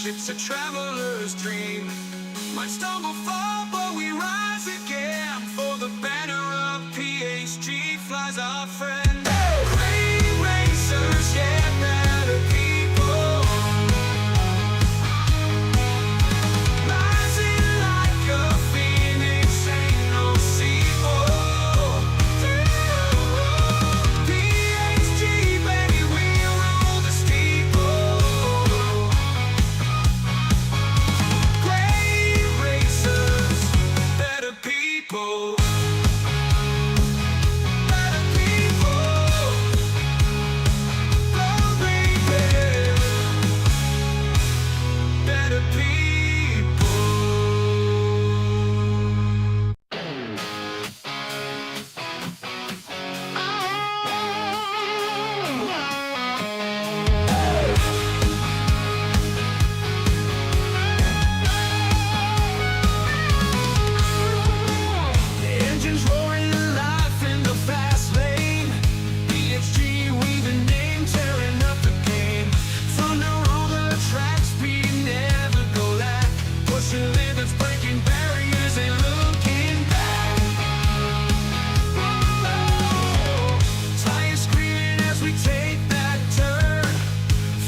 it's a traveler's dream. Might stumble, fall, but we rise again. For the banner of PHG flies our friend. Great racers, yeah, better people. Rising like a phoenix, ain't no sequel. PHG, baby, we roll the steeple. Great racers, better people. Better people. Oh, baby. Better people. The engine's roaring life in the fast lane. PHG, we've been named, tearing up the game. Thunder on the track, speed never go lack. Pushing limits, breaking barriers, ain't looking back. Tires screaming as we take that turn.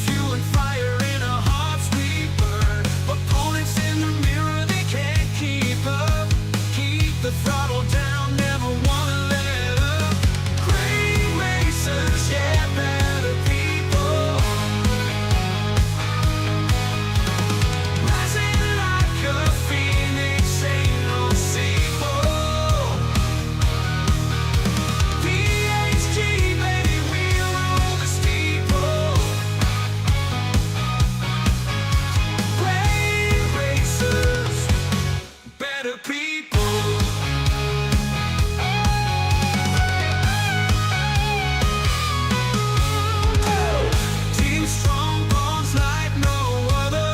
Fuel and fire in our hearts we burn. Opponents in the mirror, they can't keep up. Keep the throttle down, never wanna let up. Great racers, yeah, better people. Rising like a phoenix, ain't no sequel. PHG, baby, we roll the steeple. Great racers, better people. Team strong, bonds like no other.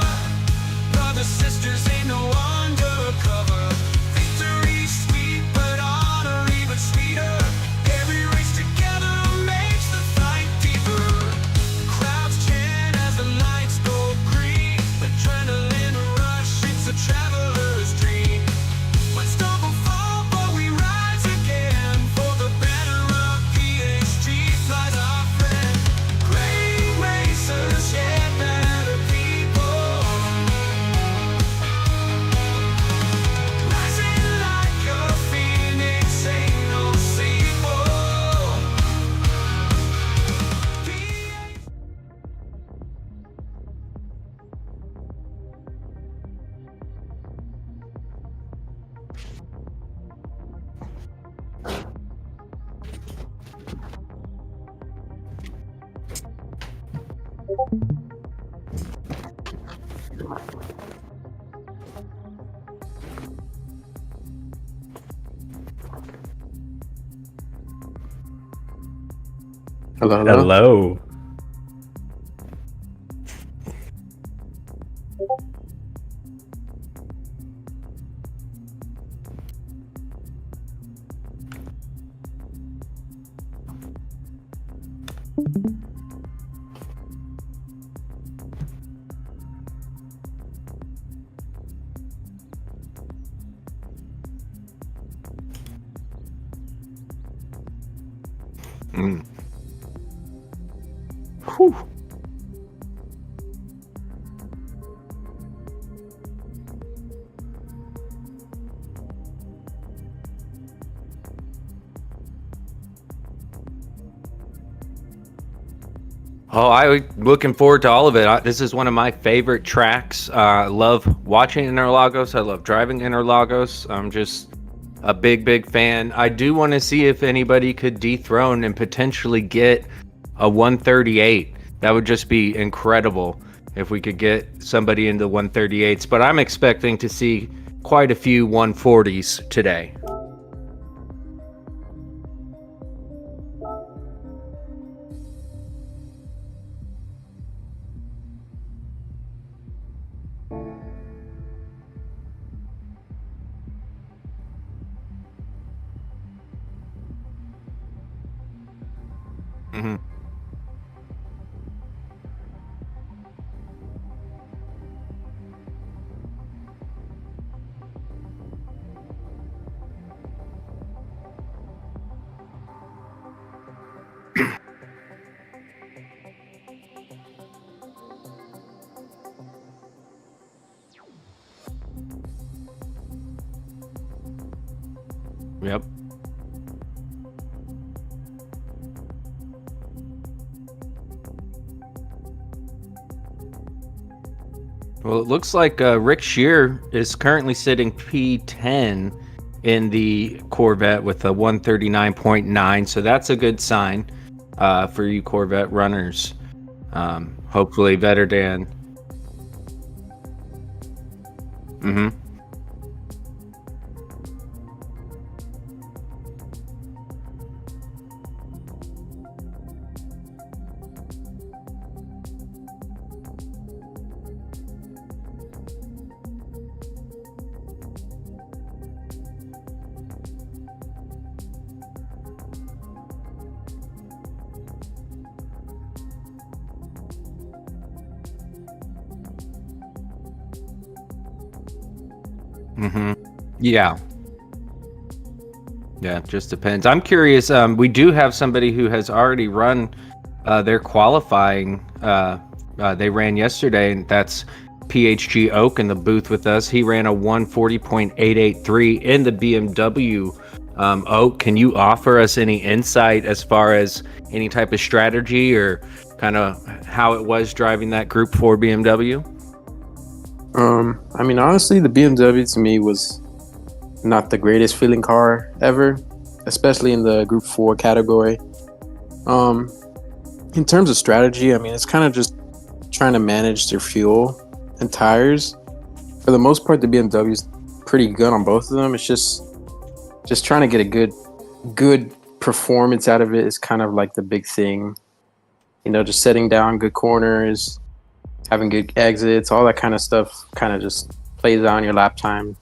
Brothers, sisters, ain't no undercover. Victory sweet, but honor even sweeter. Every race together makes the fight deeper. Crowds chant as the lights go green. Adrenaline rush, it's a traveler's dream. Might stumble, fall, but we rise again. For the banner of PHG flies our friend. Great racers, yeah, better people. Rising like a phoenix, ain't no sequel. Hello, hello. Hello. Whew. Oh, I'm looking forward to all of it. This is one of my favorite tracks. I love watching Interlagos. I love driving Interlagos. I'm just a big fan. I do want to see if anybody could dethrone and potentially get a 138. That would just be incredible if we could get somebody into 138s. But I'm expecting to see quite a few 140s today. Yep. Well, it looks like Rick Shear is currently sitting P10 in the Corvette with a 139.9, so that's a good sign for you Corvette runners. Hopefully better than... Mm-hmm. Mm-hmm. Yeah. Yeah, it just depends. I'm curious. We do have somebody who has already run their qualifying. They ran yesterday, and that's PHG Oak in the booth with us. He ran a 140.883 in the BMW Oak. Can you offer us any insight as far as any type of strategy or kind of how it was driving that Group 4 BMW? I mean, honestly, the BMW to me was not the greatest feeling car ever, especially in the Group 4 category. In terms of strategy, I mean, it's kind of just trying to manage their fuel and tires. For the most part, the BMW is pretty good on both of them. It's just trying to get a good performance out of it is kind of like the big thing. You know, just setting down good corners, having good exits, all that kind of stuff kind of just plays out on your lap time.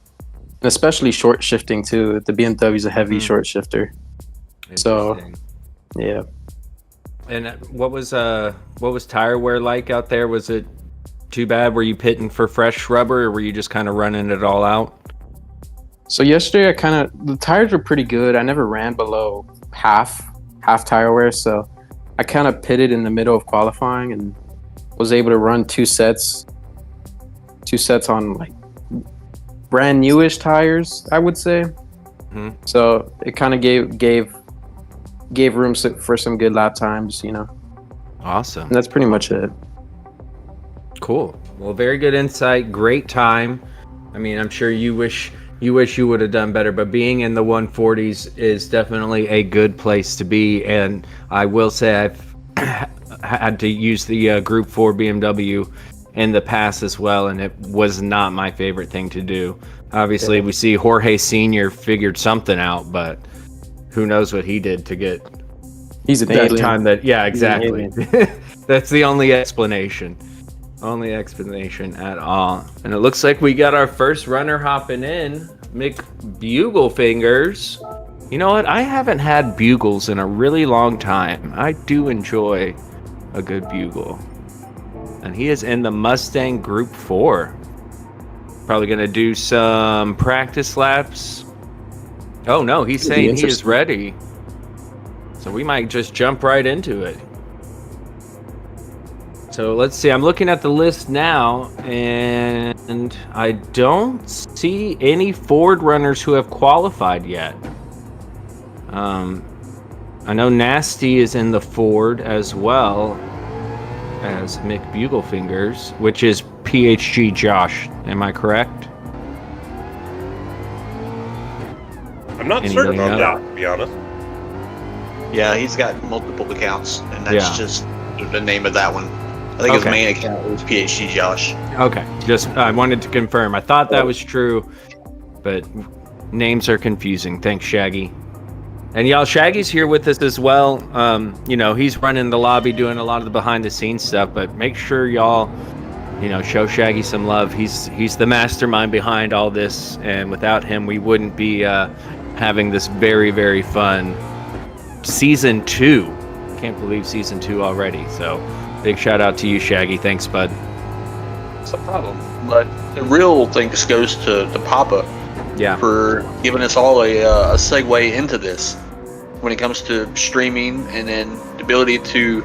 And especially short shifting too. The BMW is a heavy short shifter. So, yeah. And what was tire wear like out there? Was it too bad? Were you pitting for fresh rubber, or were you just kind of running it all out? So yesterday the tires were pretty good. I never ran below half tire wear, so I kind of pitted in the middle of qualifying and was able to run two sets on like brand newish tires, I would say. Mm-hmm. So it kind of gave room for some good lap times, you know. Awesome. And that's pretty much it. Cool. Well, very good insight. Great time. I mean, I'm sure you wish you would have done better, but being in the 140s is definitely a good place to be. And I will say I've had to use the Group 4 BMW in the past as well, and it was not my favorite thing to do. Obviously, we see Jorge Sr. figured something out, but who knows what he did to get he's an that alien. time that, yeah, exactly. That's the only explanation at all. And it looks like we got our first runner hopping in, McBuglefingers. You know what? I haven't had bugles in a really long time. I do enjoy a good bugle. And he is in the Mustang Group 4. Probably going to do some practice laps. Oh, no, he's saying he is ready. So we might just jump right into it. So let's see. I'm looking at the list now, and I don't see any Ford runners who have qualified yet. I know Nasty is in the Ford as well as Mick Buglefingers, which is PHG Josh. Am I correct? I'm not certain on that, to be honest. Yeah, he's got multiple accounts, and that's just the name of that one. I think his main account is PHG Josh. Okay, just I wanted to confirm. I thought that was true, but names are confusing. Thanks, Shaggy. And y'all, Shaggy's here with us as well. You know, he's running the lobby, doing a lot of the behind-the-scenes stuff. But make sure y'all, you know, show Shaggy some love. He's the mastermind behind all this, and without him, we wouldn't be having this very, very fun season 2. Can't believe season 2 already. So, big shout out to you, Shaggy. Thanks, bud. It's a problem, but the real thanks goes to Papa. Yeah. For giving us all a segue into this when it comes to streaming, and then the ability to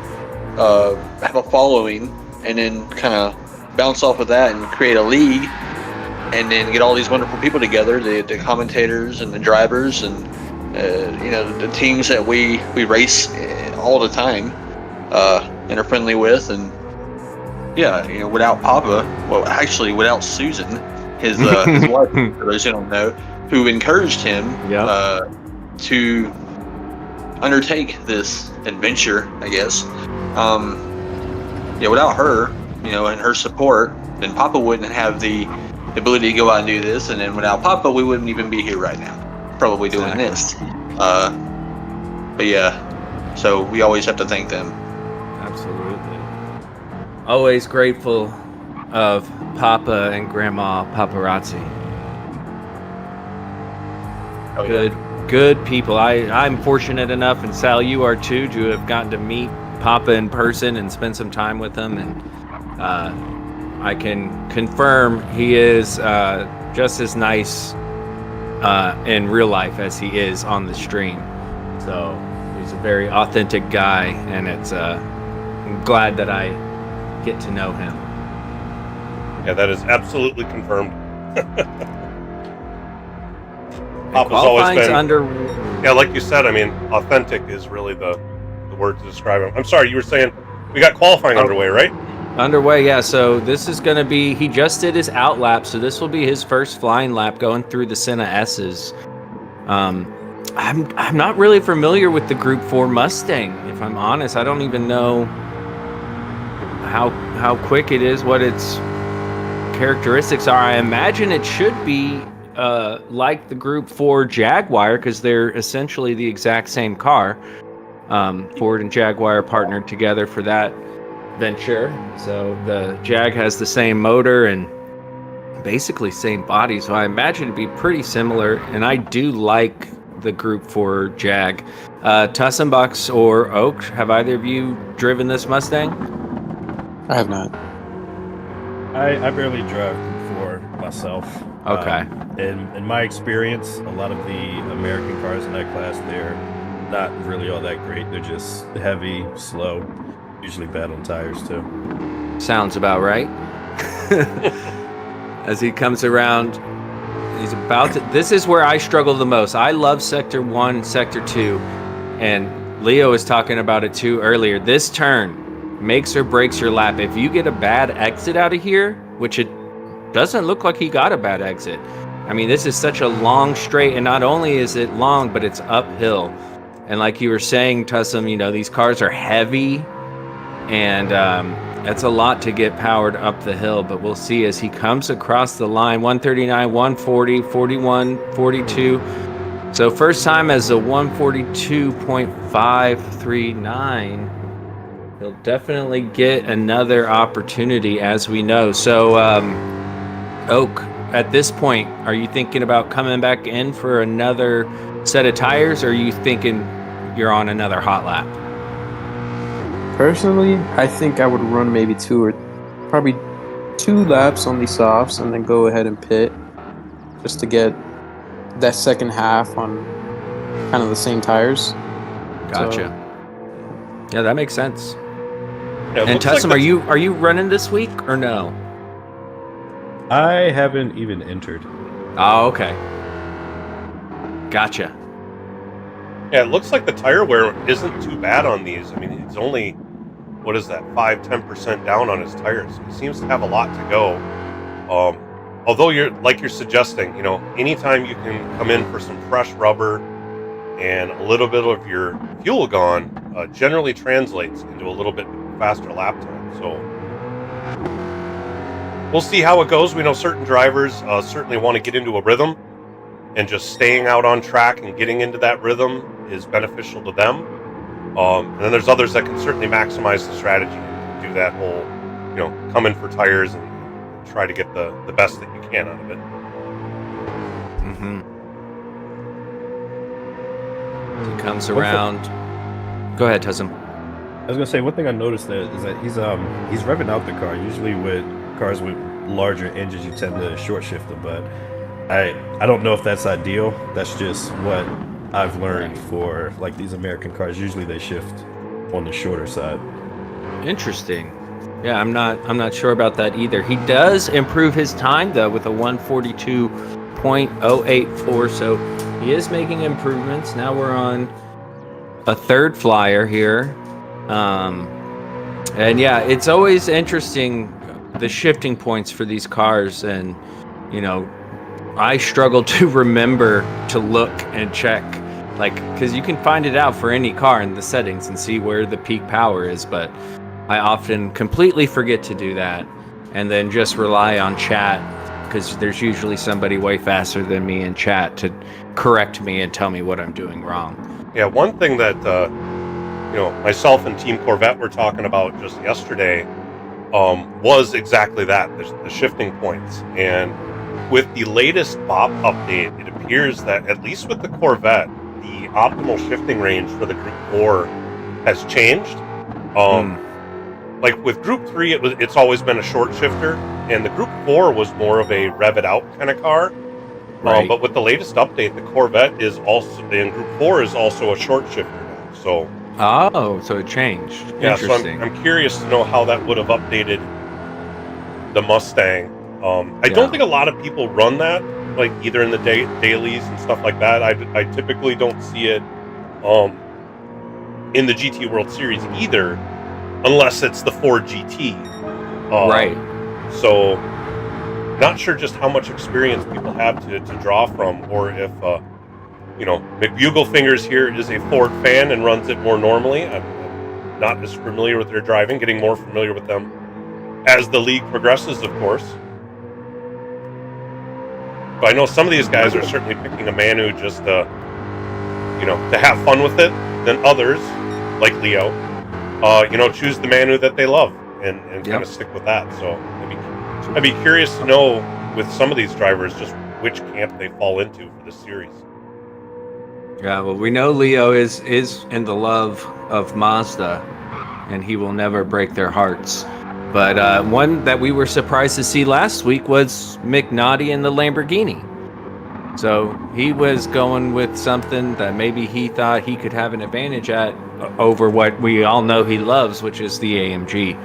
have a following, and then kind of bounce off of that and create a league, and then get all these wonderful people together, the commentators and the drivers, and the teams that we race all the time and are friendly with, and without Papa, well, actually without Susan, his wife, for those who don't know, who encouraged him to undertake this adventure, I guess. Without her, and her support, then Papa wouldn't have the ability to go out and do this, and then without Papa, we wouldn't even be here right now, probably doing this. But yeah, so we always have to thank them. Absolutely. Always grateful of Papa and Grandma Paparazzi. Oh, yeah. Good people. I'm fortunate enough, and Sal, you are too, to have gotten to meet Papa in person and spend some time with him, and I can confirm he is just as nice in real life as he is on the stream. So he's a very authentic guy, and I'm glad that I get to know him. Yeah, that is absolutely confirmed. Papa's always been like you said. I mean, authentic is really the word to describe him. I'm sorry, you were saying we got qualifying underway, right? Underway, yeah. So this is going to be, he just did his out lap, so this will be his first flying lap going through the Senna S's. I'm not really familiar with the Group 4 Mustang, if I'm honest. I don't even know how quick it is, what its characteristics are. I imagine it should be like the Group 4 Jaguar, because they're essentially the exact same car. Ford and Jaguar partnered together for that venture. So the Jag has the same motor and basically same body. So I imagine it'd be pretty similar. And I do like the Group 4 Jag. Tussenbucks or Oak, have either of you driven this Mustang? I have not. I barely drive Group 4 myself. Okay. In my experience, a lot of the American cars in that class, they're not really all that great. They're just heavy, slow, usually bad on tires too. Sounds about right. As he comes around, he's about to, this is where I struggle the most. I love Sector 1, Sector 2, and Leo was talking about it too earlier. This turn makes or breaks your lap. If you get a bad exit out of here, which it doesn't look like he got a bad exit. I mean, this is such a long straight, and not only is it long, but it's uphill. And like you were saying, Tussum, these cars are heavy, and that's a lot to get powered up the hill. But we'll see as he comes across the line. 139, 140, 41, 42. So first time as a 142.539. He'll definitely get another opportunity, as we know. So, Oak, at this point, are you thinking about coming back in for another set of tires, or are you thinking you're on another hot lap? Personally, I think I would run maybe probably two laps on these softs and then go ahead and pit just to get that second half on kind of the same tires. Gotcha. So, yeah, that makes sense. Yeah, and Tussum, are you running this week or no? I haven't even entered. Oh, okay. Gotcha. Yeah, it looks like the tire wear isn't too bad on these. I mean, it's only, 5-10% down on his tires. He seems to have a lot to go. Although you're suggesting, anytime you can come in for some fresh rubber and a little bit of your fuel gone, generally translates into a little bit faster lap time. So we'll see how it goes. We know certain drivers certainly want to get into a rhythm, and just staying out on track and getting into that rhythm is beneficial to them. And then there's others that can certainly maximize the strategy and do that whole, come in for tires and try to get the best that you can out of it. Mm-hmm. He comes around. Go ahead, Tussum. I was gonna say, one thing I noticed is that he's revving out the car. Usually with cars with larger engines, you tend to short shift them, but I don't know if that's ideal. That's just what I've learned for like these American cars. Usually they shift on the shorter side. Interesting. Yeah, I'm not sure about that either. He does improve his time though with a 142.084. So he is making improvements. Now we're on a third flyer here. And yeah, it's always interesting, the shifting points for these cars. And, you know, I struggle to remember to look and check, like, because you can find it out for any car in the settings and see where the peak power is. But I often completely forget to do that and then just rely on chat, because there's usually somebody way faster than me in chat to correct me and tell me what I'm doing wrong. Yeah, one thing that you know, myself and Team Corvette were talking about just yesterday was exactly that, the shifting points. And with the like BOP update, it appears that at least with the Corvette, the optimal shifting range for the Group 4 has changed. Like with Group 3, it's always been a short shifter, and the Group 4 was more of a rev it out kind of car. Right. But with the latest update, the Corvette is also, in Group 4 is also a short shifter now. So Oh, so it changed. yeah, so Interesting. I'm curious to know how that would have updated the Mustang. I don't think a lot of people run that, like either in the dailies and stuff like that. I typically don't see it in the GT World Series either, unless it's the Ford GT. Right. So, not sure just how much experience people have to draw from, or if, you know, McBugleFingers here is a Ford fan and runs it more normally. I'm not as familiar with their driving, getting more familiar with them as the league progresses, of course. But I know some of these guys are certainly picking a Manu just to, you know, to have fun with it, than others, like Leo, you know, choose the Manu that they love and kind of stick with that. So I'd be curious to know with some of these drivers just which camp they fall into for this series. Yeah, well, we know Leo is in the love of Mazda, and he will never break their hearts. But one that we were surprised to see last week was McNaughty in the Lamborghini. So he was going with something that maybe he thought he could have an advantage at over what we all know he loves, which is the AMG.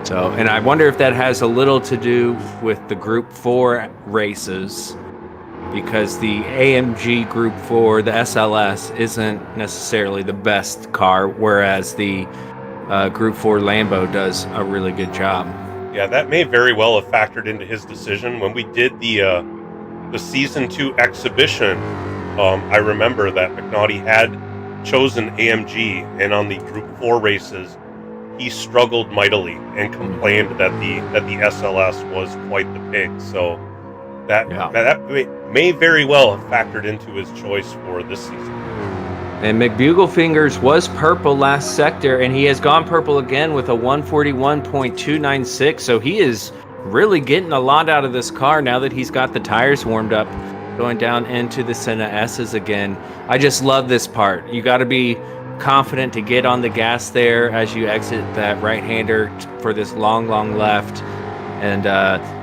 So, and I wonder if that has a little to do with the Group 4 races, because the AMG Group 4, the SLS, isn't necessarily the best car, whereas the Group 4 Lambo does a really good job. Yeah, that may very well have factored into his decision. When we did the Season 2 exhibition, I remember that McNaughty had chosen AMG, and on the Group 4 races, he struggled mightily and complained that the SLS was quite the pig. So that may very well have factored into his choice for this season. And McBugleFingers was purple last sector, and he has gone purple again with a 141.296. So he is really getting a lot out of this car now that he's got the tires warmed up, going down into the Senna S's again. I just love this part. You got to be confident to get on the gas there as you exit that right-hander for this long left. And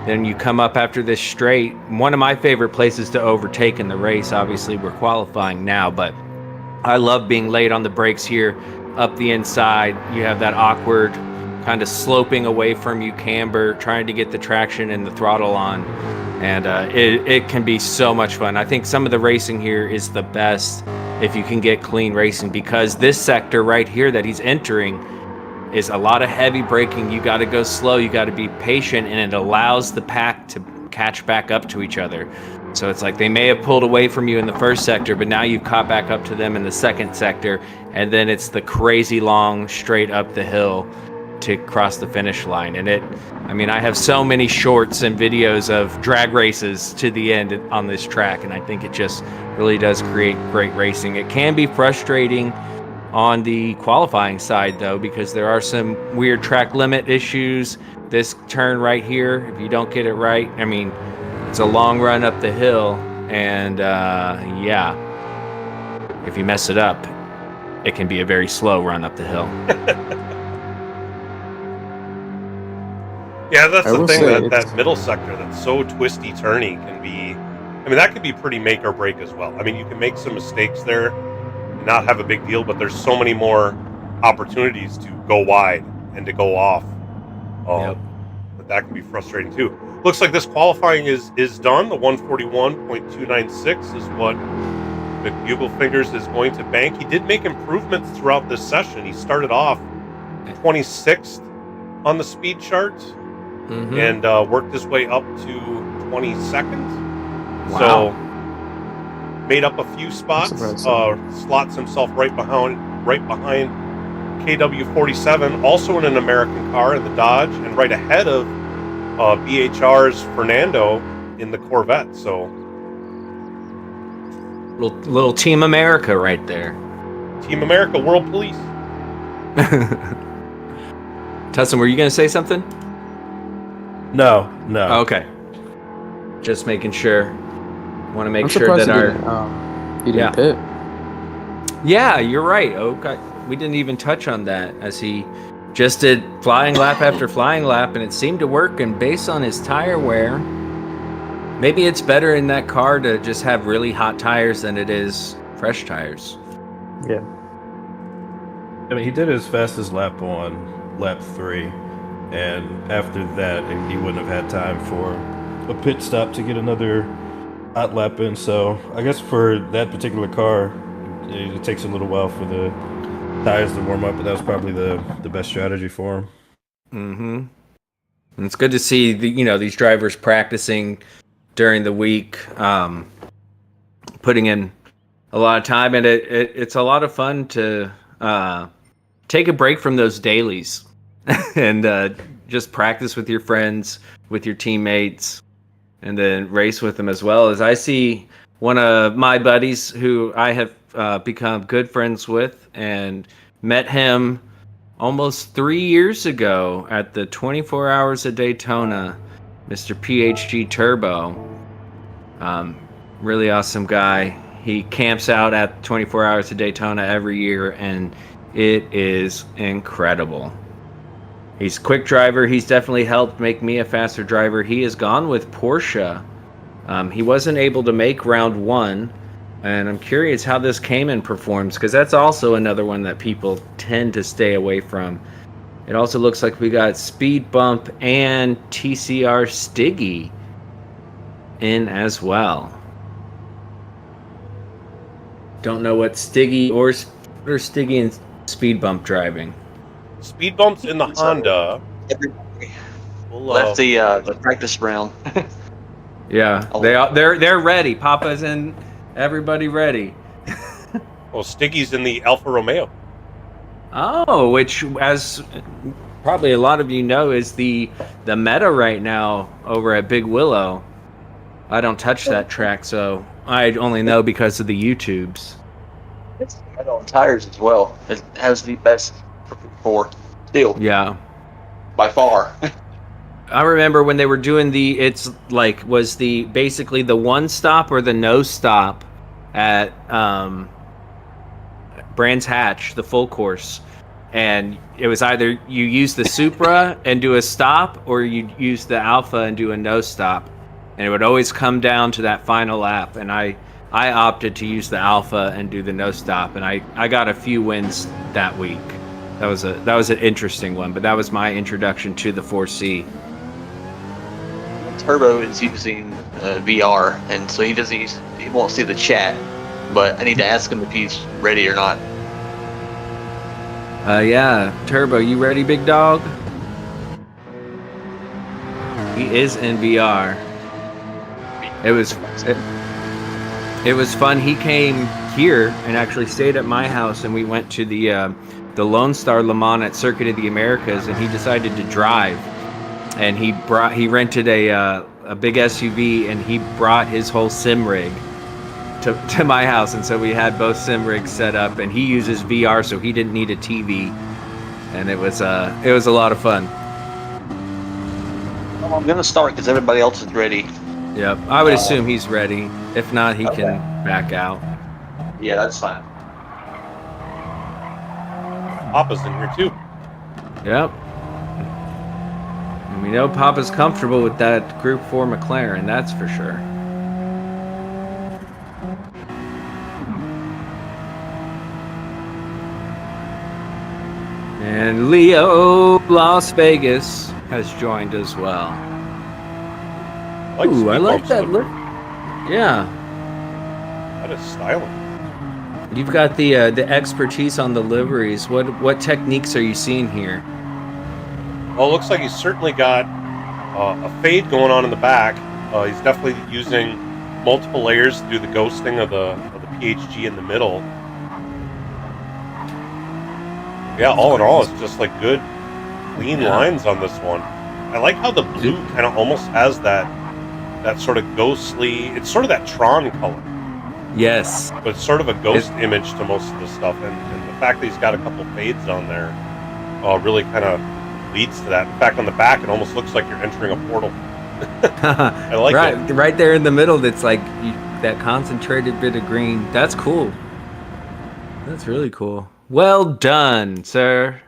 then you come up after this straight. One of my favorite places to overtake in the race. Obviously, we're qualifying now, but I love being late on the brakes here up the inside. You have that awkward kind of sloping away from you camber, trying to get the traction and the throttle on. And it can be so much fun. I think some of the racing here is the best if you can get clean racing, because this sector right here that he's entering is a lot of heavy braking. You got to go slow. You got to be patient, and it allows the pack to catch back up to each other. So it's like they may have pulled away from you in the first sector, but now you've caught back up to them in the second sector, and then it's the crazy long straight up the hill to cross the finish line. And I have so many shorts and videos of drag races to the end on this track, and I think it just really does create great racing. It can be frustrating on the qualifying side, though, because there are some weird track limit issues. This turn right here, if you don't get it right, it's a long run up the hill, and if you mess it up, it can be a very slow run up the hill. Yeah, that's the thing, that middle sector that's so twisty turny can be, that could be pretty make or break as well. You can make some mistakes there and not have a big deal, but there's so many more opportunities to go wide and to go off. That can be frustrating too. Looks like this qualifying is done. The 141.296 is what McBugle Fingers is going to bank. He did make improvements throughout this session. He started off 26th on the speed chart and worked his way up to 22nd. Wow. So made up a few spots. Slots himself right behind KW47, also in an American car in the Dodge, and right ahead of BHR's Fernando in the Corvette. So little Team America right there. Team America, World Police. Tussin, were you going to say something? No. Okay. Just making sure. Want to make I'm sure surprised that he didn't pit. Yeah, you're right. Okay. We didn't even touch on that, as he just did flying lap after flying lap, and it seemed to work. And based on his tire wear, maybe it's better in that car to just have really hot tires than it is fresh tires. Yeah. I mean, he did his fastest lap on lap 3, and after that, he wouldn't have had time for a pit stop to get another hot lap in. So I guess for that particular car, it takes a little while for the tires to warm up, but that was probably the best strategy for him. And it's good to see these drivers practicing during the week, putting in a lot of time, and it's a lot of fun to take a break from those dailies and just practice with your friends, with your teammates, and then race with them as well. As I see one of my buddies who I have become good friends with and met him almost 3 years ago at the 24 Hours of Daytona, Mr. PHG Turbo. Really awesome guy. He camps out at 24 Hours of Daytona every year, and it is incredible. He's a quick driver. He's definitely helped make me a faster driver. He has gone with Porsche. He wasn't able to make round 1, and I'm curious how this Cayman performs, because that's also another one that people tend to stay away from. It also looks like we got Speed Bump and TCR Stiggy in as well. Don't know what Stiggy or Stiggy and Speed Bump driving. Speed Bump's in the Honda. Everybody left the practice round. Yeah, they're ready. Papa's and everybody ready. Well, Stiggy's in the Alfa Romeo. Oh, which, as probably a lot of you know, is the meta right now over at Big Willow. I don't touch that track, so I only know because of the YouTubes. It's on tires as well. It has the best for still. Yeah, by far. I remember when they were doing basically the one stop or the no stop at Brands Hatch, the full course, and it was either you use the Supra and do a stop, or you use the Alpha and do a no stop, and it would always come down to that final lap. And I opted to use the Alpha and do the no stop, and I got a few wins that week. That was an interesting one, but that was my introduction to the 4C. Turbo is using VR, and so he won't see the chat, but I need to ask him if he's ready or not. Yeah, Turbo, you ready, big dog? He is in VR. It was fun. He came here and actually stayed at my house, and we went to the Lone Star Le Mans at Circuit of the Americas, and he decided to drive. And he rented a big SUV, and he brought his whole sim rig to my house, and so we had both sim rigs set up, and he uses VR, so he didn't need a TV, and it was a lot of fun. Well, I'm gonna start because everybody else is ready. Yep, I would assume he's ready. If not, he can back out. Yeah, that's fine. Papa's in here too. Yep. And we know Papa's comfortable with that Group 4 McLaren, that's for sure. And Leo Las Vegas has joined as well. Ooh, I like that look. Yeah. That is styling. You've got the expertise on the liveries. What techniques are you seeing here? Well, it looks like he's certainly got a fade going on in the back. He's definitely using multiple layers to do the ghosting of the PHG in the middle. Yeah, all in all, it's just like good, clean lines on this one. I like how the blue kind of almost has that sort of ghostly. It's sort of that Tron color. Yes. But it's sort of a ghost image to most of the stuff, and the fact that he's got a couple fades on there really kind of leads to that. In fact, on the back, it almost looks like you're entering a portal. I like it. Right there in the middle, that's like that concentrated bit of green. That's cool. That's really cool. Well done, sir.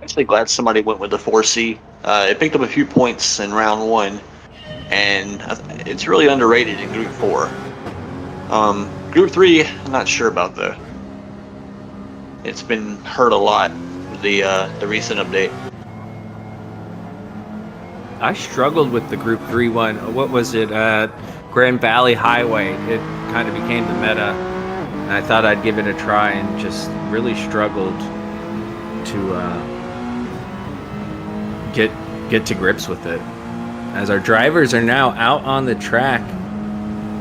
Actually glad somebody went with the 4C. It picked up a few points in round 1, and it's really underrated in Group 4. Group 3, I'm not sure about though. It's been hurt a lot with the recent update. I struggled with the Group 3 one. What was it? Grand Valley Highway. It kind of became the meta, and I thought I'd give it a try, and just really struggled to get to grips with it. As our drivers are now out on the track,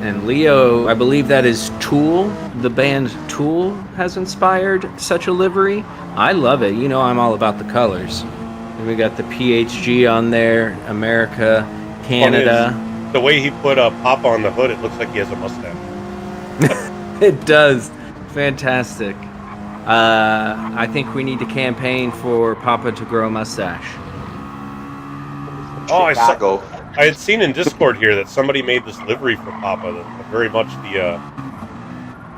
and Leo, I believe that is Tool, the band Tool, has inspired such a livery. I love it. You know, I'm all about the colors. And we got the PHG on there, America, Canada. The way he put Papa on the hood, it looks like he has a mustache. It does. Fantastic. I think we need to campaign for Papa to grow a mustache. Oh, I had seen in Discord here that somebody made this livery for Papa. Very much the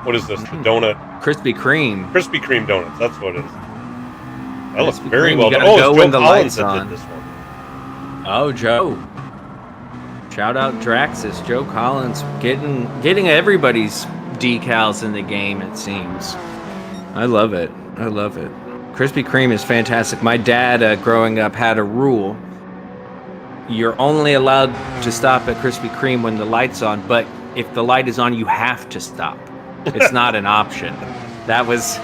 what is this? The donut. Krispy Kreme. Krispy Kreme donuts. That's what it is. That looks Krispy very Kreme, well you done. gotta Oh, go it's when Joe the Collins light's that on. did this one. Oh, Joe. Shout out Draxus. Joe Collins getting everybody's decals in the game, it seems. I love it. I love it. Krispy Kreme is fantastic. My dad, growing up, had a rule. You're only allowed to stop at Krispy Kreme when the light's on, but if the light is on, you have to stop. It's not an option. That was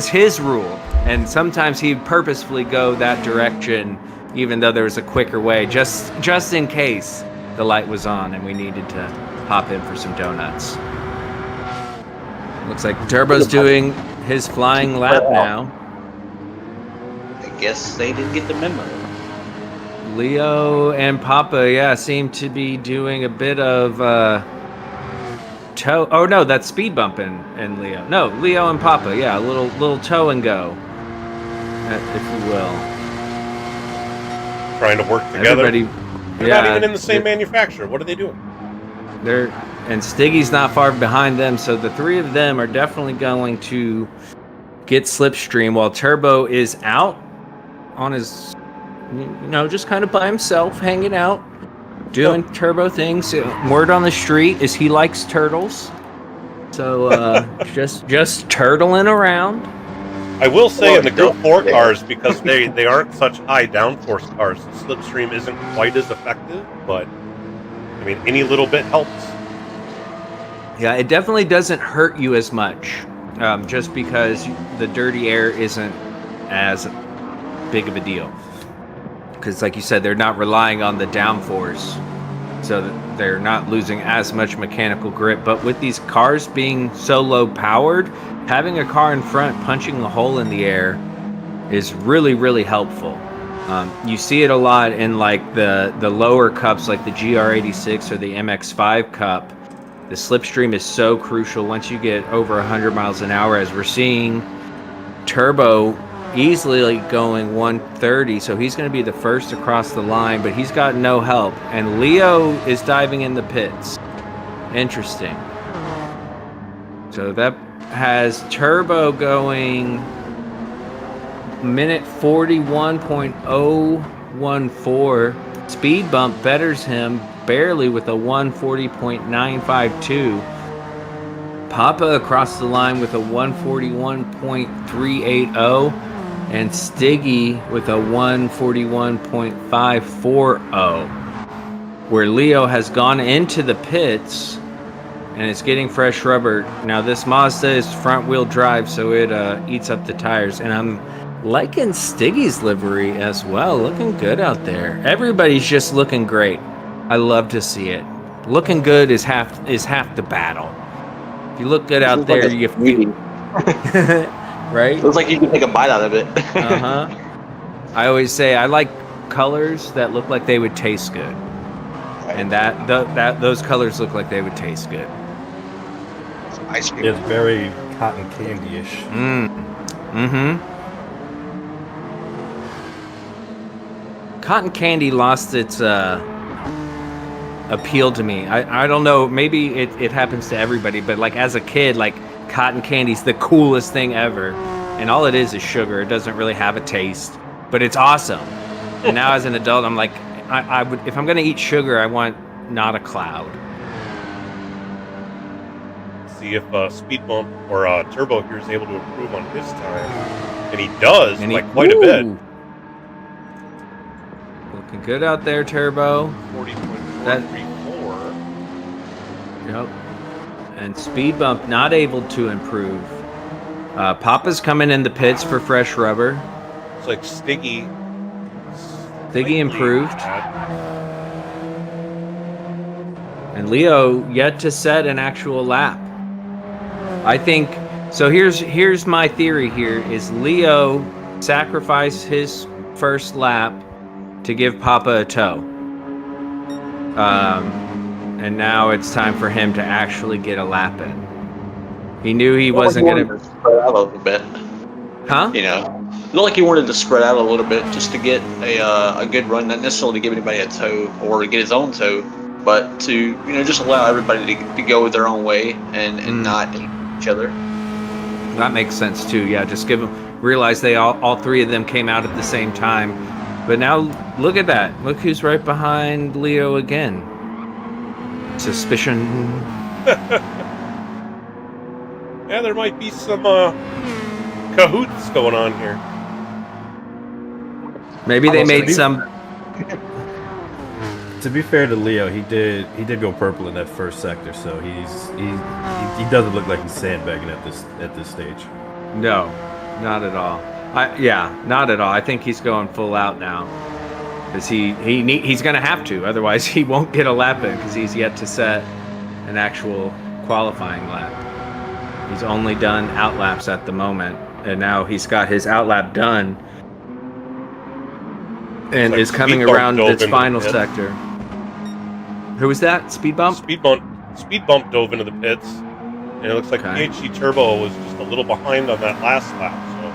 his rule. And sometimes he'd purposefully go that direction, even though there was a quicker way, just in case the light was on and we needed to hop in for some donuts. Looks like Turbo's doing his flying lap now. I guess they didn't get the memo. Leo and Papa, seem to be doing a bit of toe. Oh no, that's speed bump in Leo. No, Leo and Papa, a little toe and go, if you will. Trying to work together. Everybody, They're not even in the same manufacturer. What are they doing? And Stiggy's not far behind them, so the three of them are definitely going to get slipstream while Turbo is out on his, just kind of by himself, hanging out, doing Turbo things. Word on the street is he likes turtles, so just turtling around. I will say in the Group 4 cars, because they aren't such high downforce cars, the slipstream isn't quite as effective, but I mean, any little bit helps. Yeah, it definitely doesn't hurt you as much, just because the dirty air isn't as big of a deal. Because like you said, they're not relying on the downforce, so that they're not losing as much mechanical grip. But with these cars being so low powered, having a car in front punching a hole in the air is really, really helpful. You see it a lot in like the lower cups, like the GR86 or the MX5 Cup. The slipstream is so crucial once you get over 100 miles an hour, as we're seeing Turbo easily going 130, so he's going to be the first across the line, but he's got no help. And Leo is diving in the pits. Interesting. So that has Turbo going minute 41.014. Speed bump betters him barely with a 140.952. Papa across the line with a 141.380, and Stiggy with a 141.540. Where Leo has gone into the pits and it's getting fresh rubber. Now this Mazda is front wheel drive, so it eats up the tires, and I'm liking Stiggy's livery as well. Looking good out there. Everybody's just looking great. I love to see it. Looking good is half the battle. If you look good out there, you feel right. Looks like you can take a bite out of it. I always say I like colors that look like they would taste good, and those colors look like they would taste good. Ice cream. It's very cotton candy-ish. Cotton candy lost its appeal to me. I don't know, maybe it happens to everybody, but like as a kid, like cotton candy's the coolest thing ever, and all it is sugar. It doesn't really have a taste, but it's awesome. And now as an adult, I'm like, I would, if I'm gonna eat sugar, I want not a cloud. See if Speed Bump or Turbo here is able to improve on his time, and he does, quite a bit. Looking good out there, Turbo. 40.434. Yep. And Speed Bump not able to improve. Papa's coming in the pits for fresh rubber. It's like Stiggy improved. And Leo yet to set an actual lap. I think so. Here's my theory. Here is Leo sacrificed his first lap to give Papa a tow. And now it's time for him to actually get a lap in. He knew he wasn't going to spread out a little bit. Huh? You know, it looked like he wanted to spread out a little bit just to get a good run, not necessarily to give anybody a tow or to get his own tow, but to just allow everybody to go with their own way and not hit each other. That makes sense too. Yeah, just realize they all three of them came out at the same time. But now look at that. Look who's right behind Leo again. Suspicion. Yeah, there might be some cahoots going on here. Maybe they made some. To be fair to Leo, he did go purple in that first sector, so he doesn't look like he's sandbagging at this stage. No, not at all. Not at all. I think he's going full out now, because he's going to have to. Otherwise, he won't get a lap in because he's yet to set an actual qualifying lap. He's only done out laps at the moment, and now he's got his out lap done, and is coming around its final sector. Who was that? Speed Bump? Speed Bump dove into the pits, and it looks like PHG Turbo was just a little behind on that last lap. So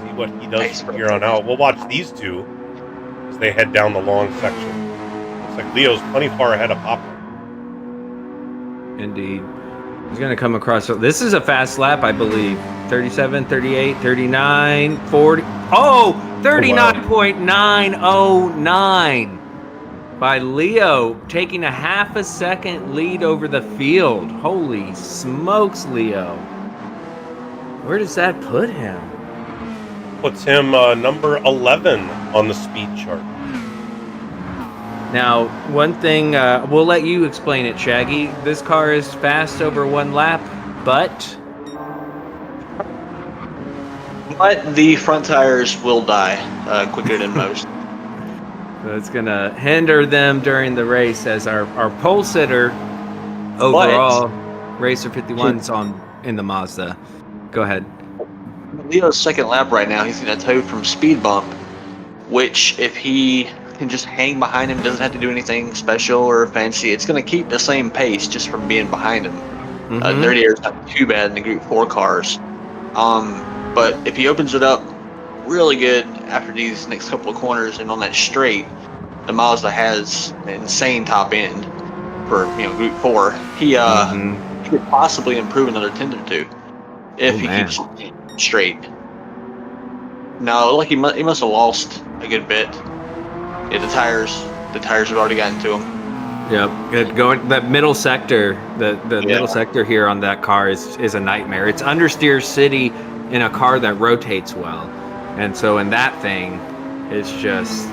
see what he does from here on out. We'll watch these two as they head down the long section. Looks like Leo's plenty far ahead of Papa. Indeed. He's going to come across. This is a fast lap, I believe. 37, 38, 39, 40. Oh, 39.909 by Leo, taking a half a second lead over the field. Holy smokes, Leo. Where does that put him? Puts him number 11 on the speed chart. Now, one thing, we'll let you explain it, Shaggy. This car is fast over one lap, but the front tires will die quicker than most. So it's going to hinder them during the race, as our pole sitter overall, Racer 51's in the Mazda. Go ahead. Leo's second lap right now, he's going to tow from Speed Bump, which if he can just hang behind him, doesn't have to do anything special or fancy, it's going to keep the same pace just from being behind him. 30 air is not too bad in the Group 4 cars. But if he opens it up really good after these next couple of corners and on that straight, the Mazda has an insane top end for Group 4. He could possibly improve another tenth or two if he keeps straight. No, like he must have lost a good bit. Yeah, the tires have already gotten to him. Yep, going that middle sector, the middle sector here on that car is a nightmare. It's understeer city in a car that rotates well, and so in that thing, it's just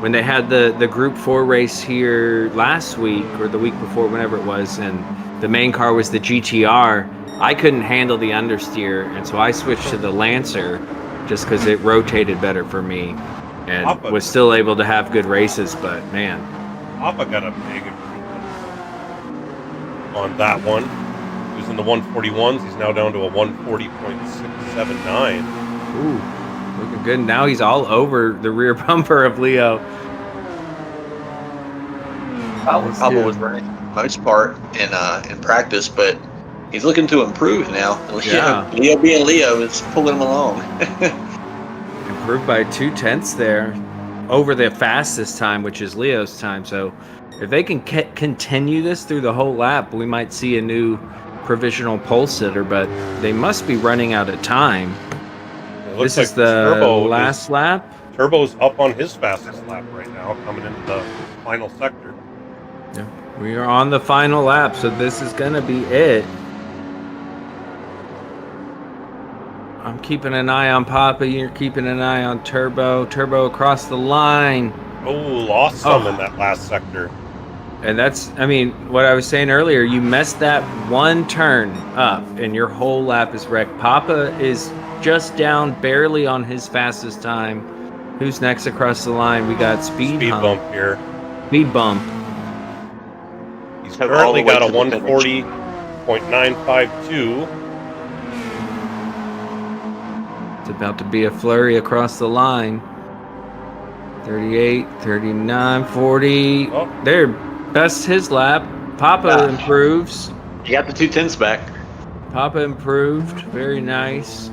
when they had the Group 4 race here last week or the week before, whenever it was, and the main car was the GTR, I couldn't handle the understeer, and so I switched to the Lancer just because it rotated better for me and was still able to have good races. But man, Papa got a big improvement on that one. He was in the 141s. He's now down to a 140.679. ooh, looking good. Now he's all over the rear bumper of Leo. Papa was running most part in practice, but he's looking to improve now. Yeah. Leo being Leo is pulling him along. Improved by 0.2 there over the fastest time, which is Leo's time. So if they can continue this through the whole lap, we might see a new provisional pole sitter, but they must be running out of time. This is the last lap. Turbo's up on his fastest lap right now, coming into the final sector. Yeah, we are on the final lap, so this is going to be it. I'm keeping an eye on Papa. You're keeping an eye on Turbo. Turbo across the line. Oh, lost some in that last sector. And that's, I mean, what I was saying earlier, you messed that one turn up and your whole lap is wrecked. Papa is just down barely on his fastest time. Who's next across the line? We got Speed bump here. Speed bump. He's currently got a 140.952. It's about to be a flurry across the line. 38, 39, 40. Oh. There, best his lap. Papa improves. You got the 2/10 back. Papa improved. Very nice.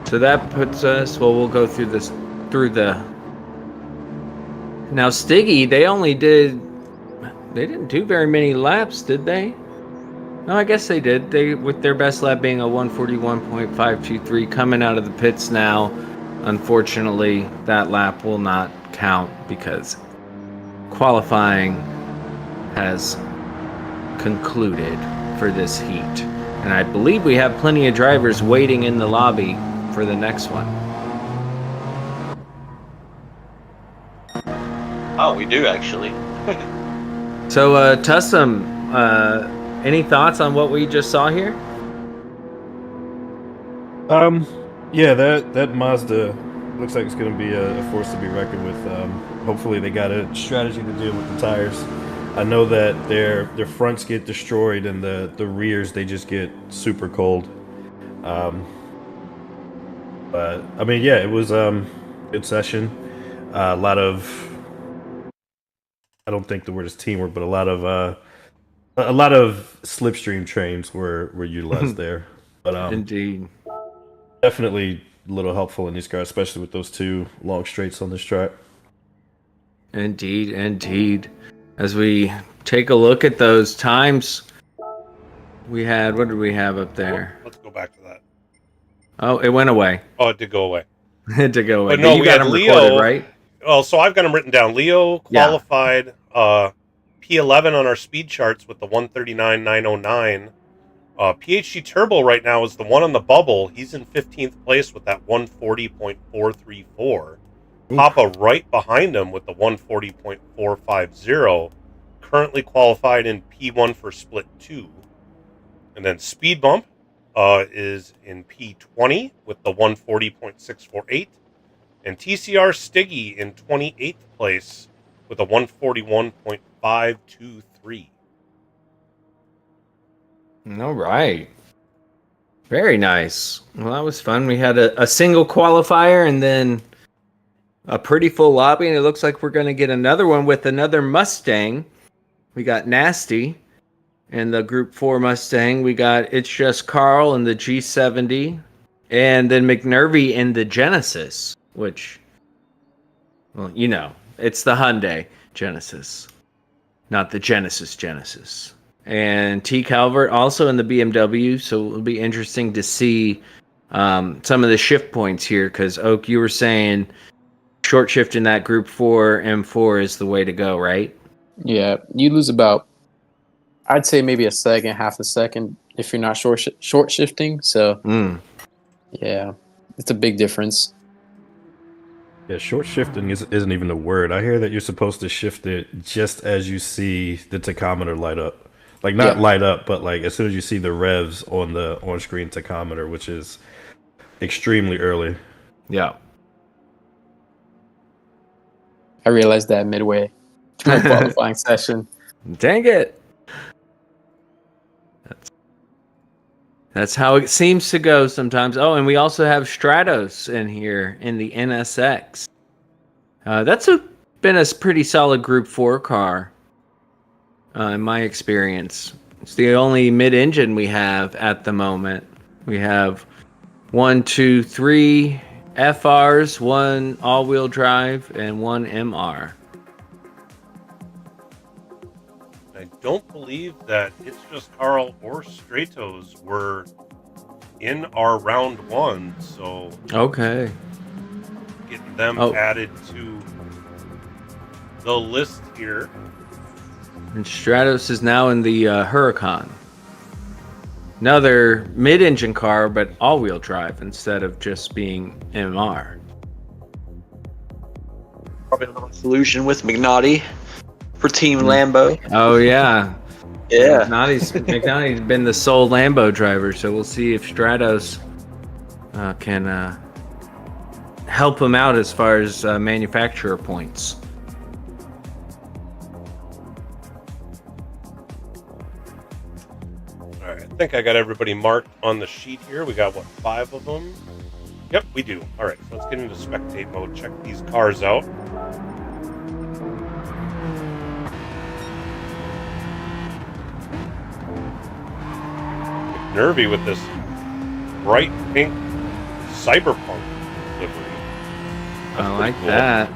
So that puts us, well, we'll go through this, now Stiggy, they didn't do very many laps, did they? No, I guess they did. They, with their best lap being a 141.523 coming out of the pits now. Unfortunately, that lap will not count because qualifying has concluded for this heat. And I believe we have plenty of drivers waiting in the lobby for the next one. Oh, we do actually. So, Tussum, any thoughts on what we just saw here? Yeah, that Mazda looks like it's going to be a force to be reckoned with. Hopefully they got a strategy to deal with the tires. I know that their fronts get destroyed and the rears, they just get super cold. But I mean, yeah, it was good session. A lot of, I don't think the word is teamwork, but a lot of slipstream trains were utilized there. But Indeed. definitely a little helpful in these cars, especially with those two long straights on this track. Indeed. As we take a look at those times, we had, what did we have up there? Let's go back to that. Oh, it went away. Oh, it did go away. It did go away. But no, you we got had them Leo, recorded, right? Oh, so I've got them written down. Leo qualified P11 on our speed charts with the 139.909. PHG Turbo right now is the one on the bubble. He's in 15th place with that 140.434. Papa right behind him with the 140.450. Currently qualified in P1 for split 2. And then Speed Bump is in P20 with the 140.648. And TCR Stiggy in 28th place with a 141.523. All right. Very nice. Well, that was fun. We had a single qualifier and then a pretty full lobby, and it looks like we're going to get another one with another Mustang. We got Nasty in the Group 4 Mustang. We got It's Just Carl in the G70, and then McNervy in the Genesis, which, well, you know, it's the Hyundai Genesis, not the Genesis. And T. Calvert also in the BMW, so it'll be interesting to see some of the shift points here, because, Oak, you were saying short shift in that Group 4 M4 is the way to go, right? Yeah, you lose about, I'd say maybe a second, half a second if you're not short shifting. So, yeah, it's a big difference. Yeah, short shifting isn't even a word. I hear that you're supposed to shift it just as you see the tachometer light up. Like not Yeah. light up, but like as soon as you see the revs on the on-screen tachometer, which is extremely early. Yeah. I realized that midway through my qualifying session. Dang it. That's how it seems to go sometimes. Oh, and we also have Stratos in here in the NSX. That's been a pretty solid Group 4 car, in my experience. It's the only mid-engine we have at the moment. We have 1, 2, 3 FRs, 1 all-wheel drive, and 1 MR. I don't believe that It's Just Carl or Stratos were in our round 1, so Okay. getting them Oh. added to the list here. And Stratos is now in the Huracan. Another mid-engine car, but all-wheel drive instead of just being MR. Probably a little solution with McNaughty for Team Lambo. Oh yeah, Yeah. McNaughty's been the sole Lambo driver, so we'll see if Stratos can help him out as far as manufacturer points. All right, I think I got everybody marked on the sheet here. We got, what, 5 of them? Yep, we do. All right, so let's get into spectate mode, check these cars out. Nervy with this bright pink cyberpunk livery. That's I pretty like cool. that.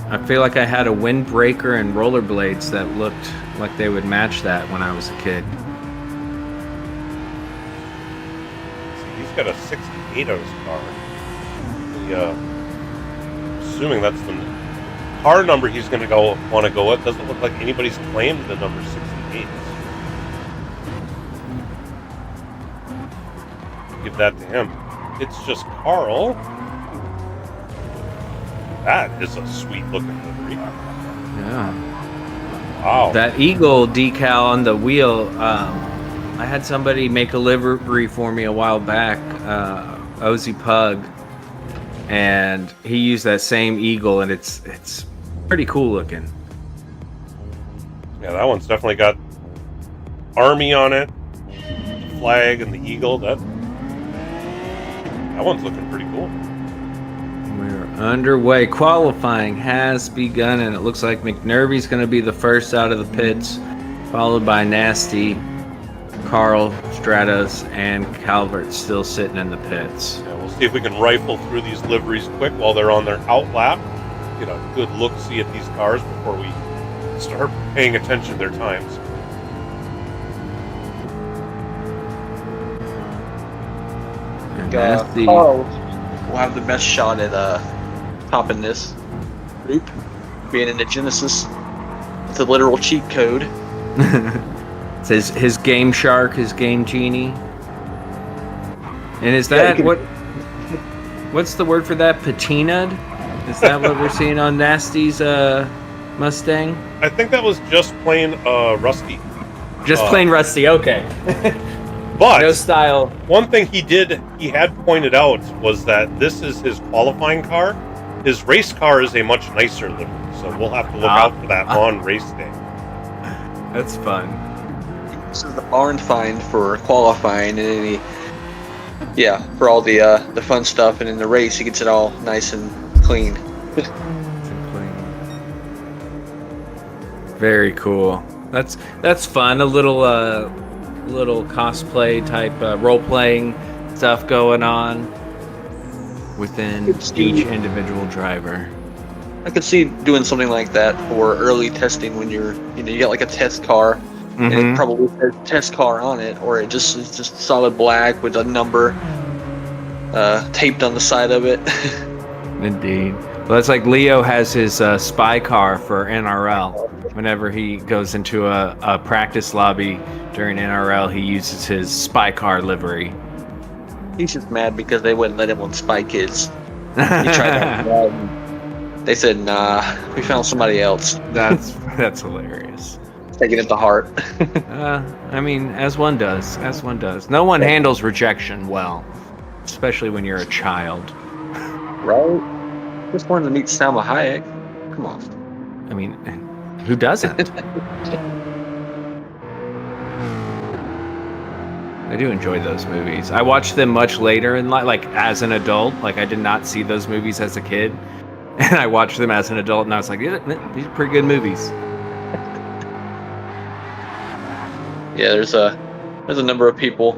I feel like I had a windbreaker and rollerblades that looked like they would match that when I was a kid. See, he's got a 68 on his car. Assuming that's the car number he's going to want to go with. Doesn't look like anybody's claimed the number 68. Give that to him. It's just Carl. That is a sweet looking livery. Yeah. Wow. That eagle decal on the wheel, I had somebody make a livery for me a while back, Ozzy Pug, and he used that same eagle, and it's pretty cool looking. Yeah, that one's definitely got Army on it, the flag and the eagle. That one's looking pretty cool. We're underway. Qualifying has begun, and it looks like McNervy's going to be the first out of the pits, followed by Nasty, Carl, Stratos, and Calvert still sitting in the pits. Yeah, we'll see if we can rifle through these liveries quick while they're on their out lap. Get a good look-see at these cars before we start paying attention to their times. And Nasty, Carl will have the best shot at topping this group, being in the Genesis. It's a literal cheat code. it's his Game Shark, his Game Genie. And is Yeah, that you what's the word for that? Patinaed? Is that what we're seeing on Nasty's Mustang? I think that was just plain rusty. Just plain rusty, okay. But No style. one thing he had pointed out was that this is his qualifying car. His race car is a much nicer livery, so we'll have to look out for that on race day. That's fun. This is the barn find for qualifying, and then for all the fun stuff, and in the race he gets it all nice and clean. Very cool. That's fun. A little cosplay type role playing stuff going on within each individual driver. I could see doing something like that for early testing when you get like a test car, and it probably says test car on it, or it's just solid black with a number taped on the side of it. Indeed. Well, it's like Leo has his spy car for NRL. Whenever he goes into a practice lobby during NRL, he uses his spy car livery. He's just mad because they wouldn't let him on Spy Kids. He tried that They said, nah, we found somebody else. That's hilarious. Taking it to heart. I mean, as one does. No one handles rejection well, especially when you're a child. Right? Just wanted to meet Salma Hayek. Come on. I mean, who doesn't? I do enjoy those movies. I watched them much later in life, like as an adult. Like I did not see those movies as a kid, and I watched them as an adult, and I was like, yeah, these are pretty good movies. Yeah, there's a number of people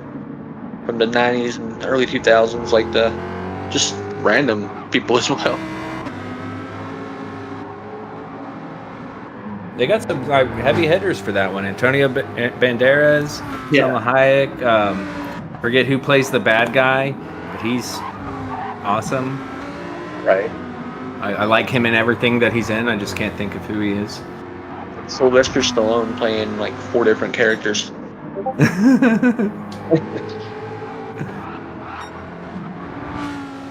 from the 90s and early 2000s, like the just random people as well. They got some heavy hitters for that one. Antonio Banderas, Yeah. Salma Hayek. Forget who plays the bad guy, but he's awesome. Right. I like him in everything that he's in. I just can't think of who he is. Sylvester Stallone playing like 4 different characters.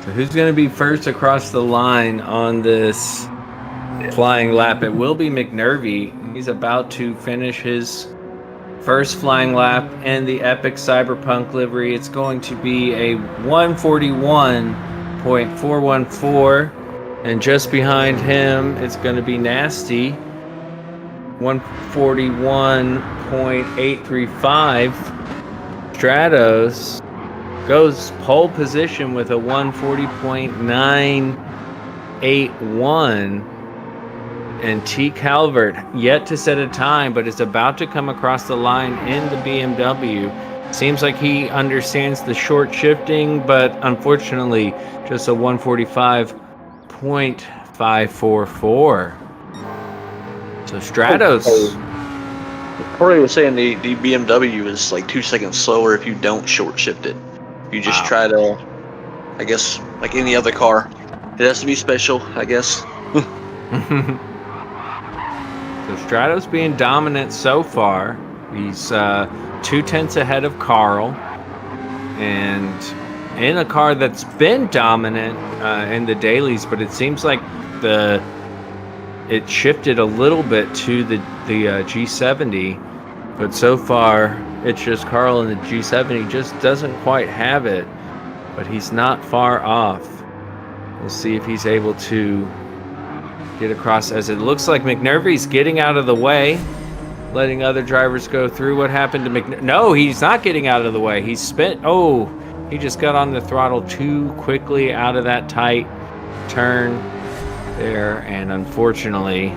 So who's going to be first across the line on this flying lap? It will be McNervy. He's about to finish his first flying lap in the epic Cyberpunk livery. It's going to be a 141.414, and just behind him it's going to be Nasty. 141.835. Stratos goes pole position with a 140.981. And T. Calvert yet to set a time, but is about to come across the line in the BMW. Seems like he understands the short shifting, but unfortunately just a 145.544. So Stratos. Corey was saying the BMW is like 2 seconds slower if you don't short shift it. You just try to, I guess, like any other car. It has to be special, I guess. So Stratos being dominant so far. He's 2/10 ahead of Carl. And in a car that's been dominant in the dailies, but it seems like it shifted a little bit to the G70. But so far, it's just Carl in the G70 just doesn't quite have it. But he's not far off. We'll see if he's able to get across, as it looks like McNervy's getting out of the way, letting other drivers go through. What happened to McNervy? No, he's not getting out of the way. He just got on the throttle too quickly out of that tight turn there, and unfortunately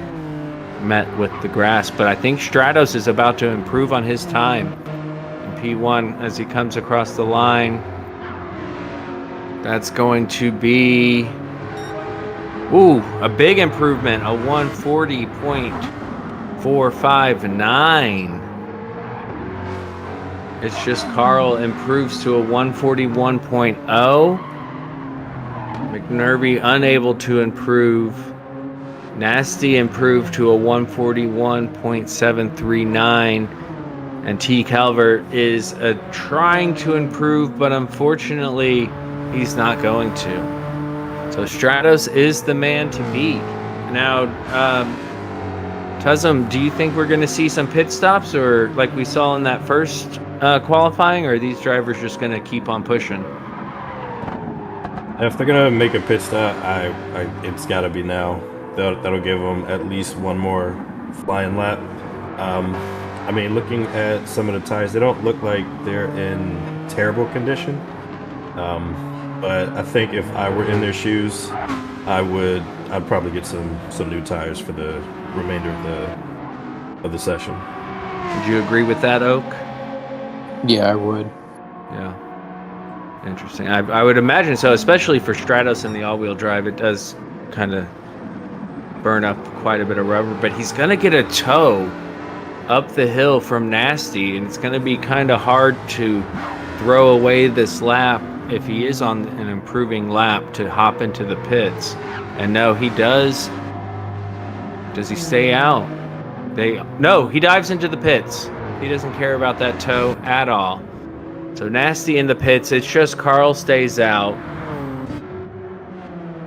met with the grass. But I think Stratos is about to improve on his time in P1 as he comes across the line. That's going to be a big improvement, a 140.459. It's just Carl improves to a 141.0. McNervy unable to improve. Nasty improved to a 141.739. And T. Calvert is trying to improve, but unfortunately, he's not going to. So Stratos is the man to beat. Now, Tuzum, do you think we're going to see some pit stops, or like we saw in that first qualifying, or are these drivers just going to keep on pushing? If they're gonna make a pit stop, it's got to be now. That'll give them at least one more flying lap. I mean, looking at some of the tires, they don't look like they're in terrible condition. But I think if I were in their shoes, I'd probably get some new tires for the remainder of the session. Would you agree with that, Oak? Yeah, I would. Yeah. Interesting. I would imagine so, especially for Stratos in the all-wheel drive. It does kind of burn up quite a bit of rubber, but he's going to get a tow up the hill from Nasty, and it's going to be kind of hard to throw away this lap if he is on an improving lap to hop into the pits. And no, he does. Does he stay out? No, he dives into the pits. He doesn't care about that tow at all. So Nasty in the pits. It's just Carl stays out.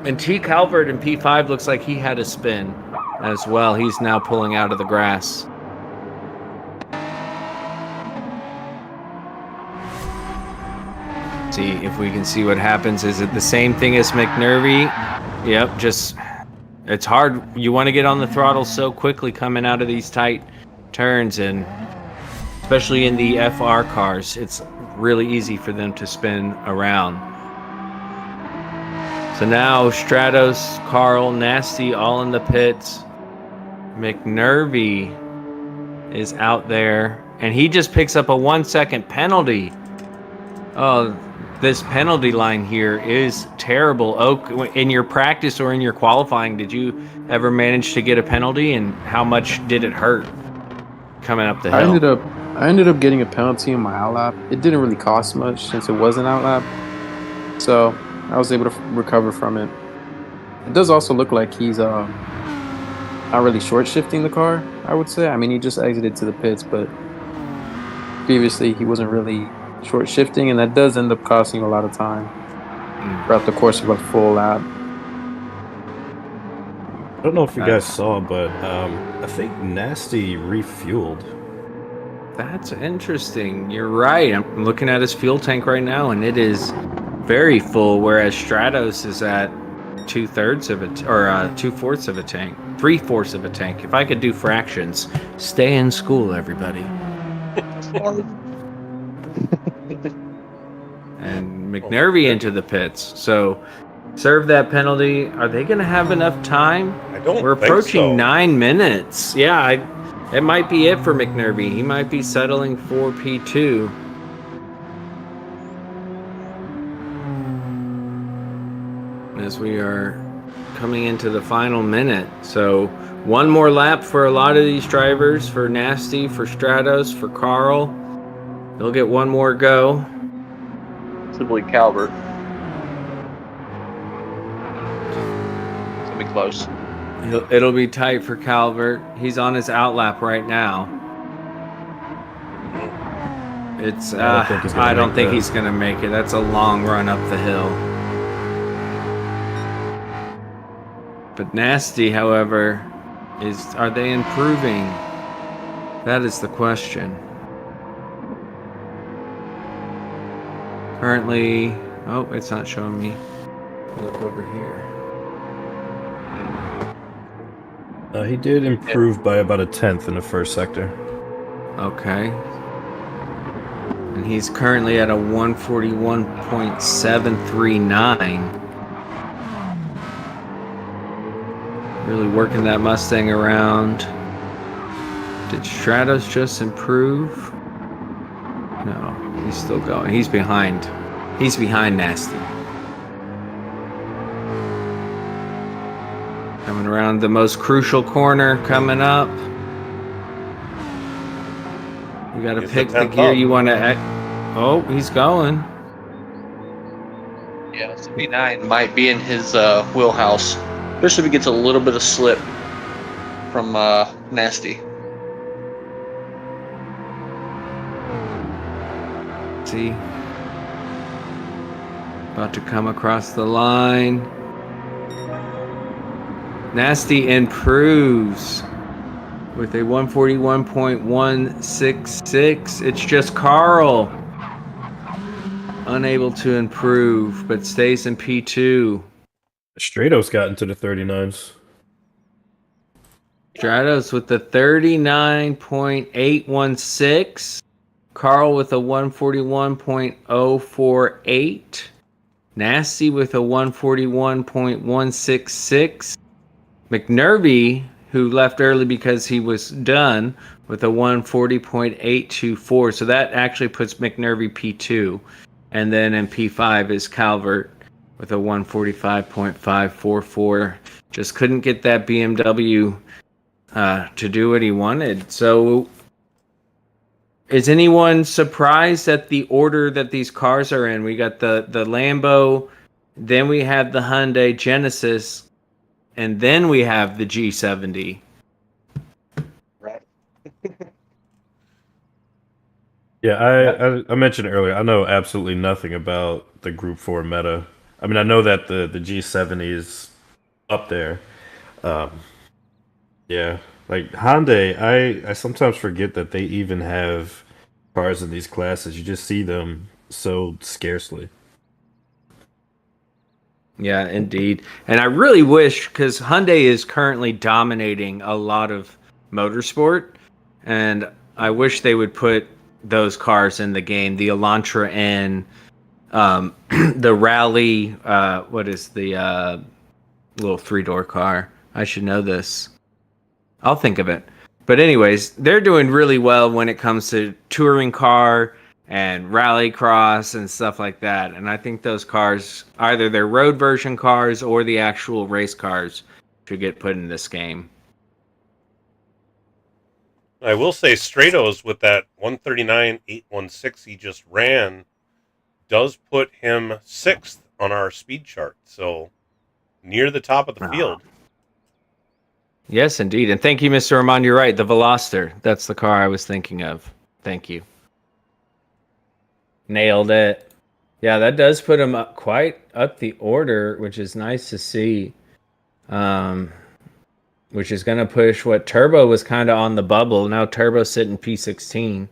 And T. Calvert in P5 looks like he had a spin as well. He's now pulling out of the grass. See if we can see what happens. Is it the same thing as McNervy? Yep, just it's hard. You want to get on the throttle so quickly coming out of these tight turns, and especially in the FR cars, it's really easy for them to spin around. So now Stratos, Carl, Nasty all in the pits. McNervy is out there, and he just picks up a 1 second penalty. Oh, this penalty line here is terrible. Oak, in your practice or in your qualifying, did you ever manage to get a penalty, and how much did it hurt coming up the hill? I ended up getting a penalty in my outlap. It didn't really cost much since it was an outlap, so I was able to recover from it. It does also look like he's not really short shifting the car, I would say. I mean, he just exited to the pits, but previously he wasn't really short shifting, and that does end up costing you a lot of time throughout the course of a full lap. I don't know if you guys saw, but I think Nasty refueled. That's interesting. You're right. I'm looking at his fuel tank right now, and it is very full, whereas Stratos is at 2/3 of it, or 2/4 of a tank, 3/4 of a tank. If I could do fractions, stay in school, everybody. And McNervy into the pits. So serve that penalty. Are they going to have enough time? I don't We're think approaching so. 9 minutes. Yeah, it might be it for McNervy. He might be settling for P2. As we are coming into the final minute. So one more lap for a lot of these drivers, for Nasty, for Stratos, for Carl. They'll get one more go. Simply Calvert. It's gonna be close. It'll be tight for Calvert. He's on his outlap right now. It's I don't think he's gonna make it. That's a long run up the hill. But Nasty, however, are they improving? That is the question. Currently, oh, it's not showing me. Look over here. He did improve by about a 1/10 in the first sector. Okay. And he's currently at a 141.739. Really working that Mustang around. Did Stratos just improve? No, he's still going. He's behind. He's behind Nasty. Coming around the most crucial corner coming up. You got to pick the gear you want to. Oh, he's going. Yeah, B9 might be in his wheelhouse, especially if he gets a little bit of slip from Nasty. See, about to come across the line. Nasty improves with a 141.166. It's just Carl unable to improve, but stays in P2. Stratos got into the 39s. Stratos with the 39.816. Carl with a 141.048. Nasty with a 141.166. McNervy, who left early because he was done, with a 140.824. So that actually puts McNervy P2. And then in P5 is Calvert with a 145.544. Just couldn't get that BMW to do what he wanted. So is anyone surprised at the order that these cars are in? We got the Lambo, then we have the Hyundai Genesis, and then we have the G70. Right. Yeah, I mentioned earlier, I know absolutely nothing about the Group 4 meta. I mean, I know that the G70 is up there. Um, yeah, like Hyundai, I sometimes forget that they even have cars in these classes. You just see them so scarcely. Yeah, indeed. And I really wish, because Hyundai is currently dominating a lot of motorsport, and I wish they would put those cars in the game. The Elantra N, the Rally, what is the little three-door car? I should know this. I'll think of it. But anyways, they're doing really well when it comes to touring car and rallycross and stuff like that. And I think those cars, either their road version cars or the actual race cars, should get put in this game. I will say Stratos with that 139.816 he just ran does put him 6th on our speed chart. So near the top of the field. Yes, indeed. And thank you, Mr. Armand. You're right. The Veloster. That's the car I was thinking of. Thank you. Nailed it. Yeah, that does put him up quite up the order, which is nice to see. Which is going to push what Turbo was kind of on the bubble. Now Turbo's sitting P16.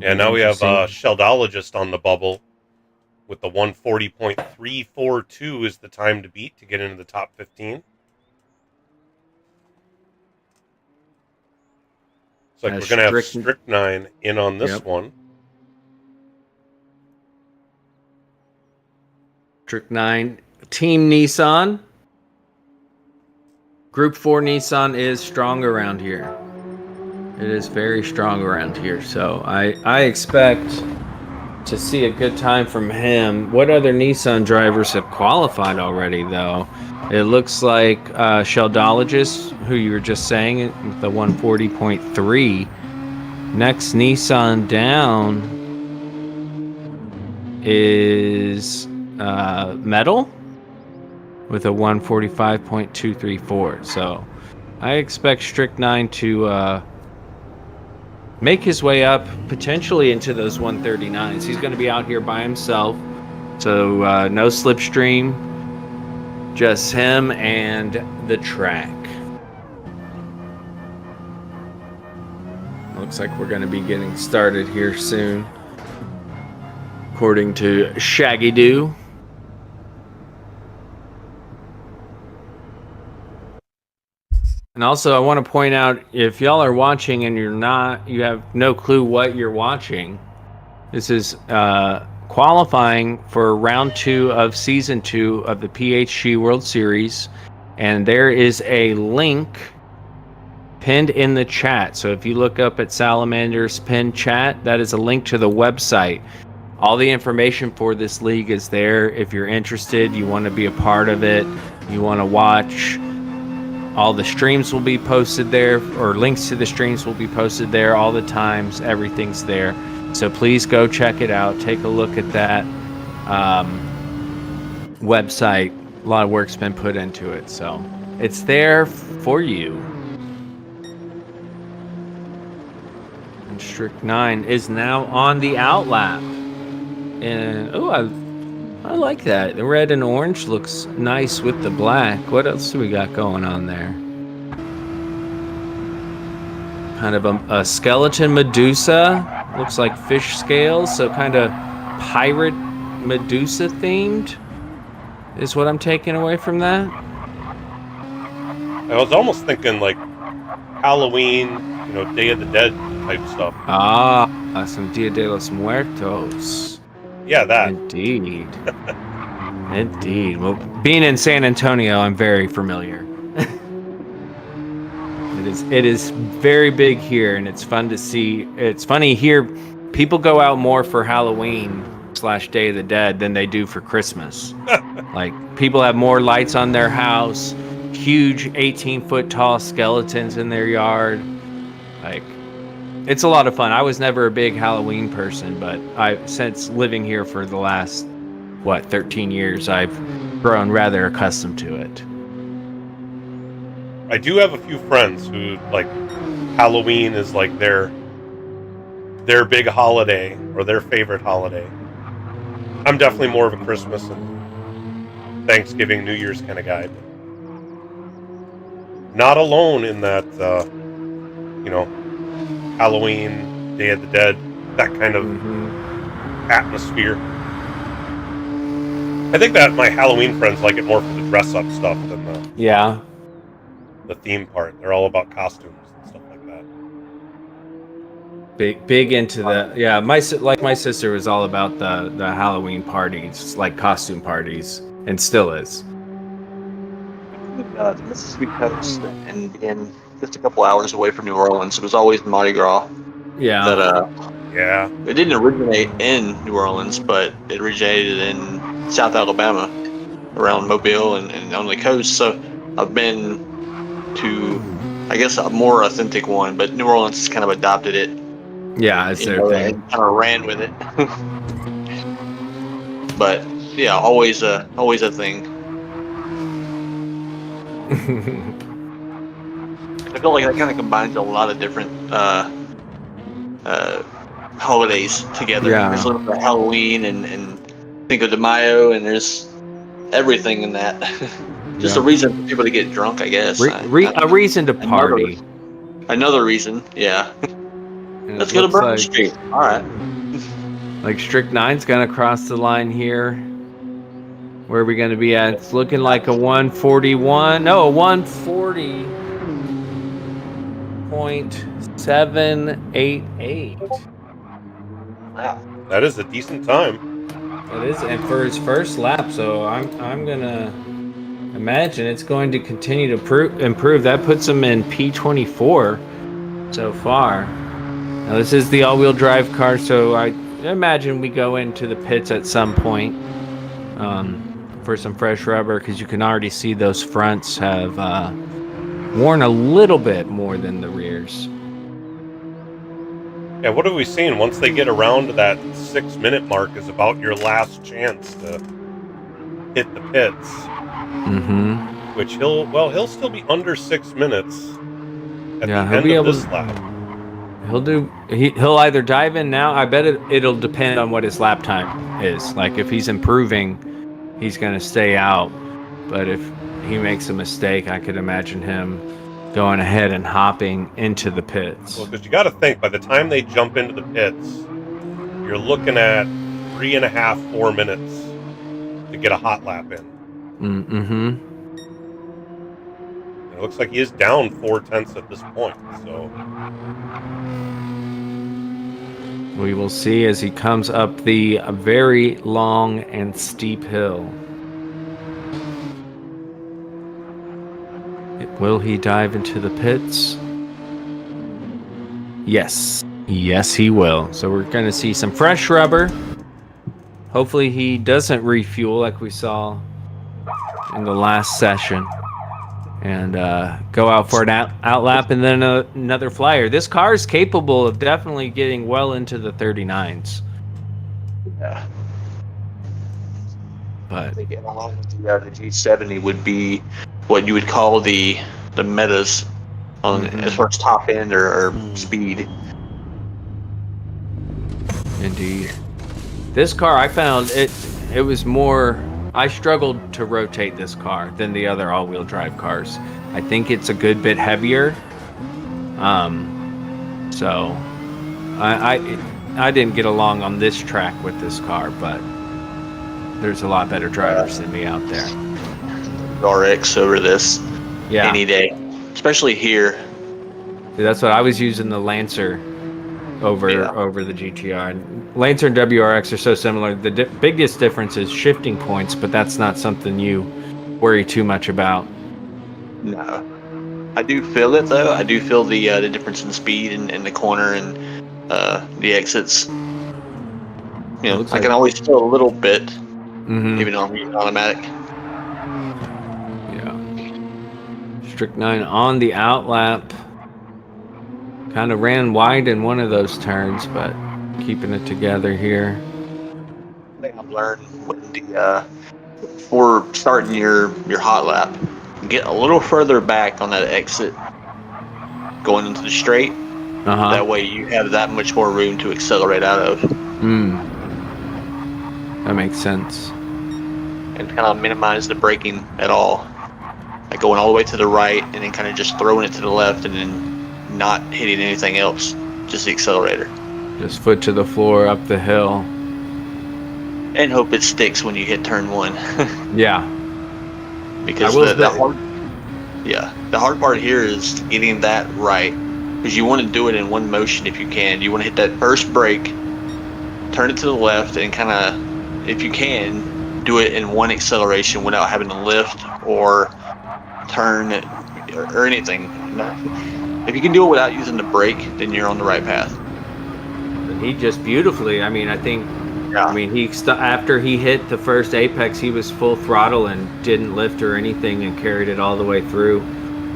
And now we have Sheldologist on the bubble with the 140.342 is the time to beat to get into the top 15. It's like we're going to have Strychnine in on this one. Strychnine, Team Nissan. Group 4 Nissan is strong around here. It is very strong around here. So I expect to see a good time from him. What other Nissan drivers have qualified already, though? It looks like Sheldologist, who you were just saying, with the 140.3. Next Nissan down is Metal with a 145.234. So I expect Strychnine to make his way up potentially into those 139s. He's going to be out here by himself, so no slipstream, just him and the track. Looks like we're going to be getting started here soon, according to Shaggy Doo. And also, I want to point out, if y'all are watching and you have no clue what you're watching, this is qualifying for round 2 of season 2 of the PHG World Series, and there is a link pinned in the chat. So if you look up at Salamander's pinned chat, that is a link to the website. All the information for this league is there. If you're interested, you want to be a part of it, you want to watch, all the streams will be posted there, or links to the streams will be posted there all the times. Everything's there. So please go check it out. Take a look at that website. A lot of work's been put into it. So it's there for you. And Strychnine is now on the outlap. And, oh, I like that. The red and orange looks nice with the black. What else do we got going on there? Kind of a skeleton Medusa. Looks like fish scales, so kind of pirate Medusa themed is what I'm taking away from that. I was almost thinking like Halloween, Day of the Dead type stuff. Ah, some Dia de los Muertos. Yeah, that. Indeed. Indeed. Well, being in San Antonio, I'm very familiar. It is very big here, and it's fun to see. It's funny here, people go out more for Halloween / Day of the Dead than they do for Christmas. Like, people have more lights on their house, huge 18-foot tall skeletons in their yard. Like, it's a lot of fun. I was never a big Halloween person, but since living here for the last, 13 years, I've grown rather accustomed to it. I do have a few friends who, Halloween is like their big holiday, or their favorite holiday. I'm definitely more of a Christmas and Thanksgiving, New Year's kind of guy. But not alone in that, Halloween, Day of the Dead, that kind of atmosphere. I think that my Halloween friends like it more for the dress-up stuff than the theme part. They're all about costumes and stuff like that. Big into the my sister was all about the Halloween parties, like costume parties, and still is. The Mississippi coast and just a couple hours away from New Orleans, it was always Mardi Gras. Yeah. That Yeah. it didn't originate in New Orleans, but it originated in South Alabama, around Mobile and on the coast. So I've been to, I guess, a more authentic one, but New Orleans has kind of adopted it. Yeah, it's their thing. And kind of ran with it. But yeah, always a thing. I feel like that kind of combines a lot of different holidays together. Yeah. There's a little bit of Halloween and Cinco de Mayo, and there's everything in that. Just a reason for people to get drunk, I guess. A reason to party. Another reason, yeah. And Let's it go to looks Bourbon Street. All right. Like Strict 9's gonna cross the line here. Where are we gonna be at? It's looking like a 141. No, a 140.788. Wow. That is a decent time. It is, and for his first lap, so I'm gonna imagine it's going to continue to improve. That puts him in P24 so far. Now this is the all-wheel drive car, so I imagine we go into the pits at some point for some fresh rubber, because you can already see those fronts have worn a little bit more than the rears. Yeah, what have we seen? Once they get around to that 6-minute mark is about your last chance to hit the pits. Mm-hmm. Which he'll still be under 6 minutes at the he'll end be of able this lap. He'll either dive in now. I bet it'll depend on what his lap time is. Like if he's improving, he's gonna stay out. But if he makes a mistake, I could imagine him going ahead and hopping into the pits. Well, because you got to think, by the time they jump into the pits, you're looking at 3.5, 4 minutes to get a hot lap in. Mm-hmm. It looks like he is down 0.4 at this point, so we will see as he comes up the very long and steep hill. Will he dive into the pits? Yes. Yes, he will. So we're going to see some fresh rubber. Hopefully he doesn't refuel like we saw in the last session. And go out for an out lap and then another flyer. This car is capable of definitely getting well into the 39s. Yeah. But I think along with the G70 would be what you would call the metas on as far as top end or speed. Indeed. This car, I found it was more, I struggled to rotate this car than the other all-wheel drive cars. I think it's a good bit heavier. So I didn't get along on this track with this car, but there's a lot better drivers than me out there. RX over this any day, especially here. That's what I was using, the Lancer over the GTR. And Lancer and WRX are so similar. The biggest difference is shifting points, but that's not something you worry too much about. No, I do feel it though. I do feel the difference in speed and the corner and the exits. You know, I can always feel a little bit, even though I'm using automatic. Strict 9 on the outlap. Kind of ran wide in one of those turns, but keeping it together here. I think I've learned when before starting your hot lap, get a little further back on that exit going into the straight. That way you have that much more room to accelerate out of. That makes sense. and kind of minimize the braking at all. Like going all the way to the right and then kind of just throwing it to the left and then not hitting anything else, just the accelerator. Just foot to the floor up the hill. And hope it sticks when you hit turn 1. Yeah. Because the hard part here is getting that right. Because you want to do it in one motion if you can. You want to hit that first brake, turn it to the left, and kind of, if you can, do it in one acceleration without having to lift or turn or anything. If you can do it without using the brake, then you're on the right path. He just beautifully, I mean, I think, Yeah. I mean, after he hit the first apex, he was full throttle and didn't lift or anything and carried it all the way through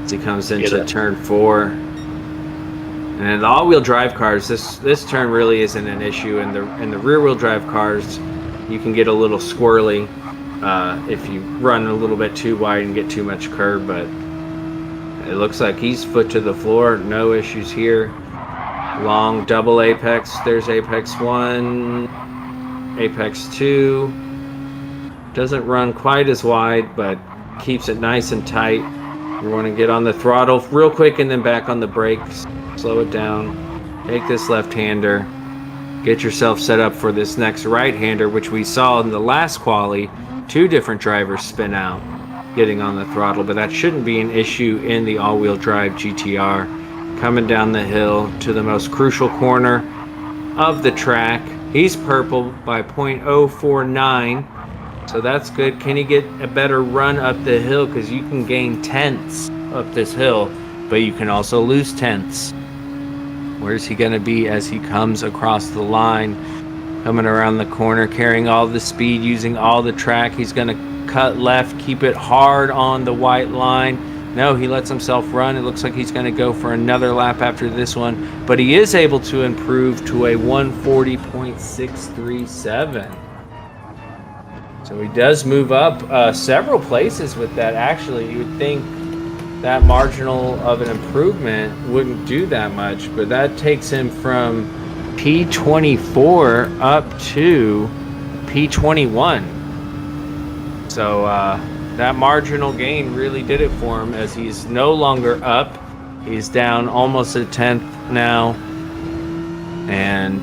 as he comes into turn 4. And in the all-wheel drive cars, this turn really isn't an issue. In the rear-wheel drive cars, you can get a little squirrely if you run a little bit too wide and get too much curb. But it looks like he's foot to the floor, no issues here. Long double apex. There's apex 1, apex 2. Doesn't run quite as wide, but keeps it nice and tight. You want to get on the throttle real quick and then back on the brakes. Slow it down. Take this left-hander. Get yourself set up for this next right-hander, which we saw in the last quali. 2 different drivers spin out, getting on the throttle, but that shouldn't be an issue in the all-wheel drive GTR. Coming down the hill to the most crucial corner of the track. He's purple by 0.049, so that's good. Can he get a better run up the hill? Because you can gain tenths up this hill, but you can also lose tenths. Where's he going to be as he comes across the line? Coming around the corner, carrying all the speed, using all the track. He's going to cut left, keep it hard on the white line. No, he lets himself run. It looks like he's going to go for another lap after this one, but he is able to improve to a 140.637. So he does move up several places with that. Actually, you would think that marginal of an improvement wouldn't do that much, but that takes him from P24 up to P21. So that marginal gain really did it for him, as he's no longer up. He's down almost a tenth now, and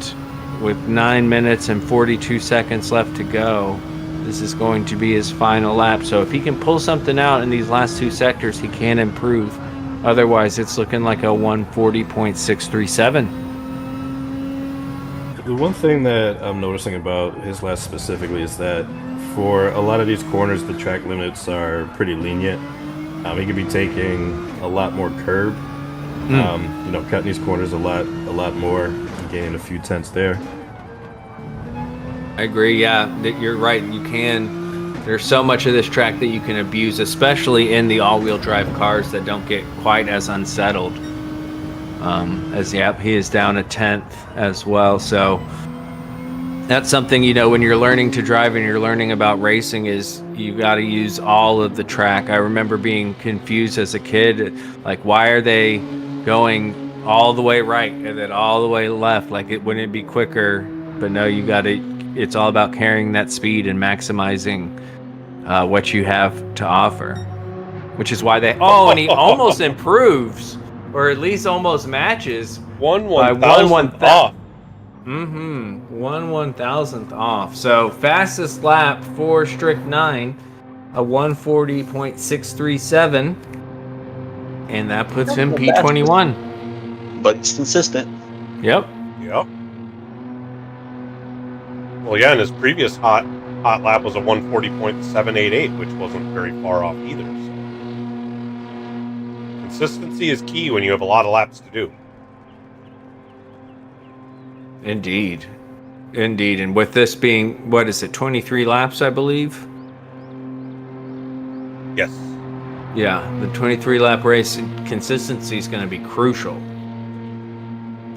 with 9 minutes and 42 seconds left to go, this is going to be his final lap. So if he can pull something out in these last 2 sectors, he can improve. Otherwise, it's looking like a 140.637. The one thing that I'm noticing about his lap specifically is that for a lot of these corners, the track limits are pretty lenient. He could be taking a lot more curb, cutting these corners a lot more, gaining a few tenths there. I agree. Yeah, you're right. You can. There's so much of this track that you can abuse, especially in the all-wheel drive cars that don't get quite as unsettled. He is down a tenth as well. So that's something, when you're learning to drive and you're learning about racing, is you got to use all of the track. I remember being confused as a kid, like, why are they going all the way right and then all the way left? Like, wouldn't it be quicker? But no, you got to. It's all about carrying that speed and maximizing what you have to offer, which is why and he almost improves, or at least almost matches. 1/1000th off. 1/1000th off. So fastest lap for Strict 9, a 140.637, and that puts him P21. But it's consistent. Yep. Well, yeah, and his previous hot lap was a 140.788, which wasn't very far off either. So. Consistency is key when you have a lot of laps to do. Indeed. And with this being, 23 laps, I believe? Yes. Yeah, the 23 lap race, consistency is going to be crucial.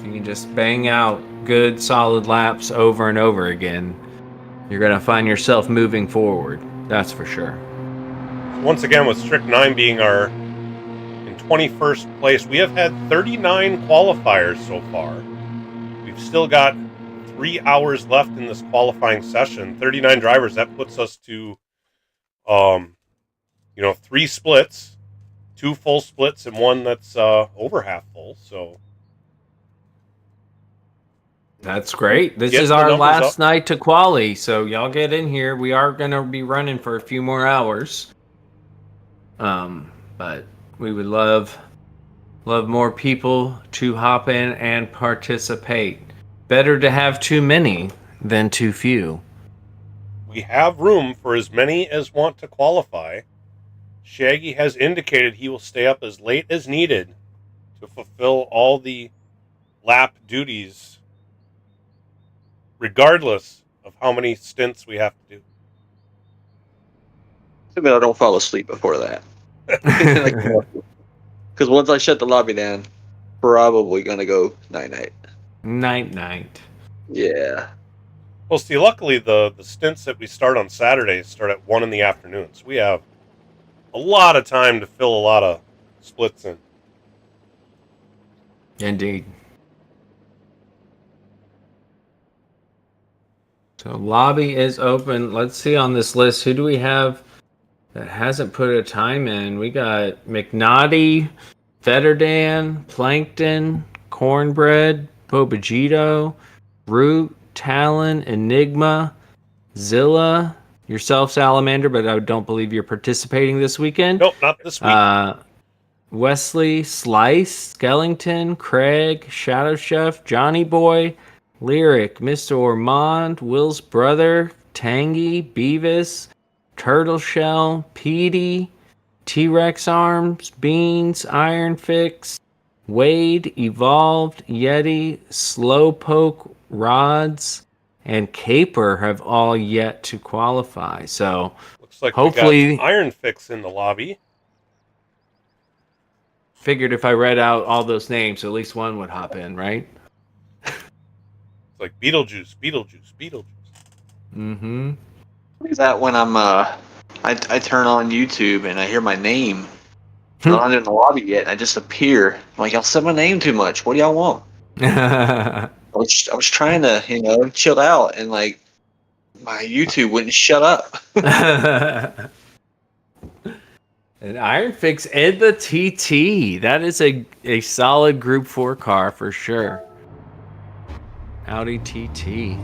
You can just bang out good solid laps over and over again, you're going to find yourself moving forward. That's for sure. Once again, with Strict 9 being in 21st place, we have had 39 qualifiers so far. We've still got 3 hours left in this qualifying session. 39 drivers. That puts us to, 3 splits, 2 full splits, and 1 that's over half full. So That's great. This Getting is the our numbers last up. night to quali, so y'all get in here. We are gonna be running for a few more hours. But we would love more people to hop in and participate. Better to have too many than too few. we have room for as many as want to qualify. Shaggy has indicated he will stay up as late as needed to fulfill all the lap duties, regardless of how many stints we have to do. Too bad I don't fall asleep before that. Because once I shut the lobby down, probably gonna go night. Night. Yeah. Well, see, luckily the stints that we start on Saturdays start at 1 in the afternoon, so we have a lot of time to fill a lot of splits in. Indeed. So lobby is open. Let's see on this list. Who do we have that hasn't put a time in? We got McNaughty, Fetterdan, Plankton, Cornbread, Bobajito, Root, Talon, Enigma, Zilla, yourself, Salamander, but I don't believe you're participating this weekend. Nope, not this week. Wesley, Slice, Skellington, Craig, Shadow Chef, Johnny Boy, Lyric, Mr. Ormond, Will's brother, Tangy, Beavis, Turtle Shell, Petey, T-Rex Arms, Beans, Iron Fix, Wade, Evolved, Yeti, Slowpoke, Rods, and Caper have all yet to qualify. So Looks like hopefully we got Iron Fix in the lobby. figured if I read out all those names, at least one would hop in, right? It's like Beetlejuice. Mm-hmm. What is that when I'm I turn on YouTube and I hear my name? I'm not in the lobby yet, and I just appear. I'm like, y'all said my name too much. What do y'all want? I was trying to, chill out, and like my YouTube wouldn't shut up. An Iron Fix and the TT. That is a solid Group 4 car for sure. Audi TT.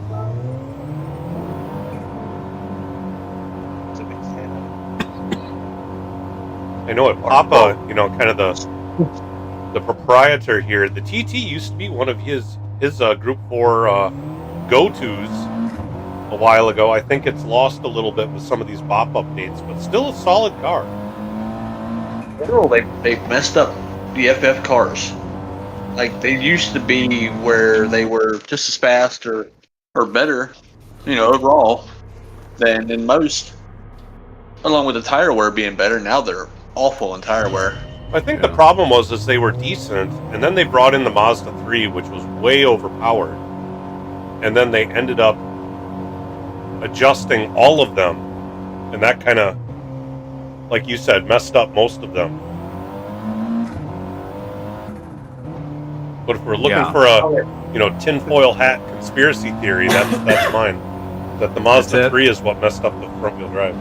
I know it. Papa, kind of the proprietor here. The TT used to be one of his Group 4 go-tos a while ago. I think it's lost a little bit with some of these BOP updates, but still a solid car. In general, they messed up the FF cars. Like, they used to be where they were just as fast or better, overall than most. Along with the tire wear being better, now they're awful in tire wear. I think the problem was they were decent, and then they brought in the Mazda 3, which was way overpowered. And then they ended up adjusting all of them, and that kind of, like you said, messed up most of them. But if we're looking for a, tinfoil hat conspiracy theory, that's mine. That the Mazda 3 is what messed up the front-wheel drive.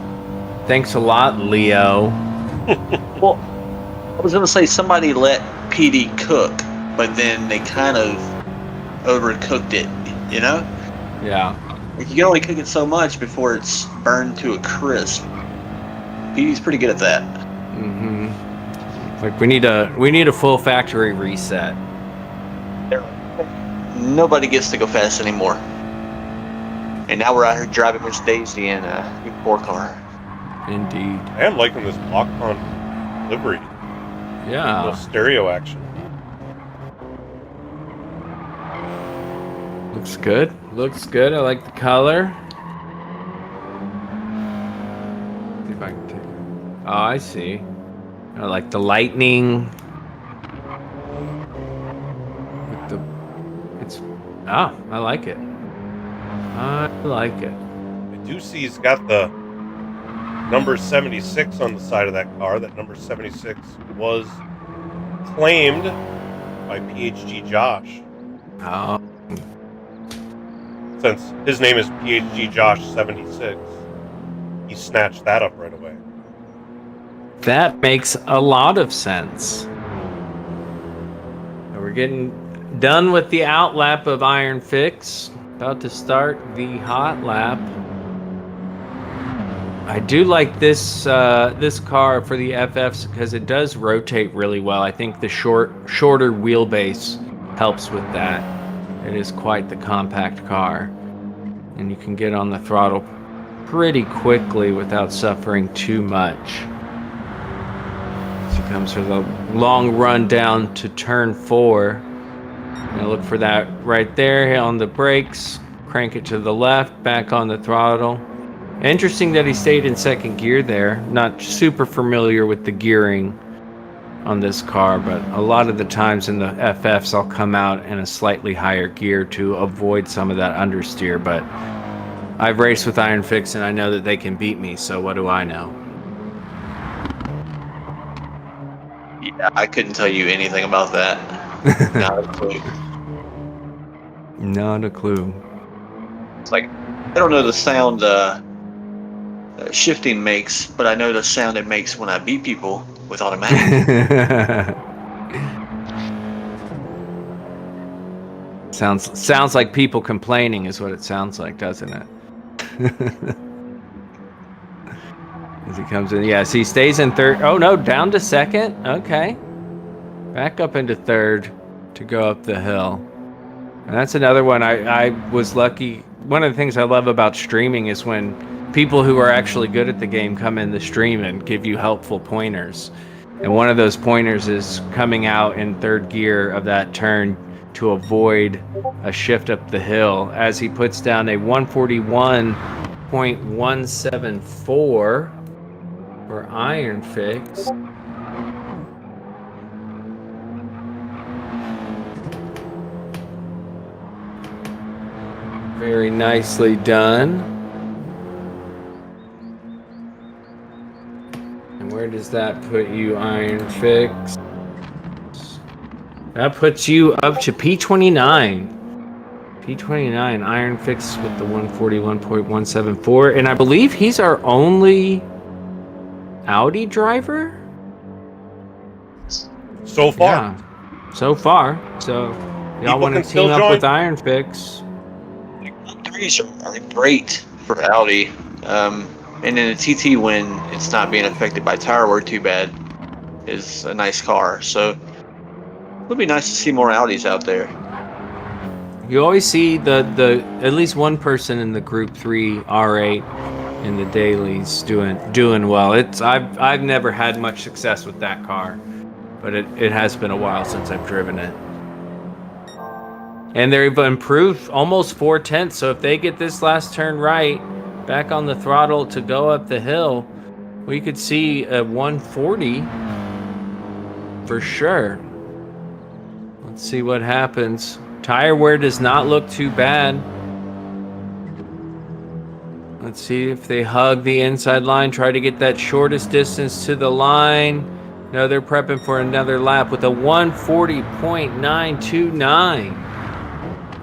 Thanks a lot, Leo. Well, I was going to say somebody let PD cook, but then they kind of overcooked it, Yeah. Like, you can only cook it so much before it's burned to a crisp. PD's pretty good at that. Mm-hmm. Like we need a full factory reset. Nobody gets to go fast anymore. And now we're out here driving Miss Daisy in a Group 4 car. Indeed. I am liking this block pond livery. Yeah. Little stereo action. Looks good. I like the color. See if I can take it. Oh, I see. I like the lightning. I like it. I like it. I do see he's got the number 76 on the side of that car. That number 76 was claimed by PHG Josh. Oh. since his name is PHG Josh 76, he snatched that up right away. That makes a lot of sense. We're getting done with the out lap of Iron Fix. About to start the hot lap. I do like this this car for the FFs because it does rotate really well. I think the shorter wheelbase helps with that. It is quite the compact car, and you can get on the throttle pretty quickly without suffering too much. So it comes with a long run down to turn 4. Now look for that right there on the brakes. Crank it to the left, back on the throttle. Interesting that he stayed in second gear there. Not super familiar with the gearing on this car, but a lot of the times in the FFs I'll come out in a slightly higher gear to avoid some of that understeer, but I've raced with Iron Fix and I know that they can beat me, so what do I know? Yeah, I couldn't tell you anything about that. Not a clue. Not a clue. It's like, I don't know the sound shifting makes, but I know the sound it makes when I beat people with automatic. Sounds like people complaining is what it sounds like, doesn't it? As he comes in, yes, he stays in third. Oh no, down to second. Okay, back up into third to go up the hill. And that's another one I was lucky. One of the things I love about streaming is when people who are actually good at the game come in the stream and give you helpful pointers. And one of those pointers is coming out in third gear of that turn to avoid a shift up the hill as he puts down a 141.174 for Iron Fix. Very nicely done. And where does that put you, Iron Fix? That puts you up to P29. P29, Iron Fix with the 141.174. And I believe he's our only Audi driver? So far. Yeah, so far. So y'all want to team up with Iron Fix? Threes are great for Audi, and in a TT when it's not being affected by tire wear too bad is a nice car. So it would be nice to see more Audis out there. You always see the at least one person in the Group 3 R8 in the dailies doing well. I've never had much success with that car, but it has been a while since I've driven it. And they've improved almost 4/10, so if they get this last turn right, back on the throttle to go up the hill, we could see a 140 for sure. Let's see what happens. Tire wear does not look too bad. Let's see if they hug the inside line, try to get that shortest distance to the line. No, they're prepping for another lap with a 140.929.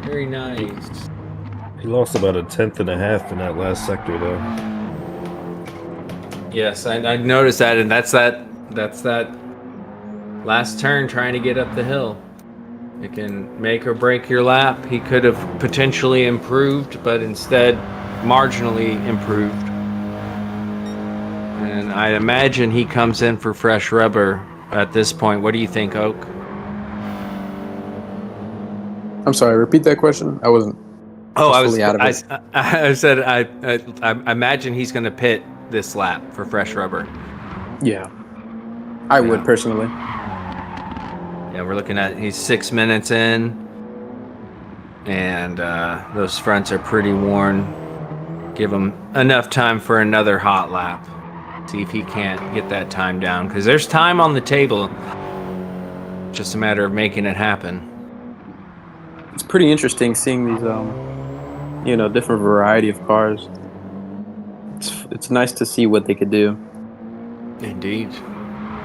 Very nice. He lost about 1/10 and a half in that last sector, though. Yes, I noticed that, and that's that last turn trying to get up the hill. It can make or break your lap. He could have potentially improved, but instead marginally improved. And I imagine he comes in for fresh rubber at this point. What do you think, Oak? I'm sorry, repeat that question. I wasn't. Oh, I said I imagine he's going to pit this lap for fresh rubber. Yeah, I would personally. Yeah, we're looking at he's 6 minutes in, and those fronts are pretty worn. Give him enough time for another hot lap. See if he can't get that time down, because there's time on the table. Just a matter of making it happen. It's pretty interesting seeing these, different variety of cars. It's nice to see what they could do. Indeed,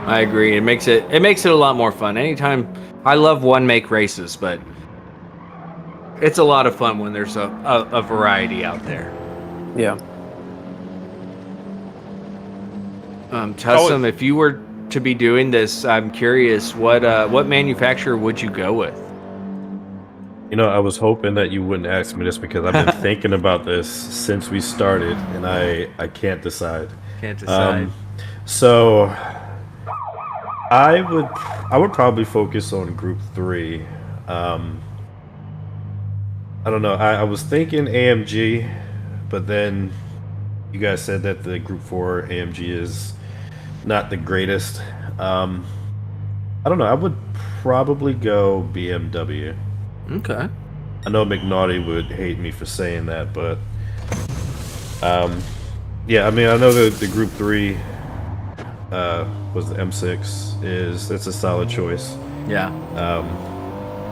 I agree. It makes it a lot more fun. Anytime, I love one make races, but it's a lot of fun when there's a variety out there. Yeah. Tussum, if you were to be doing this, I'm curious, what manufacturer would you go with? You know, I was hoping that you wouldn't ask me this because I've been thinking about this since we started, and I can't decide. Can't decide. So I would probably focus on Group 3. I don't know. I was thinking AMG, but then you guys said that the Group 4 AMG is not the greatest. I don't know. I would probably go BMW. Okay. I know McNaughty would hate me for saying that, but yeah, I mean, I know the Group 3 was the M6 it's a solid choice. Yeah.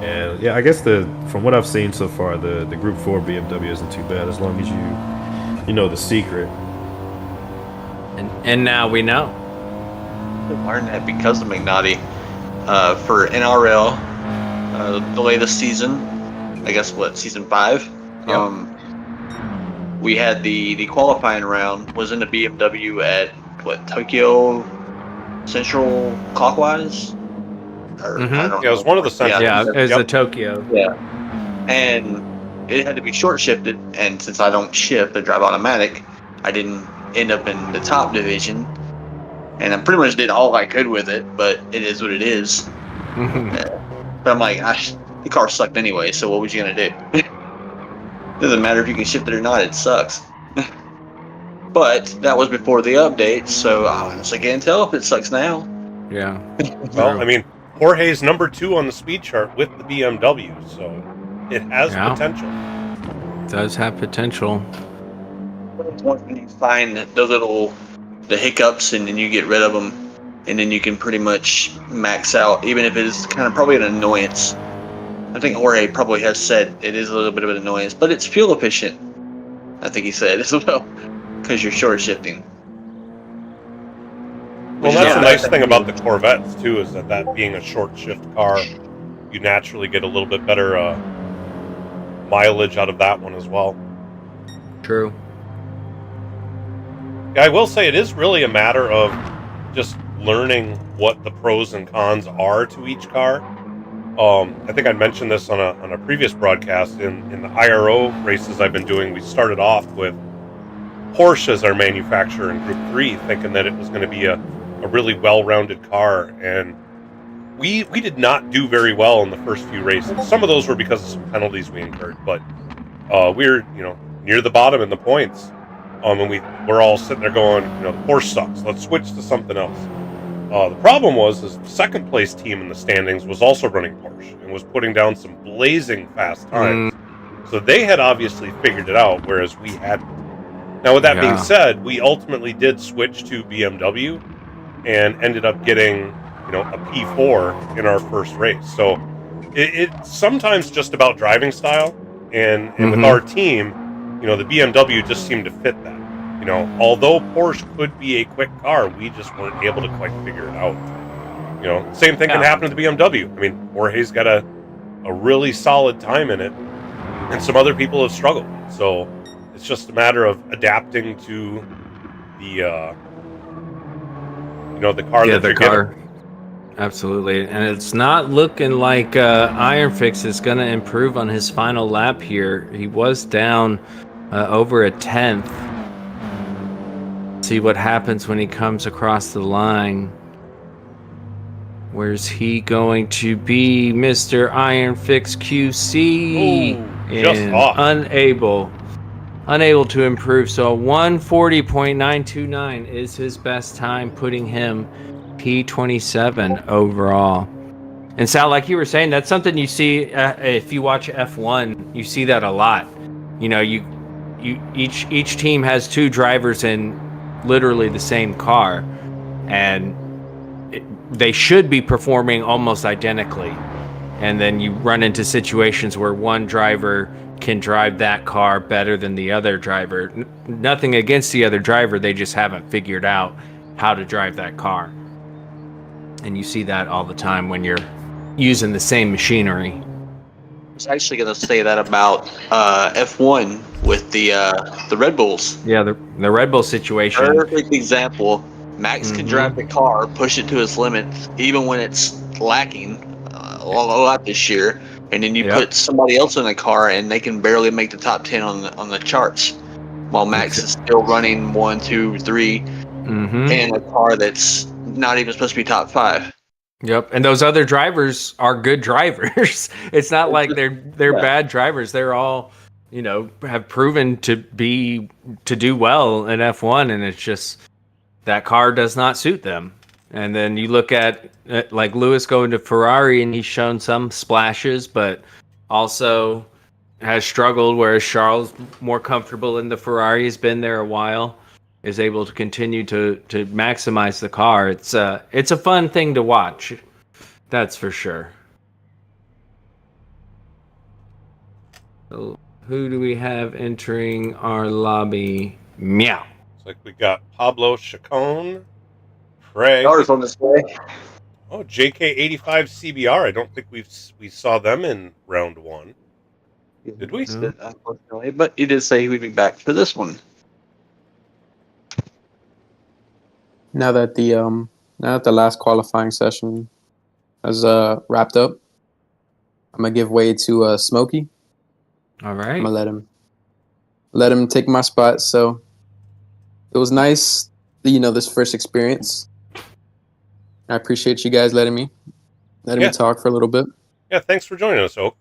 And yeah, I guess from what I've seen so far, the Group 4 BMW isn't too bad as long as you know the secret. And now we know. I learned that because of McNaughty. For NRL, the latest season, I guess season 5. Yep. We had the qualifying round was in the BMW at Tokyo Central Clockwise. Or, I don't Yeah, it was one of the central. Yeah, it was a Tokyo. Yeah, and it had to be short shifted, and since I don't shift, I drive automatic, I didn't end up in the top division, and I pretty much did all I could with it, but it is what it is. But I'm like, the car sucked anyway, so what was you gonna do? Doesn't matter if you can shift it or not, it sucks. But that was before the update, so I honestly can't tell if it sucks now. Yeah. Well, I mean, Jorge's number 2 on the speed chart with the BMW, so it has potential. It does have potential. Once you find the hiccups and then you get rid of them, and then you can pretty much max out, even if it is kind of probably an annoyance. I think Jorge probably has said it is a little bit of an annoyance, but it's fuel efficient. I think he said as well, because you're short shifting. Well, that's the nice thing about the Corvettes, too, is that being a short shift car, you naturally get a little bit better mileage out of that one as well. True. Yeah, I will say it is really a matter of just learning what the pros and cons are to each car. I think I mentioned this on a previous broadcast. In the IRO races I've been doing, we started off with Porsche as our manufacturer in Group 3, thinking that it was going to be a really well-rounded car, and we did not do very well in the first few races. Some of those were because of some penalties we incurred, but we're near the bottom in the points, and we're all sitting there going, the Porsche sucks. Let's switch to something else. The problem was the second place team in the standings was also running Porsche and was putting down some blazing fast times. So they had obviously figured it out, whereas we hadn't. Now, with that being said, we ultimately did switch to BMW and ended up getting, a P4 in our first race. So it's sometimes just about driving style, and with our team, the BMW just seemed to fit that. Although Porsche could be a quick car, we just weren't able to quite figure it out. Same thing can happen to the BMW. I mean, Jorge's got a really solid time in it, and some other people have struggled. So it's just a matter of adapting to the the car that the you're car. given. Absolutely. And it's not looking like Ironfix is going to improve on his final lap here. He was down over a 10th. See what happens when he comes across the line. Where's he going to be, Mr. Ironfix QC? Ooh, just off. Unable to improve. So 140.929 is his best time, putting him P27 overall. And Sal, like you were saying, that's something you see if you watch F1. You see that a lot. Each team has 2 drivers in literally the same car, and they should be performing almost identically. And then you run into situations where one driver can drive that car better than the other driver. Nothing against the other driver, they just haven't figured out how to drive that car. And you see that all the time when you're using the same machinery. was actually going to say that about F1 with the Red Bulls. Yeah, the Red Bull situation. Perfect example. Max can drive the car, push it to its limits, even when it's lacking a lot this year. And then you put somebody else in the car, and they can barely make the top 10 on the charts, while Max is still running 1, 2, 3 in a car that's not even supposed to be top 5. Yep, and those other drivers are good drivers. It's not like they're bad drivers. They're all, have proven to do well in F1, and it's just that car does not suit them. And then you look at like Lewis going to Ferrari, and he's shown some splashes, but also has struggled. Whereas Charles, more comfortable in the Ferrari, has been there a while, is able to continue to maximize the car. It's a fun thing to watch, that's for sure. So who do we have entering our lobby? Meow. Looks like we got Pablo Chacon, Craig. Cars on display. Oh, JK85 CBR. I don't think we saw them in round 1. Did we? Unfortunately, but he did say he would be back for this one. Now that the last qualifying session has wrapped up, I'm gonna give way to Smokey. All right. I'm gonna let him take my spot. So it was nice, this first experience. I appreciate you guys letting me talk for a little bit. Yeah, thanks for joining us, Oak.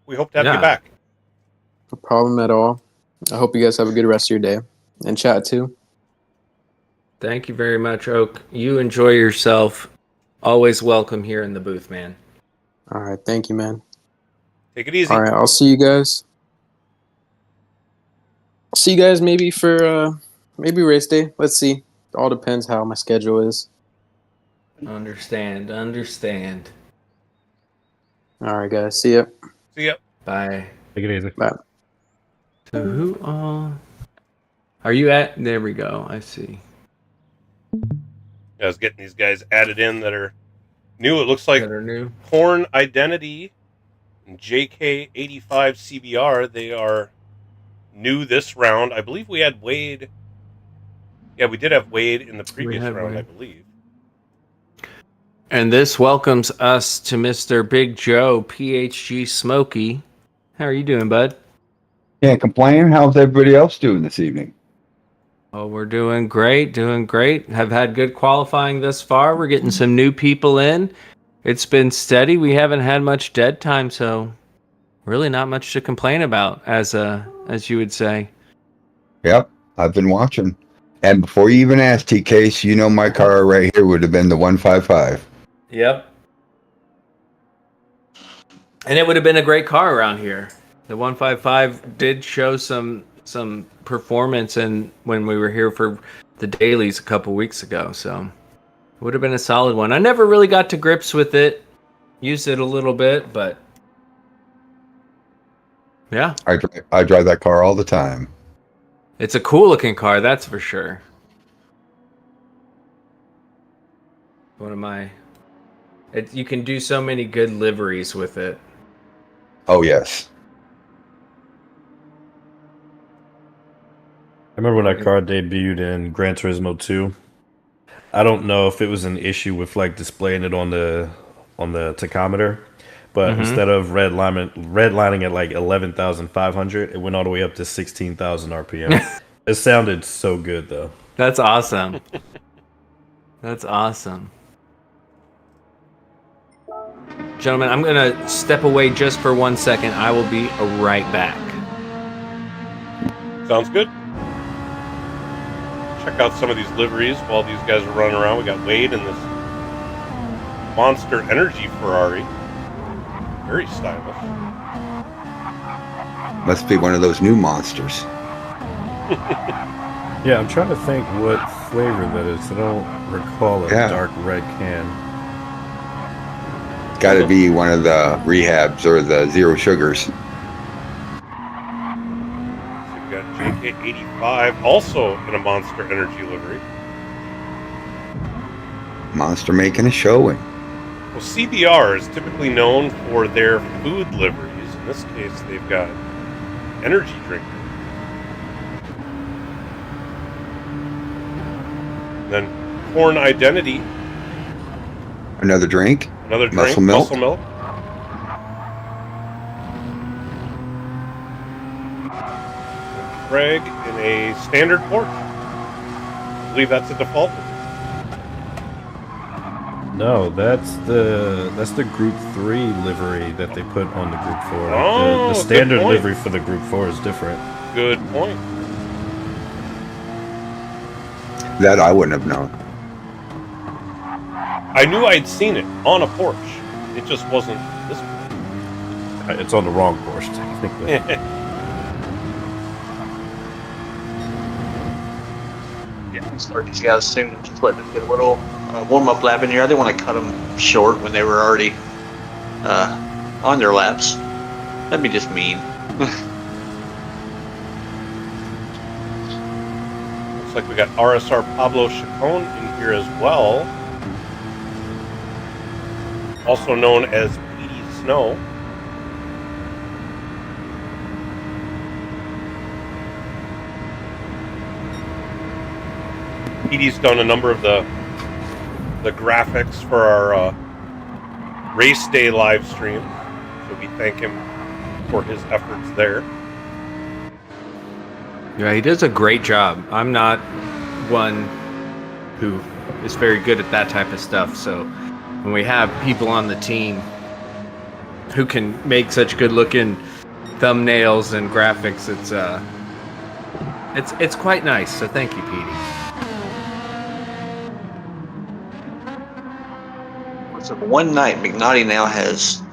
We hope to have you back. No problem at all. I hope you guys have a good rest of your day, and chat too. Thank you very much, Oak. You enjoy yourself. Always welcome here in the booth, man. All right, thank you, man. Take it easy. All right, I'll see you guys. See you guys maybe for maybe race day. Let's see. It all depends how my schedule is. Understand. All right, guys. See ya. See ya. Bye. Take it easy. Bye. So who all are you at? There we go. I see. I was getting these guys added in that are new. It looks like That are new. Corn Identity and JK85 CBR. They are new this round. I believe we had Wade. Yeah, we did have Wade in the previous round, Wade. I believe. And this welcomes us to Mr. Big Joe, PHG Smokey. How are you doing, bud? Can't complain. How's everybody else doing this evening? Oh, we're doing great. Have had good qualifying thus far. We're getting some new people in. It's been steady. We haven't had much dead time, so really not much to complain about, as you would say. Yep, I've been watching. And before you even asked, TK, you know my car right here would have been the 155. Yep. And it would have been a great car around here. The 155 did show some performance when we were here for the dailies a couple weeks ago, so it would have been a solid one. I never really got to grips with it. Used it a little bit, but yeah. I drive that car all the time. It's a cool looking car, that's for sure. You can do so many good liveries with it. Oh, yes. I remember when that car debuted in Gran Turismo 2. I don't know if it was an issue with like displaying it on the tachometer, but instead of redlining at like 11,500, it went all the way up to 16,000 RPM. It sounded so good though. That's awesome. That's awesome. Gentlemen, I'm going to step away just for 1 second. I will be right back. Sounds good. Check out some of these liveries while these guys are running around. We got Wade in this Monster Energy Ferrari. Very stylish. Must be one of those new monsters. Yeah, I'm trying to think what flavor that is. I don't recall a dark red can. Got to be one of the rehabs or the zero sugars. So we've got JK85 also in a Monster Energy livery. Monster making a showing. Well, CBR is typically known for their food liveries, this case, they've got energy drink. And then Corn Identity, Another drink. another drink, Muscle milk. Muscle Milk. And Craig in a standard Porsche. I believe that's a default. No, that's the Group 3 livery that they put on the Group 4. Oh, the good standard point. livery for the Group 4 is different. Good point. That I wouldn't have known. I knew I'd seen it on a Porsche. It just wasn't this one. It's on the wrong Porsche, technically. Start these guys soon. Just let them get a little warm-up lap in here. I didn't want to cut them short when they were already on their laps. That'd be just mean. Looks like we got RSR Pablo Chacon in here as well. Also known as Petey Snow. Petey's done a number of the graphics for our race day live stream, so we thank him for his efforts there. Yeah, he does a great job. I'm not one who is very good at that type of stuff, so when we have people on the team who can make such good looking thumbnails and graphics, it's quite nice. So thank you, Petey. So one night, McNaughty now has,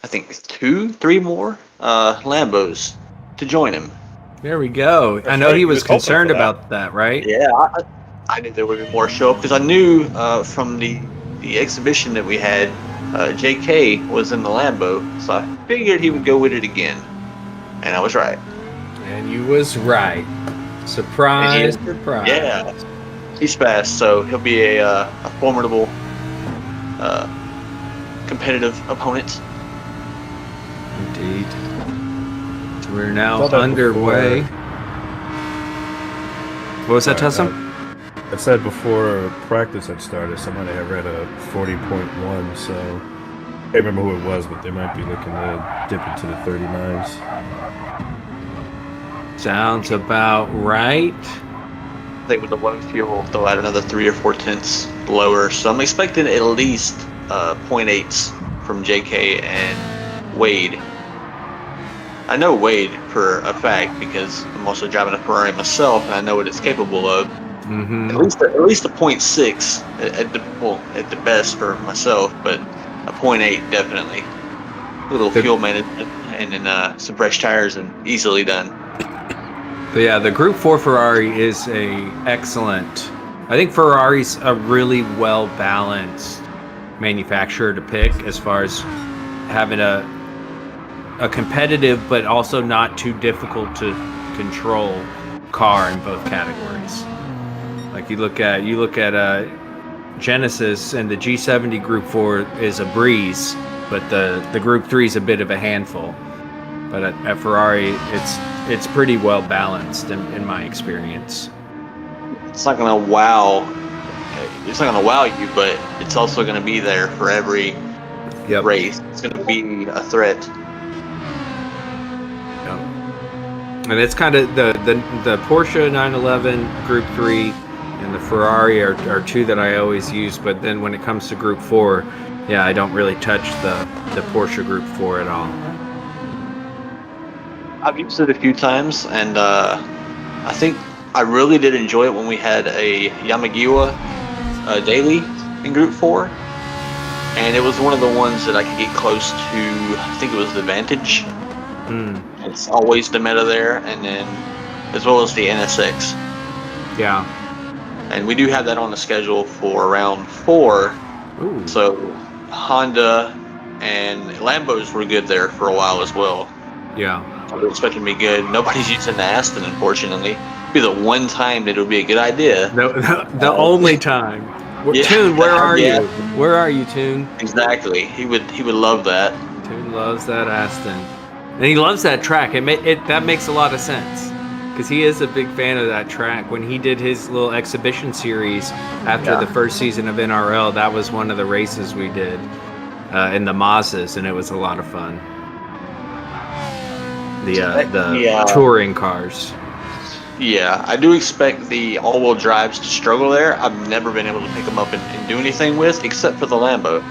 I think, 2-3 more Lambos to join him. There we go. That's I know right, he he was was hoping concerned for that. about that, right? Yeah, I knew there would be more show up because I knew from the exhibition that we had, JK was in the Lambo, so I figured he would go with it again, and I was right. And you was right. Surprise, surprise. Yeah, he's fast, so he'll be a formidable, competitive opponent. Indeed. So we're now Saw that underway. before. What was that, Tussin? I said before practice had started, somebody had read a 40.1, so I can't remember who it was, but they might be looking to dip into the 39s. Sounds about right. I think with the low fuel, they'll add another 3 or 4 tenths lower, so I'm expecting at least 0.8s from JK and Wade. I know Wade for a fact because I'm also driving a Ferrari myself, and I know what it's capable of. Mm-hmm. At least a 0.6 at the best for myself, but a 0.8 definitely. A little fuel management and then some fresh tires and easily done. But yeah, the Group 4 Ferrari is excellent. I think Ferrari's a really well-balanced manufacturer to pick as far as having a competitive but also not too difficult to control car in both categories. Like you look at Genesis, and the G70 Group 4 is a breeze, but the Group 3 is a bit of a handful. But at Ferrari, it's pretty well balanced in my experience. It's not gonna wow. It's not gonna wow you, but it's also gonna be there for every race. It's gonna be a threat. Yep. And it's kind of the Porsche 911 Group 3 and the Ferrari are two that I always use. But then when it comes to Group 4, yeah, I don't really touch the Porsche Group 4 at all. I've used it a few times, and I think I really did enjoy it when we had a Yamagiwa daily in Group 4, and it was one of the ones that I could get close to. I think it was the Vantage. It's always the meta there, and then as well as the NSX. Yeah. And we do have that on the schedule for round 4. Ooh. So Honda and Lambos were good there for a while as well. Yeah. I was expecting to be good. Nobody's using the Aston, unfortunately. It'd be the one time that it would be a good idea. The only time. Yeah. Toon, where are Yeah. you? Where are you, Toon? Exactly. He would love that. Toon loves that Aston. And he loves that track. That makes a lot of sense because he is a big fan of that track. When he did his little exhibition series after the first season of NRL, that was one of the races we did in the Mazdas, and it was a lot of fun. The touring cars. Yeah, I do expect the all-wheel drives to struggle there. I've never been able to pick them up and do anything with, except for the Lambo.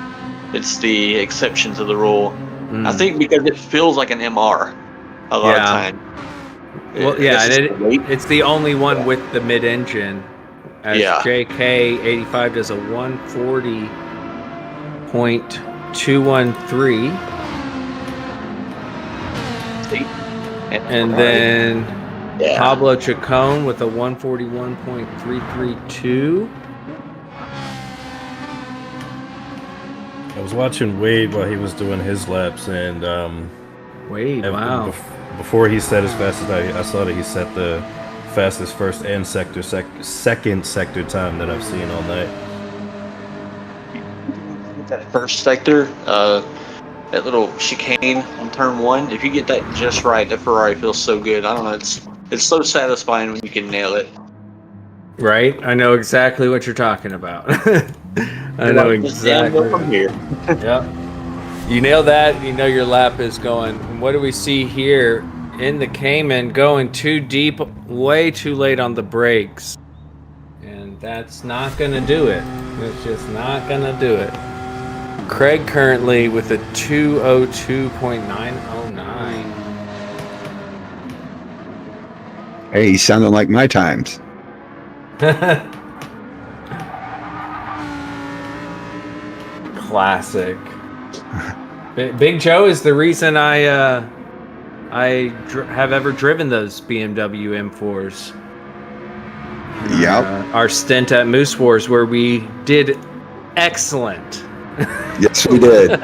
It's the exception to the rule. I think because it feels like an MR a lot of time. Well, yeah, and it's the only one with the mid-engine. As JK85 does a 140.213. And then Pablo Chacon with a 141.332. I was watching Wade while he was doing his laps, and Wade, wow. Before he set as fast as I saw that he set the fastest first and second sector time that I've seen all night. That first sector, that little chicane on turn 1, if you get that just right, the Ferrari feels so good. I don't know, it's so satisfying when you can nail it. Right? I know exactly what you're talking about. I know exactly. From here. Yep. You nail that, you know your lap is going. And what do we see here? In the Cayman, going too deep, way too late on the brakes. And that's not going to do it. It's just not going to do it. Craig currently with a 202.909. Hey, he's sounding like my times. Classic. Big Joe is the reason I have ever driven those BMW M4s. Yep. Our stint at Moose Wars, where we did excellent. Yes, we did.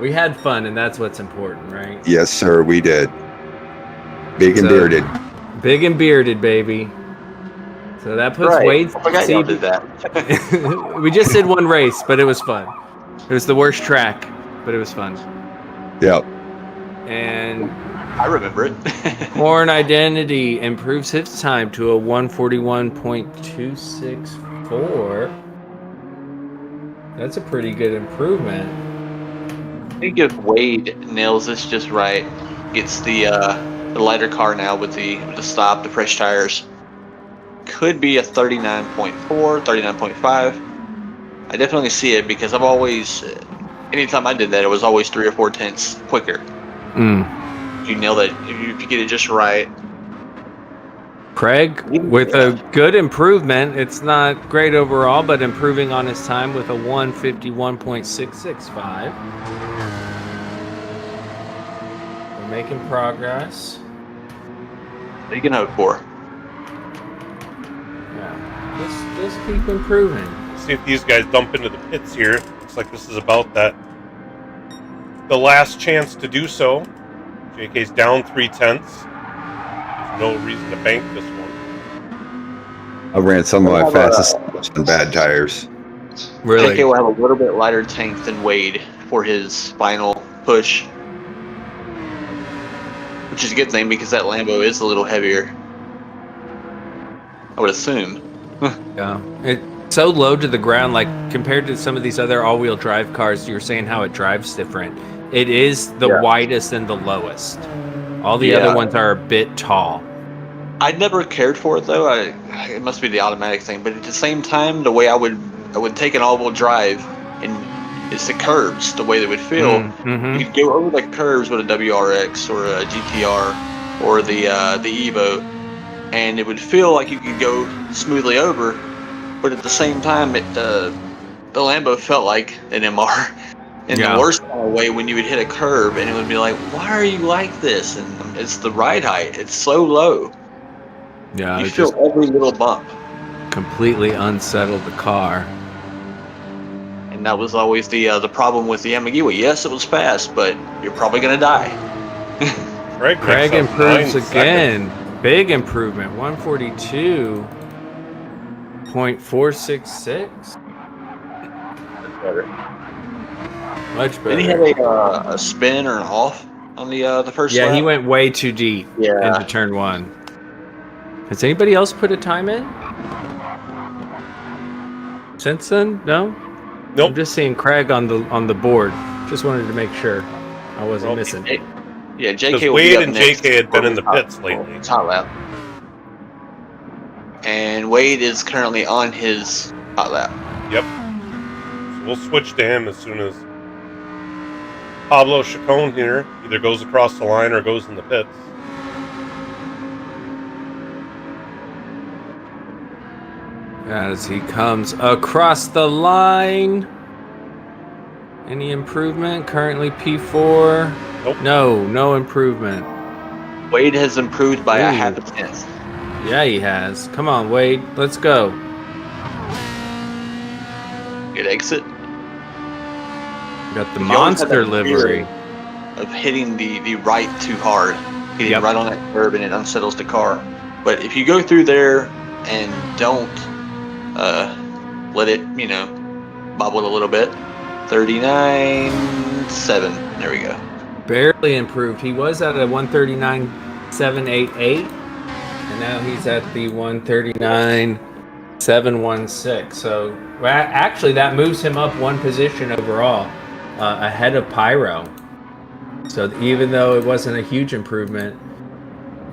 We had fun, and that's what's important, right? Yes, sir, we did. Big and bearded. Big and bearded, baby. So that puts Wade. I forgot y'all did that. We just did one race, but it was fun. It was the worst track, but it was fun. Yep. And I remember it. Horn Identity improves his time to a 141.264. That's a pretty good improvement. I think if Wade nails this just right, gets the lighter car now with the stop, the fresh tires, could be a 39.4, 39.5. I definitely see it because I've always, anytime I did that, it was always 3 or 4 tenths quicker. If you nail that, if you get it just right. Craig, with a good improvement, it's not great overall, but improving on his time with a 151.665. We're making progress. What you can hope for. Yeah, just keep improving. See if these guys dump into the pits here. Looks like this is about that. The last chance to do so. JK's down 3 tenths. There's no reason to bank this one. I ran some of my fastest on bad tires. Really? JK will have a little bit lighter tank than Wade for his final push. Which is a good thing because that Lambo is a little heavier. I would assume. Yeah. It's so low to the ground, like compared to some of these other all-wheel drive cars, you were saying how it drives different. It is the widest and the lowest. All the other ones are a bit tall. I never cared for it though. It must be the automatic thing, but at the same time, the way I would take an all-wheel drive, and it's the curves, the way they would feel. You could go over the curves with a WRX or a GTR or the Evo, and it would feel like you could go smoothly over. But at the same time, the Lambo felt like an MR. In the worst kind of way, when you would hit a curve, and it would be like, why are you like this? And it's the ride height. It's so low. Yeah, you feel every little bump. Completely unsettled the car. And that was always the problem with the Yamagiwa. Yes, it was fast, but you're probably going to die. Craig improves again. Big improvement. 142.466. Better. Much Did he better. have a spin or an off on the first Yeah, lap? he went way too deep Yeah. into turn 1. Has anybody else put a time in? Since then? No? Nope. I'm just seeing Craig on the board. Just wanted to make sure I wasn't Well, missing. Yeah, JK Because will be Wade up and next JK had been for in the his pits lately. his hot lap. And Wade is currently on his hot lap. Yep. So we'll switch to him as soon as Pablo Chacon here either goes across the line or goes in the pits. As he comes across the line. Any improvement? Currently P4. Nope. No improvement. Wade has improved by a Ooh. half a tenth. Yeah, he has. Come on, Wade. Let's go. Good exit. Got the You always have monster that livery. fear of hitting the right too hard, hitting Yep. right on that curb, and it unsettles the car. But if you go through there and don't let it, bobble a little bit, 39.7. There we go. Barely improved. He was at a 139.788, and now he's at the 139.716. So actually, that moves him up one position overall, ahead of Pyro. So even though it wasn't a huge improvement,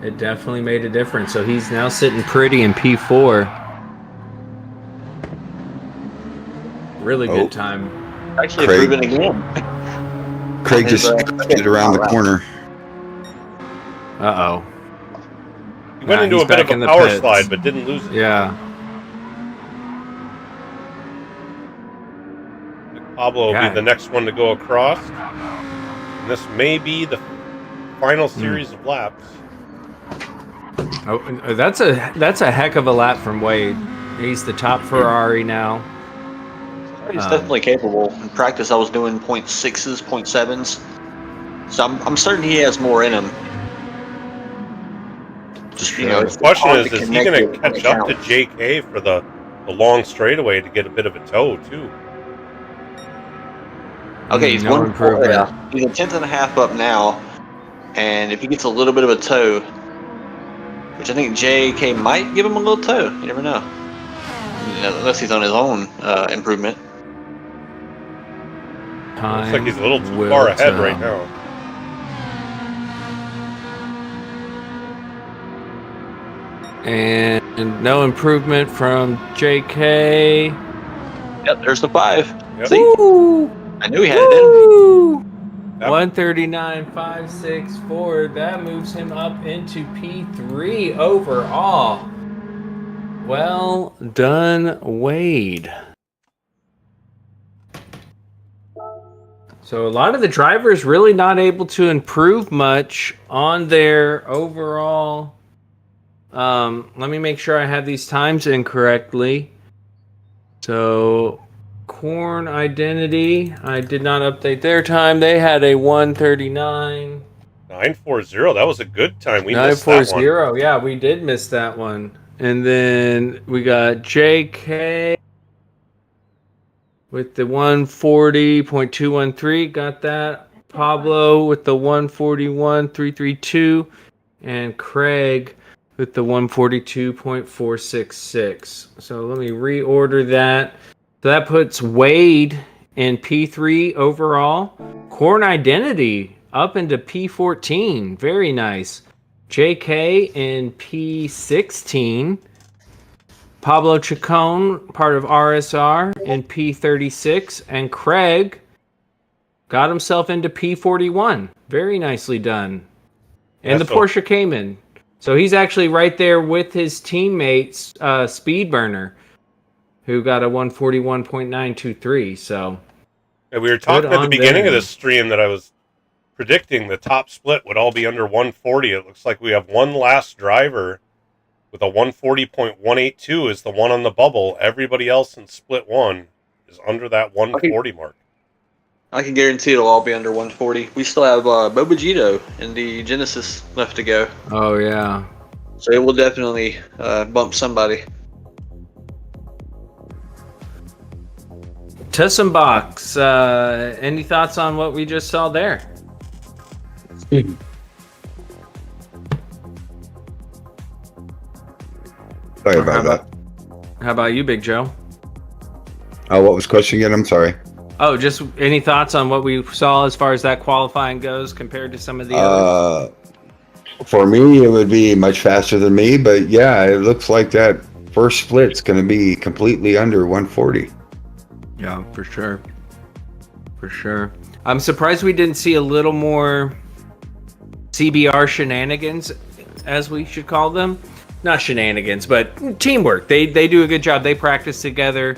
it definitely made a difference. So he's now sitting pretty in P4. Really Oh. good time. Actually Craig. improving again. Craig His, just get around the corner. Uh-oh. He went Nah, into he's a bit back of in a the power pits. slide, but didn't lose it. Yeah. Pablo will Yeah. be the next one to go across. And this may be the final series of laps. Oh, that's a heck of a lap from Wade. He's the top Ferrari now. He's definitely capable. In practice, I was doing 0.6s, 0.7s. So I'm certain he has more in him. Just, The it's question hard is he connect going it to when catch it up to counts. JK for the long straightaway to get a bit of a toe, too? Okay, he's no one improvement. yeah, he's a tenth and a half up now, and if he gets a little bit of a toe, which I think JK might give him a little toe. You never know, unless he's on his own improvement. Looks like he's a little too will far ahead tell. right now. And no improvement from JK. Yep, there's the 5. Yep. See, Woo! I knew he had it in. Woo! Yep. 139.564. That moves him up into P3 overall. Well done, Wade. So a lot of the drivers really not able to improve much on their overall. Let me make sure I have these times in correctly. So Corn Identity, I did not update their time. They had a 139. 940. That was a good time. We missed that one. 940. Yeah, we did miss that one. And then we got JK with the 140.213. Got that. Pablo with the 141.332. And Craig with the 142.466. So let me reorder that. So that puts Wade in P3 overall. Corn Identity up into P14. Very nice. JK in P16. Pablo Chacon, part of RSR, in P36. And Craig got himself into P41. Very nicely done. And That's the Porsche Cayman. So he's actually right there with his teammates, Speedburner, who got a 141.923. So And we were talking Good at the on beginning of them. this stream that I was predicting the top split would all be under 140. It looks like we have one last driver with a 140.182 is the one on the bubble. Everybody else in split 1 is under that 140 mark. I can guarantee it'll all be under 140. We still have Bobagito in the Genesis left to go, oh yeah. so it will definitely bump somebody. Tussenbox, any thoughts on what we just saw there? Sorry about that. How about you, Big Joe? Oh, what was the question again? I'm sorry. Oh, just any thoughts on what we saw as far as that qualifying goes compared to some of the others? For me, it would be much faster than me, but yeah, it looks like that first split's going to be completely under 140. Yeah, for sure. For sure. I'm surprised we didn't see a little more CBR shenanigans, as we should call them. Not shenanigans, but teamwork. They do a good job. They practice together.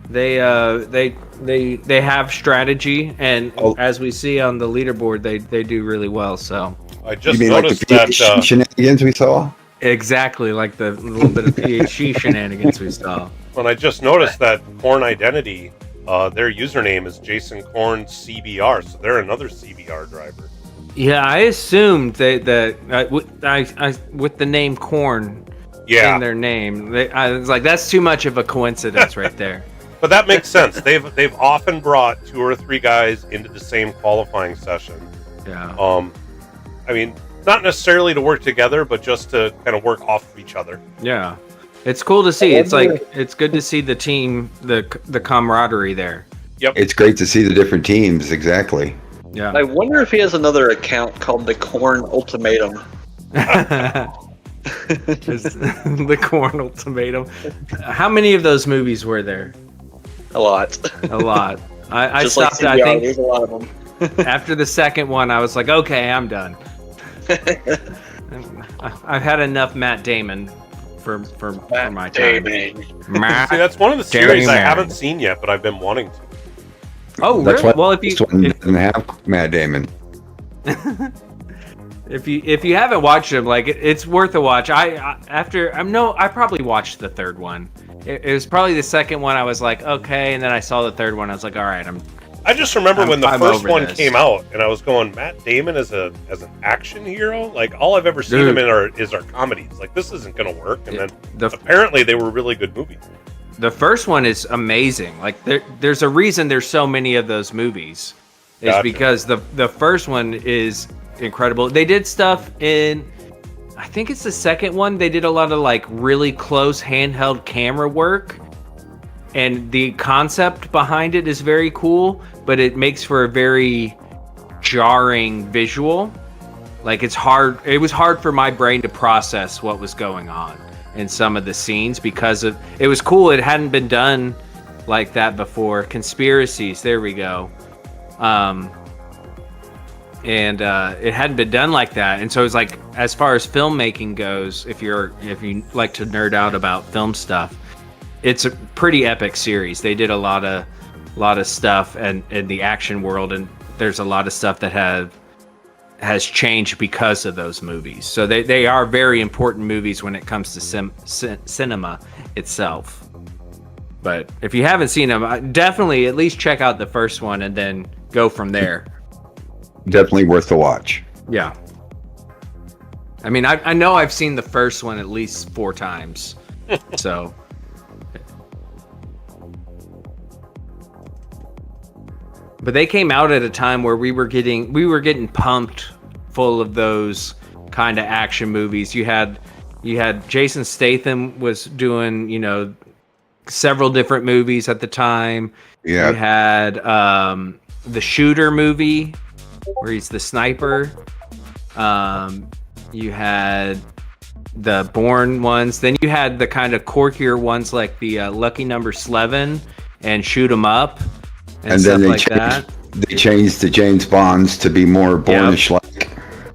They have strategy, and as we see on the leaderboard, they do really well. So I just You mean like the noticed that. PHG shenanigans we saw? exactly like the little bit of PHG shenanigans we saw. When I just noticed that Korn Identity, their username is Jason Korn CBR, so they're another CBR driver. Yeah, I assumed that with the name Korn in their name, I was like, that's too much of a coincidence right there. But that makes sense. They've often brought 2 or 3 guys into the same qualifying session. Yeah. I mean, not necessarily to work together, but just to kind of work off of each other. Yeah. It's cool to see. It's like it's good to see the team, the camaraderie there. Yep. It's great to see the different teams, exactly. Yeah. I wonder if he has another account called the Corn Ultimatum. The Korn Ultimatum. How many of those movies were there? A lot. A lot. I Just stopped. like CBR, I think there's a lot of them. after the second one, I was like, okay, I'm done. I've had enough Matt Damon for my time. See, that's one of the series I haven't seen yet, but I've been wanting to. Oh, That's really? why Well, this one doesn't have Matt Damon. if you haven't watched them, like it's worth a watch. I probably watched the third one. It was probably the second one. I was like, okay, and then I saw the third one. I was like, all right, I just remember when the I'm first over one this. came out, and I was going, Matt Damon as an action hero? Like, all I've ever seen him in is our comedies. Like, this isn't going to work. And then apparently they were really good movies. The first one is amazing. Like there's a reason there's so many of those movies. Is Gotcha. because the first one is incredible. They did stuff in, I think it's the second one. They did a lot of like really close handheld camera work, and the concept behind it is very cool, but it makes for a very jarring visual. Like it was hard for my brain to process what was going on in some of the scenes because it was cool. It hadn't been done like that before. Conspiracies, there we go. And it hadn't been done like that, and so it's like, as far as filmmaking goes, if you like to nerd out about film stuff, it's a pretty epic series. They did a lot of stuff and in the action world, and there's a lot of stuff that has changed because of those movies. So they are very important movies when it comes to cinema itself. But if you haven't seen them, definitely at least check out the first one and then go from there. Definitely worth the watch. Yeah. I mean, I know I've seen the first one at least 4 times. So. But they came out at a time where we were getting pumped full of those kind of action movies. You had Jason Statham was doing, several different movies at the time. Yeah. You had the Shooter movie where he's the sniper. You had the Bourne ones. Then you had the kind of quirkier ones like the Lucky Number 11 and Shoot 'Em Up. And then they changed the James Bonds to be more Bourne-ish like.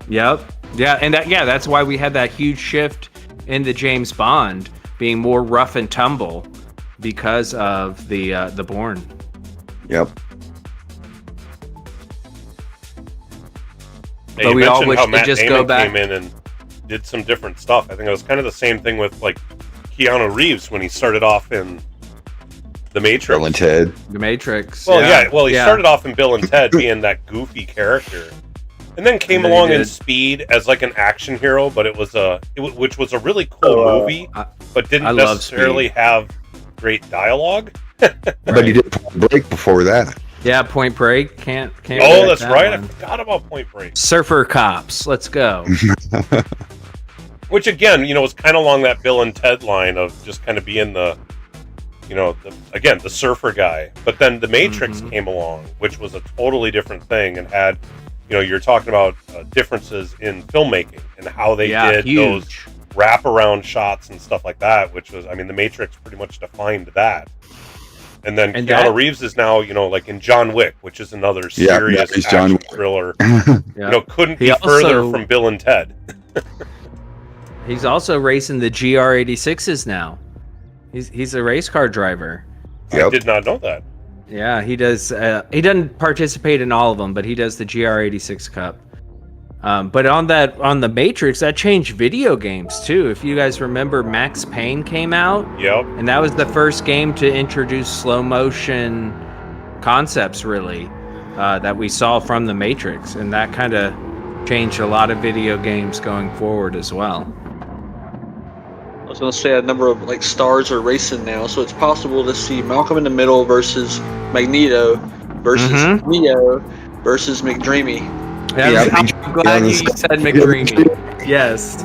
Yep. Yeah, and that's why we had that huge shift in the James Bond being more rough and tumble because of the Bourne. Yep. Hey, But we all wish how to Matt just Damon go back. came in and did some different stuff. I think it was kind of the same thing with like Keanu Reeves when he started off in The Matrix. Bill and Ted. The Matrix. Well, he started off in Bill and Ted being that goofy character, and then came along in Speed as like an action hero. But which was a really cool movie, but didn't necessarily have great dialogue. But he did Point Break before that. Yeah, Point Break. Can't Oh, forget that's that right. one. I forgot about Point Break. Surfer Cops. Let's go. Which again, was kind of along that Bill and Ted line of just kind of being the surfer guy. But then the Matrix came along, which was a totally different thing, and had, you're talking about differences in filmmaking and how they did those wraparound shots and stuff like that. Which was, the Matrix pretty much defined that. And then Keanu Reeves is now, like in John Wick, which is another serious action thriller. Couldn't be further from Bill and Ted. He's also racing the GR86s now. He's a race car driver. I did not know that. Yeah, he does. He doesn't participate in all of them, but he does the GR86 Cup. But on the Matrix, that changed video games too. If you guys remember, Max Payne came out. Yep. And that was the first game to introduce slow motion concepts, really, that we saw from the Matrix, and that kind of changed a lot of video games going forward as well. I was going to say a number of stars are racing now, so it's possible to see Malcolm in the Middle versus Magneto versus Neo versus McDreamy. I'm glad you said McDreamy. Yes.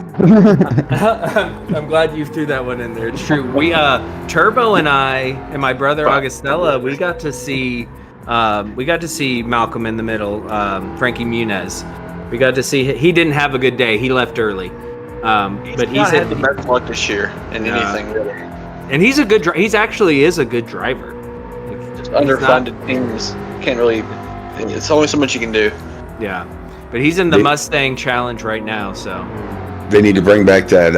I'm glad you threw that one in there. It's true. We Turbo and I and my brother Augustella, we got to see Malcolm in the Middle, Frankie Muniz. We got to see he didn't have a good day. He left early. But he's had the best luck this year in anything really. And he's a good he's actually is a good driver. Just underfunded teams can't really. It's only so much you can do. Yeah, but he's in the Mustang Challenge right now, so They need to bring back that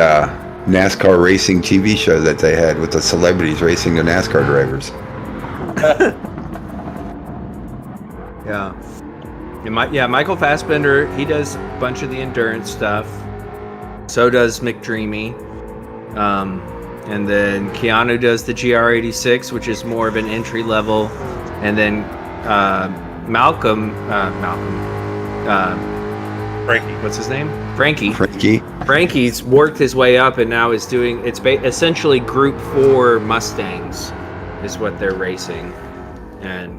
NASCAR racing TV show that they had with the celebrities racing the NASCAR drivers. Yeah. Michael Fassbender, he does a bunch of the endurance stuff. So does McDreamy. And then Keanu does the GR86, which is more of an entry level. And then Frankie. What's his name? Frankie. Frankie. Frankie's worked his way up and now is doing, essentially Group 4 Mustangs is what they're racing. And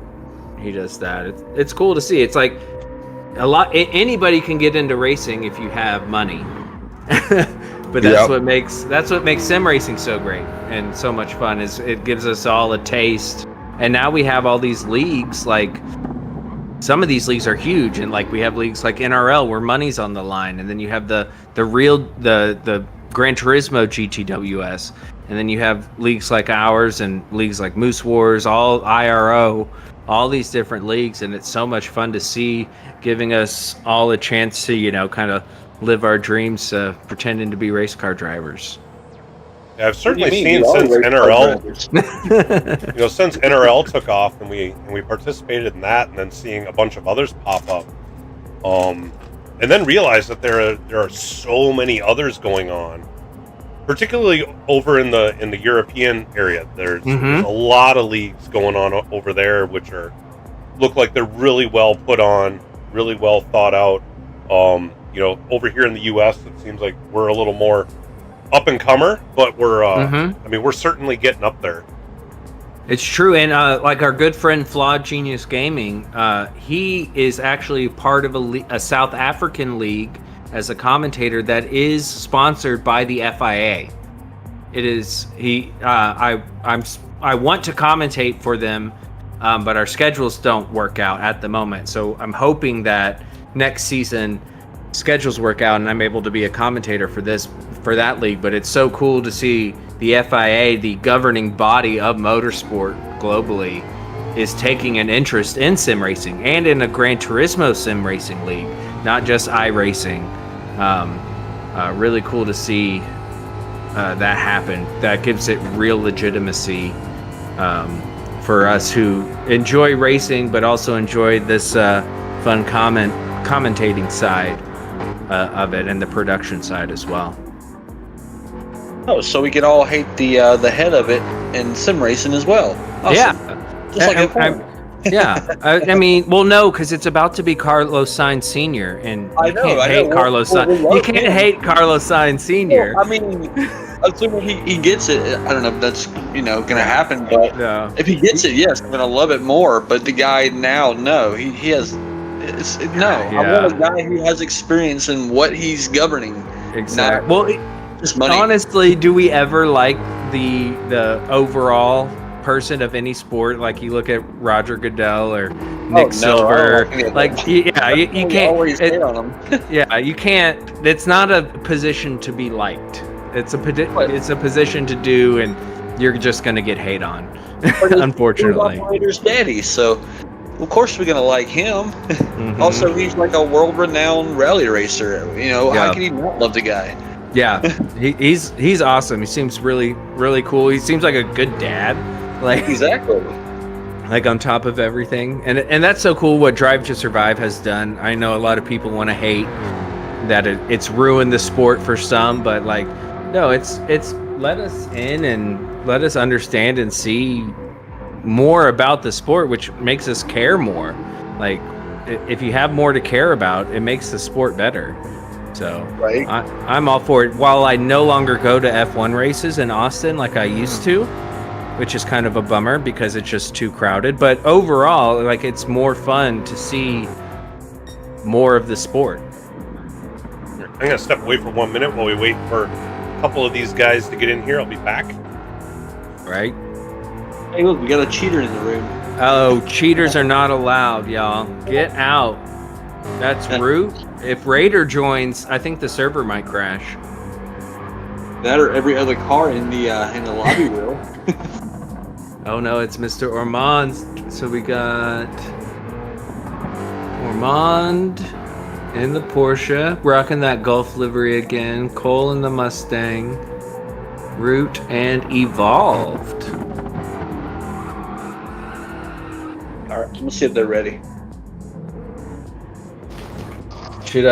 he does that. It's cool to see. It's like anybody can get into racing if you have money. But that's what makes sim racing so great and so much fun. Is it gives us all a taste. And now we have all these leagues. Like some of these leagues are huge, and we have leagues like NRL where money's on the line, and then you have the Gran Turismo GTWS, and then you have leagues like ours and leagues like Moose Wars, all IRO, all these different leagues, and it's so much fun to see, giving us all a chance to kind of live our dreams, pretending to be race car drivers. Yeah, I've certainly seen since NRL, since NRL took off and we participated in that, and then seeing a bunch of others pop up, and then realize that there are so many others going on, particularly over in the European area. There's a lot of leagues going on over there, which look like they're really well put on, really well thought out. Over here in the U.S., it seems like we're a little more up and comer, but we're certainly getting up there. It's true, and our good friend Flawed Genius Gaming, he is actually part of a South African league as a commentator that is sponsored by the FIA. It is I want to commentate for them, but our schedules don't work out at the moment. So I'm hoping that next season schedules work out and I'm able to be a commentator for that league. But it's so cool to see the FIA, the governing body of motorsport globally, is taking an interest in sim racing and in a Gran Turismo sim racing league, not just iRacing. Really cool to see that happen. That gives it real legitimacy for us who enjoy racing but also enjoy this fun commentating side of it, and the production side as well. Oh, so we could all hate the head of it in sim racing as well. Awesome. Yeah. Just like Yeah, I mean, well, no, because it's about to be Carlos Sainz Sr. and you I know, can't I know. hate Carlos Well, we Sainz. love You can't him. hate Carlos Sainz Sr. Well, I mean, assuming he gets it, I don't know if that's going to happen, but No. if he gets it, yes, I'm going to love it more. But the guy now, no, he has. No, I want a guy who has experience in what he's governing. Exactly. Not Well, just money. honestly, do we ever like the overall person of any sport? Like you look at Roger Goodell or Nick no, Silver. I don't Like yeah, you can't. always hate on him. Yeah, you can't. It's not a position to be liked. It's a position to do, and you're just gonna get hate on. Unfortunately. Operator's daddy, so of course we're gonna like him. Mhm. Also, he's like a world-renowned rally racer. Yeah. How can you not love the guy? Yeah, he's awesome. He seems really cool. He seems like a good dad. Like Exactly. like on top of everything, and that's so cool what Drive to Survive has done. I know a lot of people want to hate that it's ruined the sport for some, but like no, it's let us in and let us understand and see more about the sport, which makes us care more. Like if you have more to care about, it makes the sport better. So Right. I'm all for it. While I no longer go to F1 races in Austin like I used to, which is kind of a bummer because it's just too crowded. But overall, like it's more fun to see more of the sport. I'm gonna step away for 1 minute while we wait for a couple of these guys to get in here. I'll be back. Right? Hey, look, we got a cheater in the room. Oh, cheaters are not allowed, y'all. Get out. That's rude. If Raider joins, I think the server might crash. That or every other car in the lobby will. Oh no, it's Mr. Ormond. So we got Ormond in the Porsche, rocking that Gulf livery again. Cole in the Mustang. Root and Evolved. All right, let's see if they're ready. Should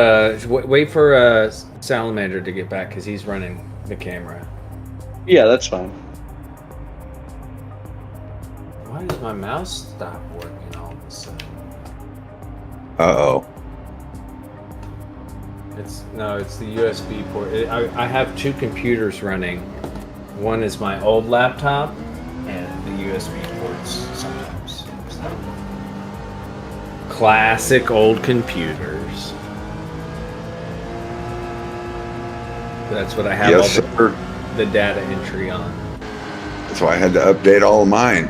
wait for Salamander to get back because he's running the camera. Yeah, that's fine. Why does my mouse stop working all of a sudden? Uh-oh. It's the USB port. I have two computers running. One is my old laptop, and the USB ports sometimes. So. Classic old computers. That's what I have Yes, all sir. the data entry on. That's why I had to update all of mine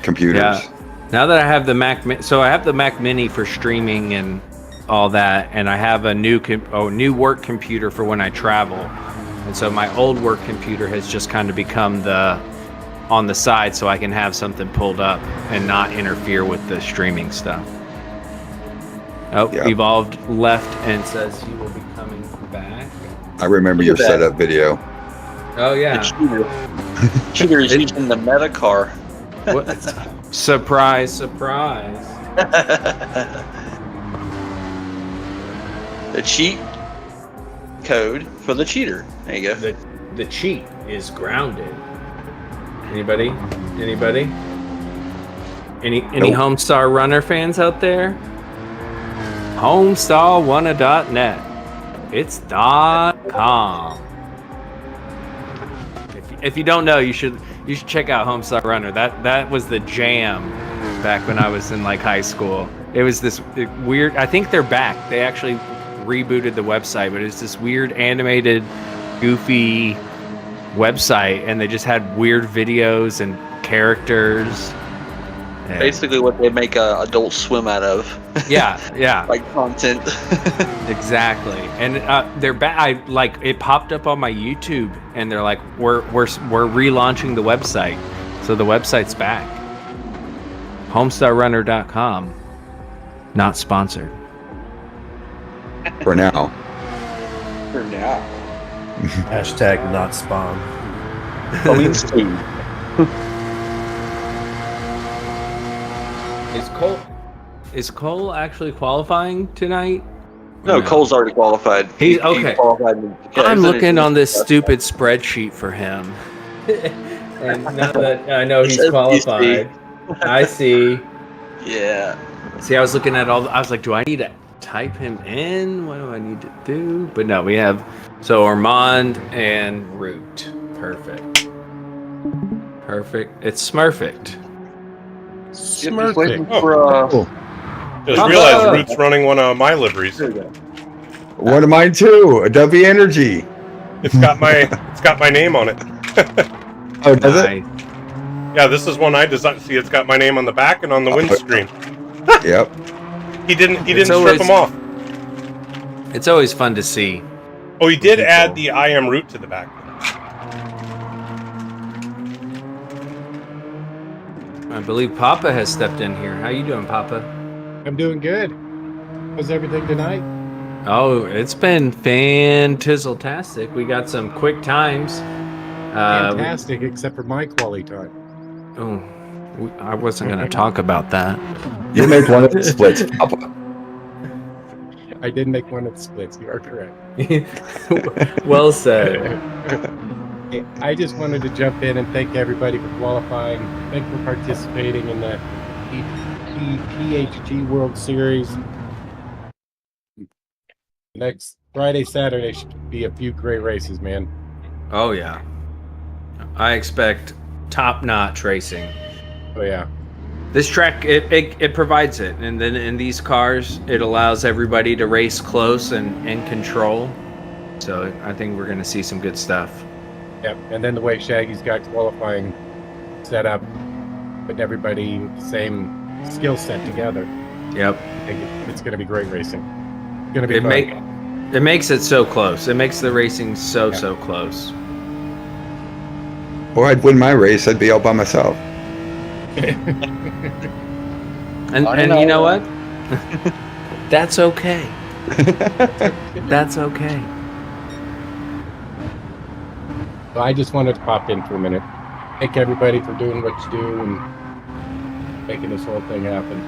computers. Yeah. Now that I have the so I have the Mac Mini for streaming and all that, and I have a new work computer for when I travel. And so my old work computer has just kind of become on the side so I can have something pulled up and not interfere with the streaming stuff. Oh, Yeah. Evolved left and says he will be coming back. I remember your setup video. Oh yeah. Cheater is using the meta car. What? Surprise. The cheat code for the cheater. There you go. The cheat is grounded. Anybody? Any Nope. Homestar Runner fans out there? Homestarrunner.net. It's .com. If you don't know, you should check out Homestar Runner. That was the jam back when I was in like high school. It was this weird. I think they're back. They actually rebooted the website, but it's this weird animated, goofy website, and they just had weird videos and characters. And Basically, what they make Adult Swim out of. yeah. Like content. Exactly, and they're back. It popped up on my YouTube, and they're like, "We're relaunching the website," so the website's back. Homestarrunner.com, not sponsored. For now. For now. Hashtag not spawn. Coming soon. Is Cole actually qualifying tonight? No, Cole's already qualified. He's okay. He qualified. Yeah, I'm he's in looking his- on this stupid spreadsheet for him, and now that I know he's says qualified, I see Yeah. See, I was looking at I was like, do I need to type him in? What do I need to do? But no, we have Armand and Root. Perfect. Perfect. It's Smurfect. Just waiting Oh. for Just Papa! realized Root's running one of my liveries. One of mine too. A W Energy. It's got my name on it. Oh, does it? Nice. Yeah, this is one I designed. See, it's got my name on the back and on the windscreen. Yep. He didn't It's strip always- them off. It's always fun to see. Oh, he did add the I am Root to the back. I believe Papa has stepped in here. How you doing, Papa? I'm doing good. How's everything tonight? Oh, it's been fantizzle-tastic. We got some quick times. Fantastic, except for my quality time. I wasn't going to talk about that. You make one of the splits, Papa. I did make one of the splits. You are correct. Well said. I just wanted to jump in and thank everybody for qualifying. Thank you for participating in the PHG World Series. Next Friday, Saturday should be a few great races, man. Oh, yeah. I expect top-notch racing. Oh yeah. This track, it provides it. And then in these cars, it allows everybody to race close and control. So I think we're going to see some good stuff. Yep. And then the way Shaggy's got qualifying set up, putting everybody the same skill set together. Yep. I think it's going to be great racing. It's going to be fun. It makes it so close. It makes the racing so close. Or I'd win my race. I'd be all by myself. And you know what? That's okay. That's okay. Well, I just wanted to pop in for a minute. Thank everybody for doing what you do and making this whole thing happen.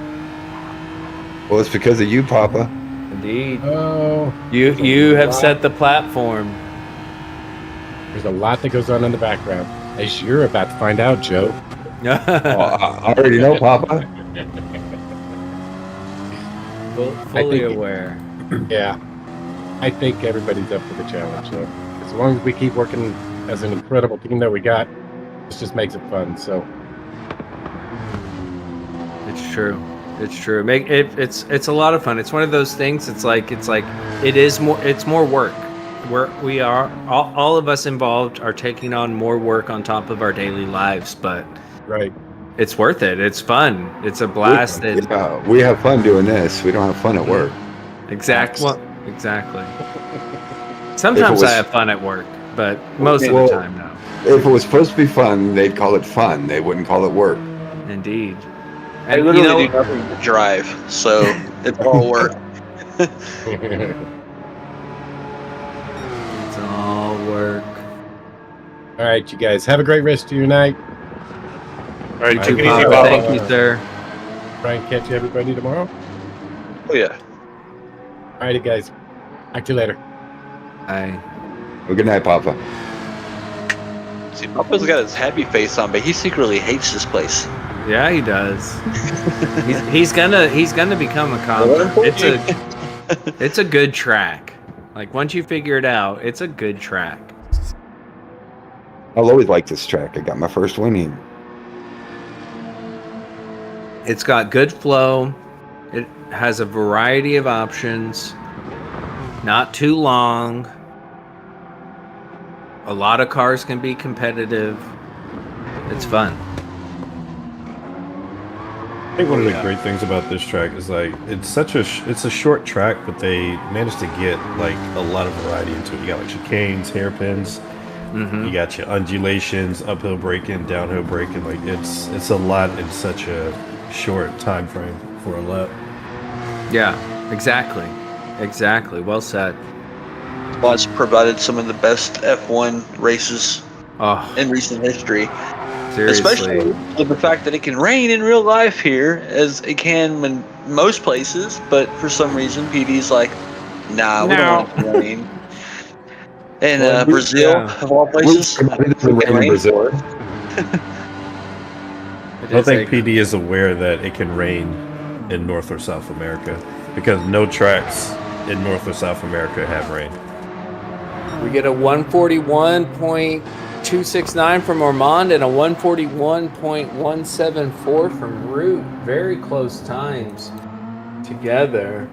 Well, it's because of you, Papa. Indeed. Oh, You have set the platform. there's a lot that goes on in the background, as you're about to find out, Joe. Oh, I already know, Papa. Fully think- aware. Yeah, I think everybody's up for the challenge. So as long as we keep working as an incredible team that we got, this just makes it fun. So It's true. It's true. It's a lot of fun. It's one of those things. It's more work. We are all of us involved are taking on more work on top of our daily lives, but right, it's worth it. It's fun. It's a blast. Yeah, we have fun doing this. We don't have fun at work. Exactly. Sometimes I have fun at work, but most of the time, no. If it was supposed to be fun, they'd call it fun. They wouldn't call it work. Indeed. I And literally do nothing but drive, so it's all work. it's all work. all right, you guys have a great rest of your night. All right, take it Papa, easy, Papa. thank you, sir. Try and catch everybody tomorrow. Oh yeah. All righty, guys. Talk to you later. Bye. Well, good night, Papa. See, Papa's got his happy face on, but he secretly hates this place. Yeah, he does. he's gonna become a comic. It's a good track. Like once you figure it out, it's a good track. I'll always like this track. I got my first winning. It's got good flow. It has a variety of options. Not too long. A lot of cars can be competitive. It's fun. I think one of the great things about this track is like it's a short track, but they managed to get like a lot of variety into it. You got like chicanes, hairpins, you got your undulations, uphill braking, downhill braking. Like it's a lot in such a short time frame for a lap. Yeah, exactly. Well said. Well, it's provided some of the best F1 races Oh, in recent history. seriously. Especially with the fact that it can rain in real life here, as it can in most places, but for some reason, PD's like, nah, we don't want it to rain. And Brazil, of all places, It's the rain in Brazil. I don't think PD is aware that it can rain in North or South America because no tracks in North or South America have rain. We get a 141.269 from Ormond and a 141.174 from Root. Very close times together.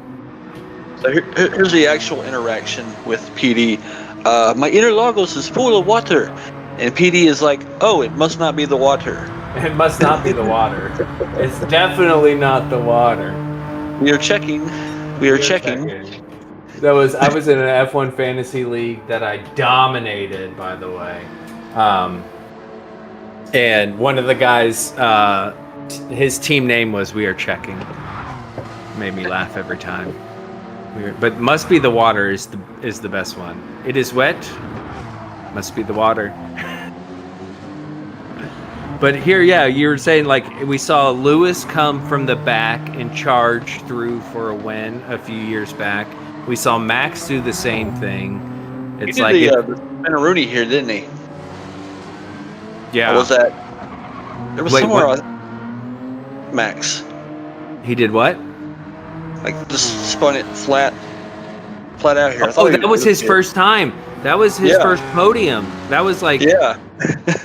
So here's the actual interaction with PD. My Interlagos is full of water. And PD is like, oh, it must not be the water. It must not be the water. It's definitely not the water. We are checking. We are checking. I was in an F1 fantasy league that I dominated, by the way. And one of the guys, his team name was We Are Checking. Made me laugh every time. Weird. But must be the water is the best one. It is wet. Must be the water. But here, yeah, you were saying like we saw Lewis come from the back and charge through for a win a few years back. We saw Max do the same thing. It's like the Rooney here, didn't he? Yeah. What was that? There was somewhere Max. He did what? Like just spun it flat out here. Oh, that was his first time. That was his first podium. That was like,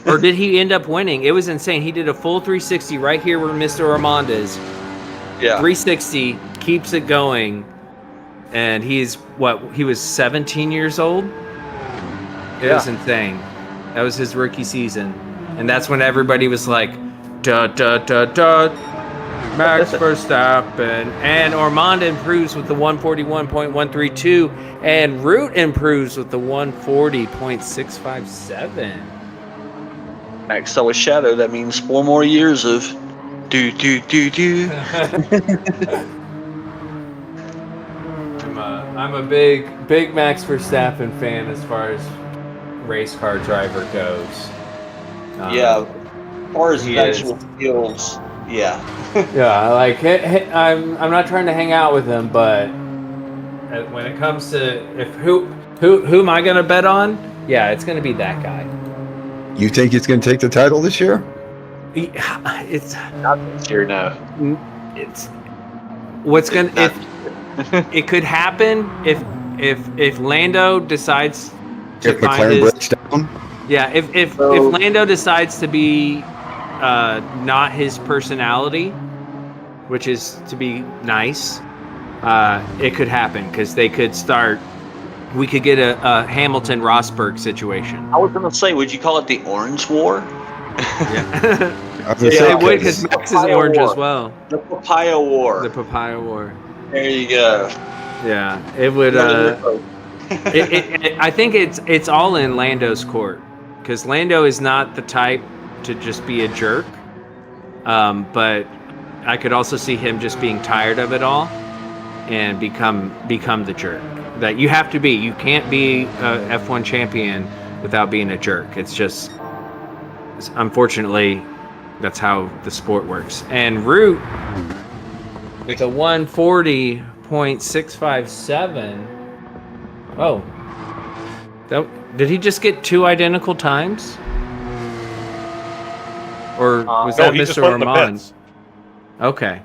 or did he end up winning? It was insane. He did a full 360 right here where Mr. Armand is. Yeah. 360, keeps it going. And he was 17 years old? It was insane. That was his rookie season. And that's when everybody was like, da da da da. Max Verstappen, and Ormond improves with the 141.132, and Root improves with the 140.657. Max saw a shadow. That means 4 more years of do. I'm a big Max Verstappen fan as far as race car driver goes. As far as actual skills. Yeah. Yeah, like I'm not trying to hang out with him, but when it comes to who am I gonna bet on? Yeah, it's gonna be that guy. You think he's going to take the title this year? It's not this year, no. It's what's gonna if it could happen if Lando decides to If McLaren breaks down? Yeah, if Lando decides to be not his personality, which is to be nice, it could happen because they could start. We could get a Hamilton Rosberg situation. I was gonna say, would you call it the Orange War? Yeah, it would because Max is orange as well. The Papaya War. The Papaya War. There you go. Yeah, it would. I think it's all in Lando's court because Lando is not the type to just be a jerk, but I could also see him just being tired of it all and become the jerk that you have to be. You can't be a F1 champion without being a jerk. It's just, unfortunately, that's how the sport works. And Root with a 140.657. Oh, did he just get 2 identical times? Or was that he just Mr. went in the Armand? pits. Okay.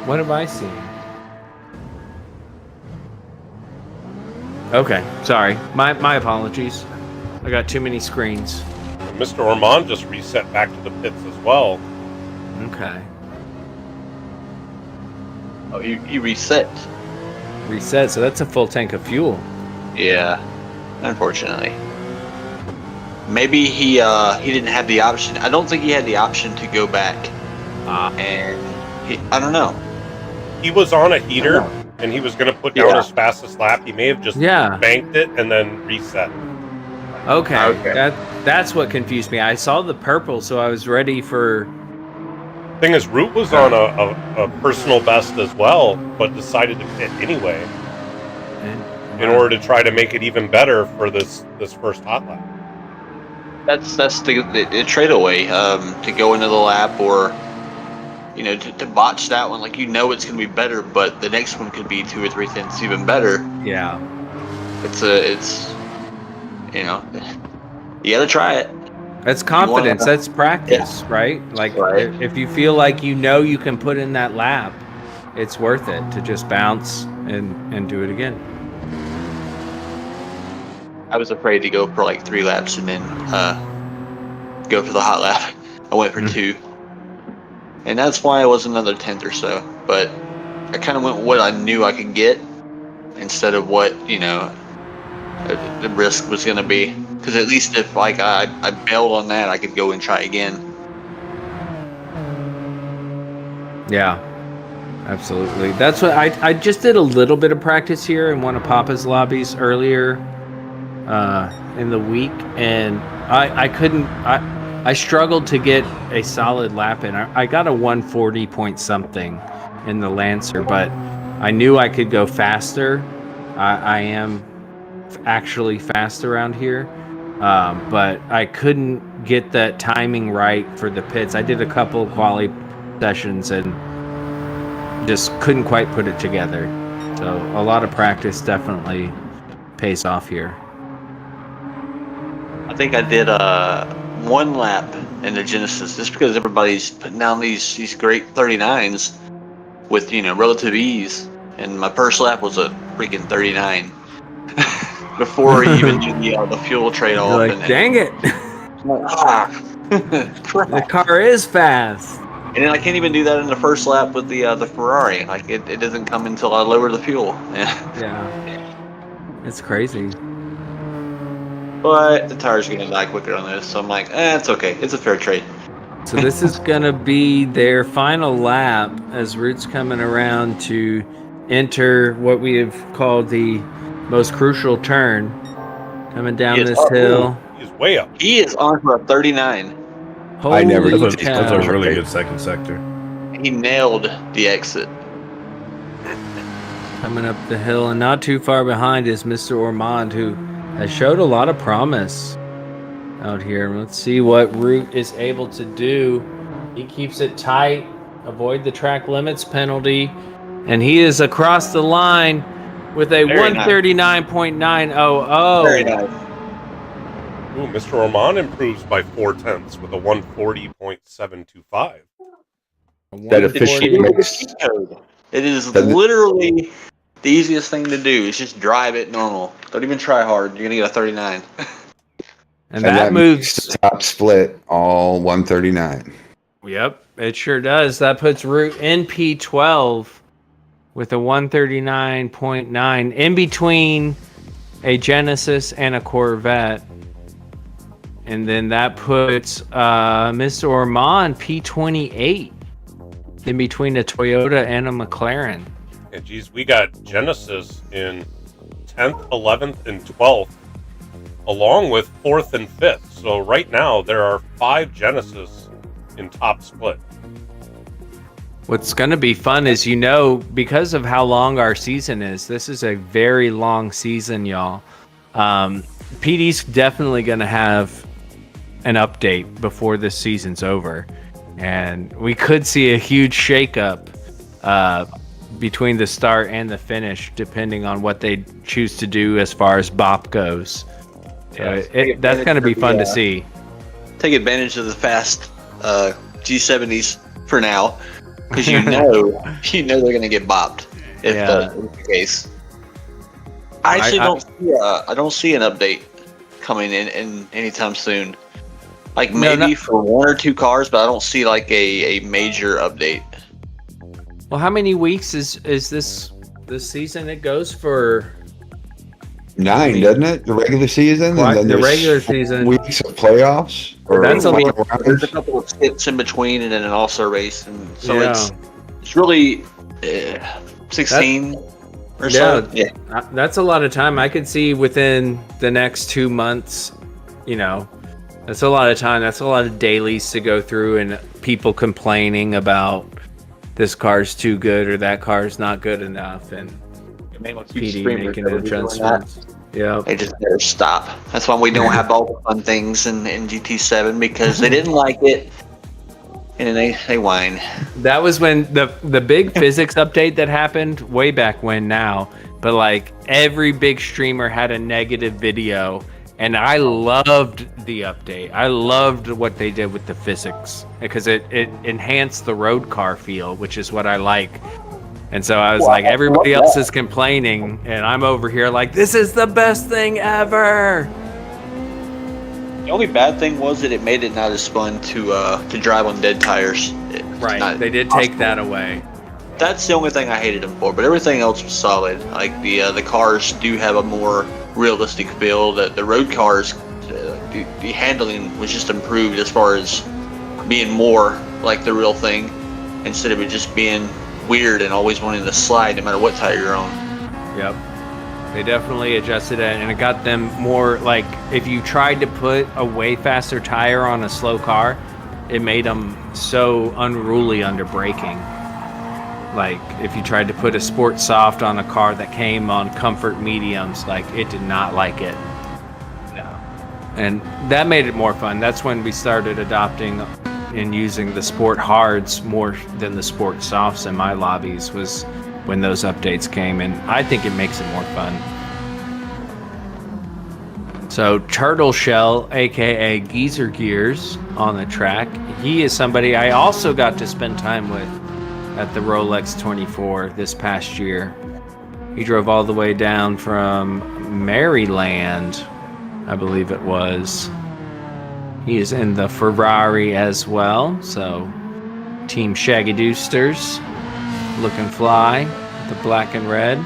What have I seen? Okay, sorry. My apologies. I got too many screens. Mr. Ormond just reset back to the pits as well. Okay. Oh, you reset. Reset, so that's a full tank of fuel. Yeah, unfortunately. Maybe he didn't have the option. I don't think he had the option to go back. And I don't know. He was on a heater, and he was going to put down his fastest lap. He may have just banked it and then reset. Okay. That's what confused me. I saw the purple, so I was ready for... Thing is, Root was on a personal best as well, but decided to pit anyway in order to try to make it even better for this first hot lap. That's the trade away to go into the lap, or to botch that one. Like it's going to be better, but the next one could be 2 or 3 tenths even better. Yeah, it's you got to try it. That's confidence. That's practice, right? Like Right. if you feel like you can put in that lap, it's worth it to just bounce and do it again. I was afraid to go for like 3 laps and then go for the hot lap. I went for 2. And that's why it was another 10th or so. But I kind of went with what I knew I could get instead of what, the risk was going to be. Because at least if like I bailed on that, I could go and try again. Yeah, absolutely. That's what I just did a little bit of practice here in one of Papa's lobbies earlier in the week, and I struggled to get a solid lap in. I got a 140 point something in the Lancer, but I knew I could go faster. I am actually fast around here, but I couldn't get that timing right for the pits. I did a couple of quali sessions and just couldn't quite put it together. So a lot of practice definitely pays off here. I think I did 1 lap in the Genesis just because everybody's putting down these great 39s with relative ease, and my first lap was a freaking 39 before even the fuel trade off. You're like, dang it! Crap. The car is fast. And then I can't even do that in the first lap with the Ferrari. Like it doesn't come until I lower the fuel. Yeah, it's crazy. But the tires are gonna die quicker on this, so I'm like, it's okay. It's a fair trade. So this is gonna be their final lap as Root's coming around to enter what we have called the most crucial turn, coming down this hill. He's way up. He is on for a 39. I never Holy did. That's cow. a really good second sector. He nailed the exit. Coming up the hill, and not too far behind is Mr. Ormond, who has showed a lot of promise out here. Let's see what Root is able to do. He keeps it tight, avoid the track limits penalty, and he is across the line with a 139.900. Very nice. Ooh, Mr. Ormond improves by 0.4 with a 140.725. That officially makes It is literally the easiest thing to do. Is just drive it normal. Don't even try hard. You're gonna get a 39. And that makes moves. the top split all 139. Yep, it sure does. That puts Root in P12 with a 139.9 in between a Genesis and a Corvette. And then that puts Mr. Ormond P28 in between a Toyota and a McLaren. And geez, we got Genesis in 10th, 11th, and 12th, along with 4th and 5th. So right now there are 5 Genesis in top split. What's going to be fun is, because of how long our season is, this is a very long season, y'all. PD's definitely going to have an update before this season's over. And we could see a huge shakeup between the start and the finish, depending on what they choose to do as far as BOP goes. So that's going to be fun to see. Take advantage of the fast G70s for now, because you know they're going to get bopped if that's the case. I actually don't see an update coming in anytime soon. Like maybe for 1 or 2 cars, but I don't see like a major update. Well, how many weeks is this season? It goes for 9, doesn't it? The regular season, Right, and then the there's regular season. weeks of playoffs. Or That's a lot. There's a couple of skips in between, and then an all-star race, and so Yeah. it's really 16 or so. Yeah, That's a lot of time. I could see within the next 2 months, that's a lot of time. That's a lot of dailies to go through, and people complaining about this car's too good or that car's not good enough, and PD making adjustments. Yeah, they just better stop. That's why we don't have all the fun things in GT7, because they didn't like it, and then they whine. that was when the big physics update that happened way back when now. But like every big streamer had a negative video, And I loved the update. I loved what they did with the physics because it enhanced the road car feel, which is what I like. And so I was like, everybody else is complaining, and I'm over here like, this is the best thing ever. The only bad thing was that it made it not as fun to drive on dead tires. Right, they did take that away. That's the only thing I hated them for, but everything else was solid. Like the cars do have a more realistic feel. The road cars, the handling was just improved as far as being more like the real thing, instead of it just being weird and always wanting to slide no matter what tire you're on. Yep. They definitely adjusted it, and it got them more like, if you tried to put a way faster tire on a slow car, it made them so unruly under braking. Like, if you tried to put a sport soft on a car that came on comfort mediums, like, it did not like it. No. And that made it more fun. That's when we started adopting and using the sport hards more than the sport softs in my lobbies, was when those updates came, and I think it makes it more fun. So Turtle Shell, aka Geezer Gears, on the track. He is somebody I also got to spend time with at the Rolex 24 this past year. He drove all the way down from Maryland, I believe it was. He is in the Ferrari as well, so Team Shaggy Doosters, looking fly, the black and red.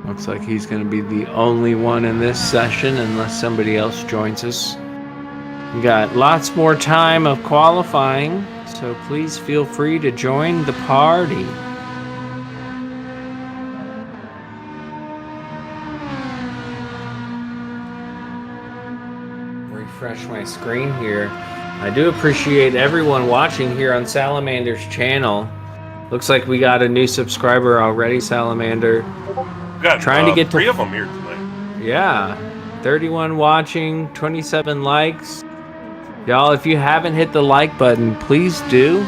Looks like he's going to be the only one in this session unless somebody else joins us. We got lots more time of qualifying, so please feel free to join the party. Refresh my screen here. I do appreciate everyone watching here on Salamander's channel. Looks like we got a new subscriber already, Salamander. We got Trying to get 3 of them here today. Yeah, 31 watching, 27 likes. Y'all, if you haven't hit the like button, please do.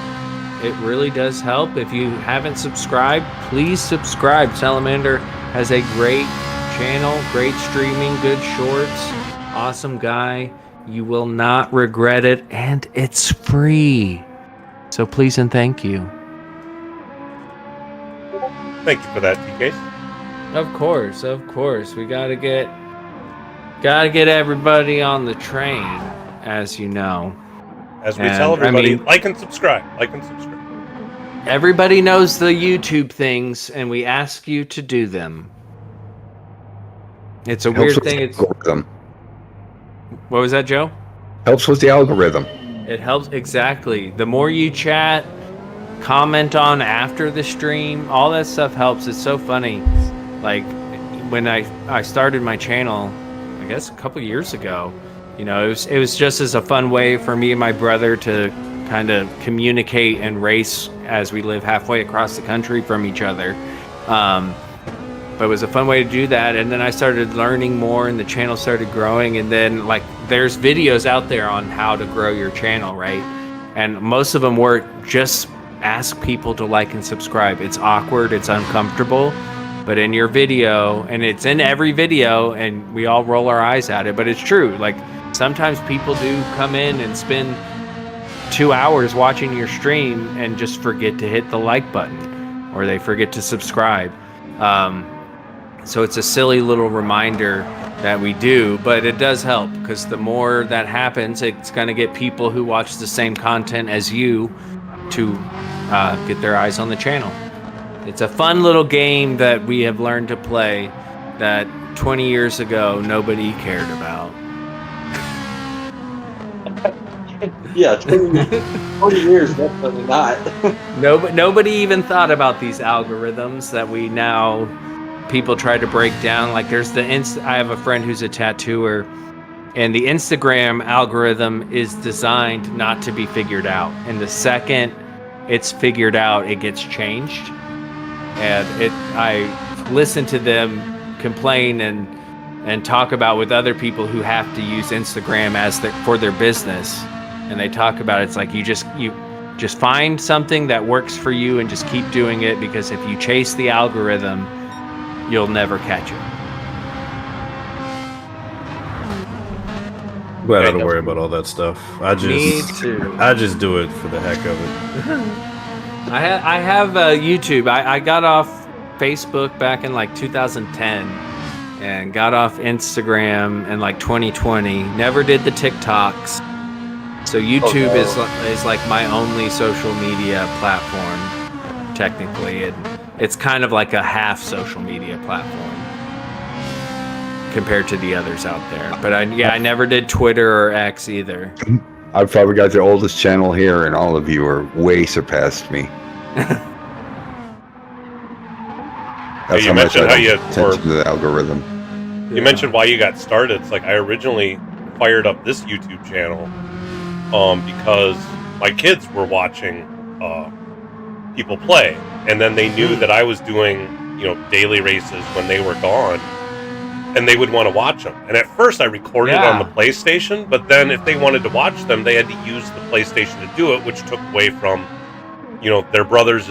It really does help. If you haven't subscribed, please subscribe. Salamander has a great channel, great streaming, good shorts, awesome guy. You will not regret it, and it's free. So please and thank you. Thank you for that, TK. Of course, of course. We gotta get everybody on the train, as you know. As we And, tell everybody, I mean, like and subscribe. Like and subscribe. everybody knows the YouTube things, and we ask you to do them. It's a Helps weird with thing. the It's algorithm. what was that, Joe? Helps with the algorithm. It helps exactly. The more you chat, comment on after the stream, all that stuff helps. It's so funny. Like when I started my channel, I guess a couple years ago, you know, it was just as a fun way for me and my brother to kind of communicate and race as we live halfway across the country from each other. But it was a fun way to do that. And then I started learning more, and the channel started growing. And then, like, there's videos out there on how to grow your channel, right? And most of them were just ask people to like and subscribe. It's awkward, it's uncomfortable, but in your video, and it's in every video, and we all roll our eyes at it, but it's true. Like, sometimes people do come in and spend 2 hours watching your stream and just forget to hit the like button, or they forget to subscribe. So it's a silly little reminder that we do, but it does help, because the more that happens, it's going to get people who watch the same content as you to get their eyes on the channel. It's a fun little game that we have learned to play that 20 years ago nobody cared about. Yeah, 20 years, definitely not. Nobody even thought about these algorithms that we now people try to break down. Like, there's the I have a friend who's a tattooer, and the Instagram algorithm is designed not to be figured out. And the second it's figured out, it gets changed. And I listen to them complain and talk about with other people who have to use Instagram as for their business. And they talk about it's like you Just find something that works for you and just keep doing it, because if you chase the algorithm, you'll never catch it. Glad I don't worry about all that stuff. Me too. I just do it for the heck of it. I have YouTube. I got off Facebook back in like 2010 and got off Instagram in like 2020. Never did the TikToks. So YouTube is like my only social media platform, technically. It's kind of like a half social media platform compared to the others out there. But I never did Twitter or X either. I've probably got the oldest channel here, and all of you are way surpassed me. That's You mentioned how you attention to the algorithm. You mentioned why you got started. It's like I originally fired up this YouTube channel because my kids were watching people play, and then they knew that I was doing daily races when they were gone, and they would want to watch them. And at first I recorded on the PlayStation, but then if they wanted to watch them, they had to use the PlayStation to do it, which took away from their brothers'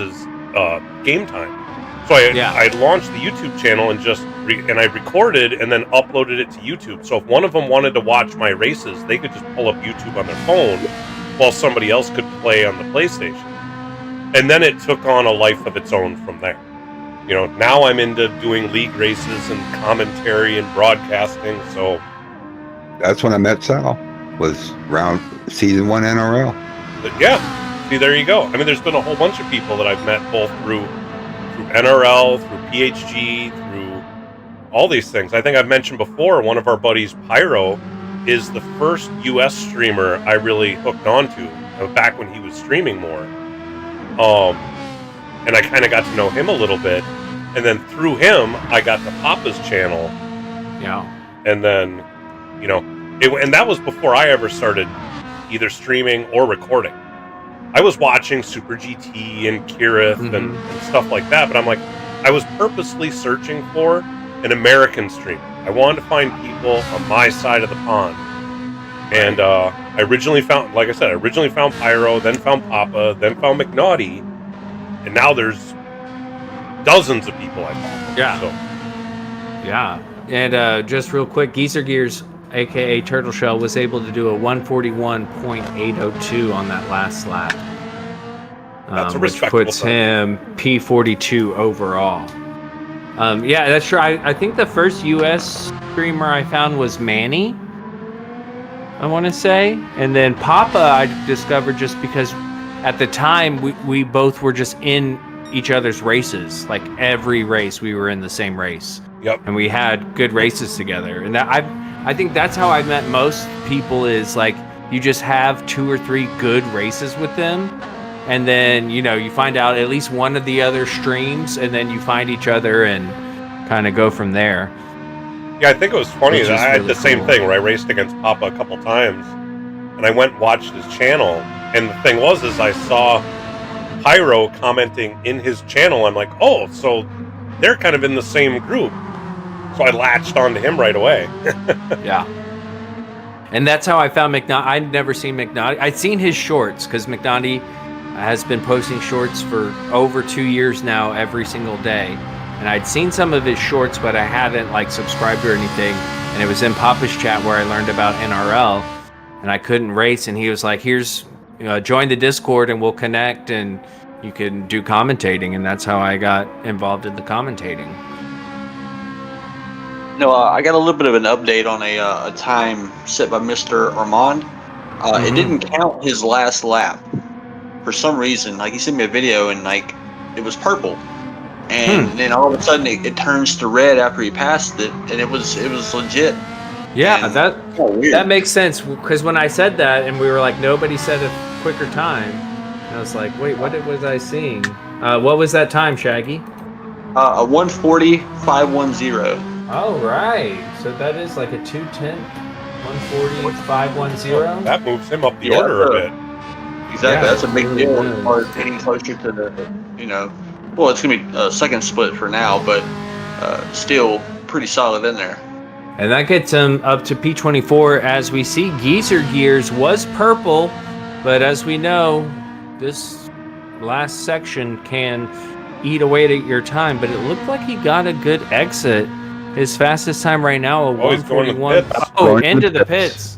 game time. So I launched the YouTube channel and I recorded and then uploaded it to YouTube. So if one of them wanted to watch my races, they could just pull up YouTube on their phone while somebody else could play on the PlayStation. And then it took on a life of its own from there. Now I'm into doing league races and commentary and broadcasting. So that's when I met Sal. Was around season 1 NRL. But yeah, see, there you go. I mean, there's been a whole bunch of people that I've met both through NRL, through PHG, through all these things. I think I've mentioned before, one of our buddies, Pyro, is the first US streamer I really hooked onto back when he was streaming more. And I kind of got to know him a little bit. And then through him, I got to Papa's channel. Yeah. And then, and that was before I ever started either streaming or recording. I was watching Super GT and Kirith and stuff like that, but I'm like, I was purposely searching for an American streamer. I wanted to find people on my side of the pond. And I originally found Pyro, then found Papa, then found McNaughty, and now there's dozens of people I follow. Yeah. So. Yeah. And just real quick, Geezer Gears, aka Turtle Shell, was able to do a 141.802 on that last lap. That's a which respectable puts time. him P42 overall. Yeah, that's true. I think the first US streamer I found was Manny, I want to say. And then Papa I discovered just because at the time we both were just in each other's races. Like every race we were in the same race. Yep. And we had good races together. And that I think that's how I met most people, is like you just have 2 or 3 good races with them, and then you find out at least one of the other streams, and then you find each other and kind of go from there. Yeah, I think it was funny Which that is I had really the same cool. thing where I raced against Papa a couple times, and I went and watched his channel, and the thing was I saw Pyro commenting in his channel. I'm like, oh, so they're kind of in the same group. So I latched onto him right away. Yeah. And that's how I found McNaughty. I'd never seen McNaughty. I'd seen his shorts, because McNaughty has been posting shorts for over 2 years now, every single day. And I'd seen some of his shorts, but I hadn't subscribed or anything. And it was in Papa's chat where I learned about NRL, and I couldn't race. And he was like, here's, join the Discord and we'll connect and you can do commentating. And that's how I got involved in the commentating. No, I got a little bit of an update on a time set by Mr. Armand. It didn't count his last lap for some reason. He sent me a video and it was purple, and then all of a sudden it turns to red after he passed it, and it was legit. Yeah, And that makes sense, because when I said that and we were like, nobody said a quicker time, I was like, wait, what was I seeing? What was that time, Shaggy? A 140.510. Oh, right. So that is like a 210, 140.510. That moves him up the order a bit. Exactly, Yeah, that's a big it deal really as far as getting closer to the, well, it's going to be a second split for now, but still pretty solid in there. And that gets him up to P24. As we see, Geezer Gears was purple, but as we know, this last section can eat away at your time, but it looked like he got a good exit. His fastest time right now, a Oh, he's going to the 141. pits. Oh, Going to into the the pits. pits.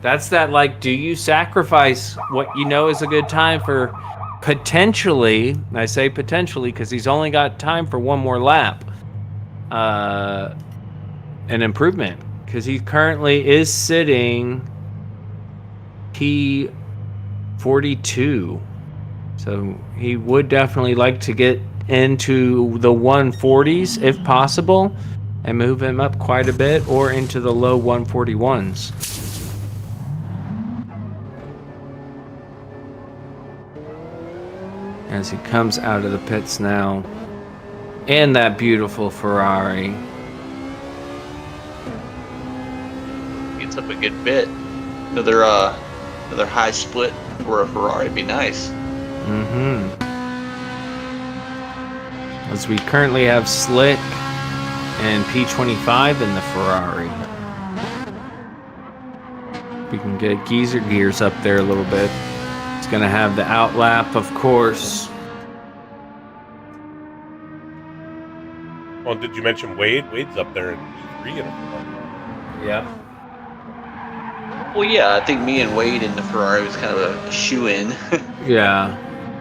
That's that, like, do you sacrifice what you know is a good time for potentially, I say potentially because he's only got time for one more lap, an improvement, because he currently is sitting P42. So he would definitely like to get into the 140s if possible and move him up quite a bit, or into the low 141s. As he comes out of the pits now. And that beautiful Ferrari. Gets up a good bit. Another high split for a Ferrari would be nice. Mm-hmm. As we currently have Slick and P25 in the Ferrari. We can get Geezer Gears up there a little bit. It's going to have the outlap, of course. Well, did you mention Wade? Wade's up there in P3 in a Ferrari. Yep. Well, yeah, I think me and Wade in the Ferrari was kind of a shoe-in. Yeah.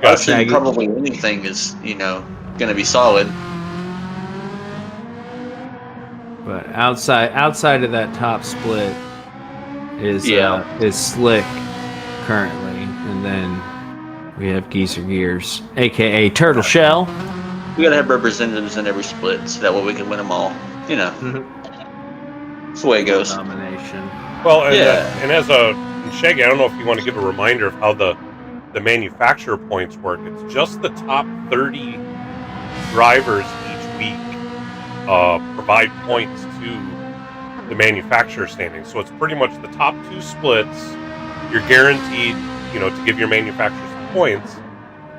Us Gotcha. and probably anything is, going to be solid. But outside of that top split is Slick currently, and then we have Geezer Gears, aka Turtle Shell. We got to have representatives in every split, so that way we can win them all. That's the way it goes. Domination. Well, and, Yeah. and as Shaggy, I don't know if you want to give a reminder of how the manufacturer points work. It's just the top 30 drivers each week provide points to the manufacturer standings. So it's pretty much the top 2 splits. You're guaranteed, to give your manufacturers points.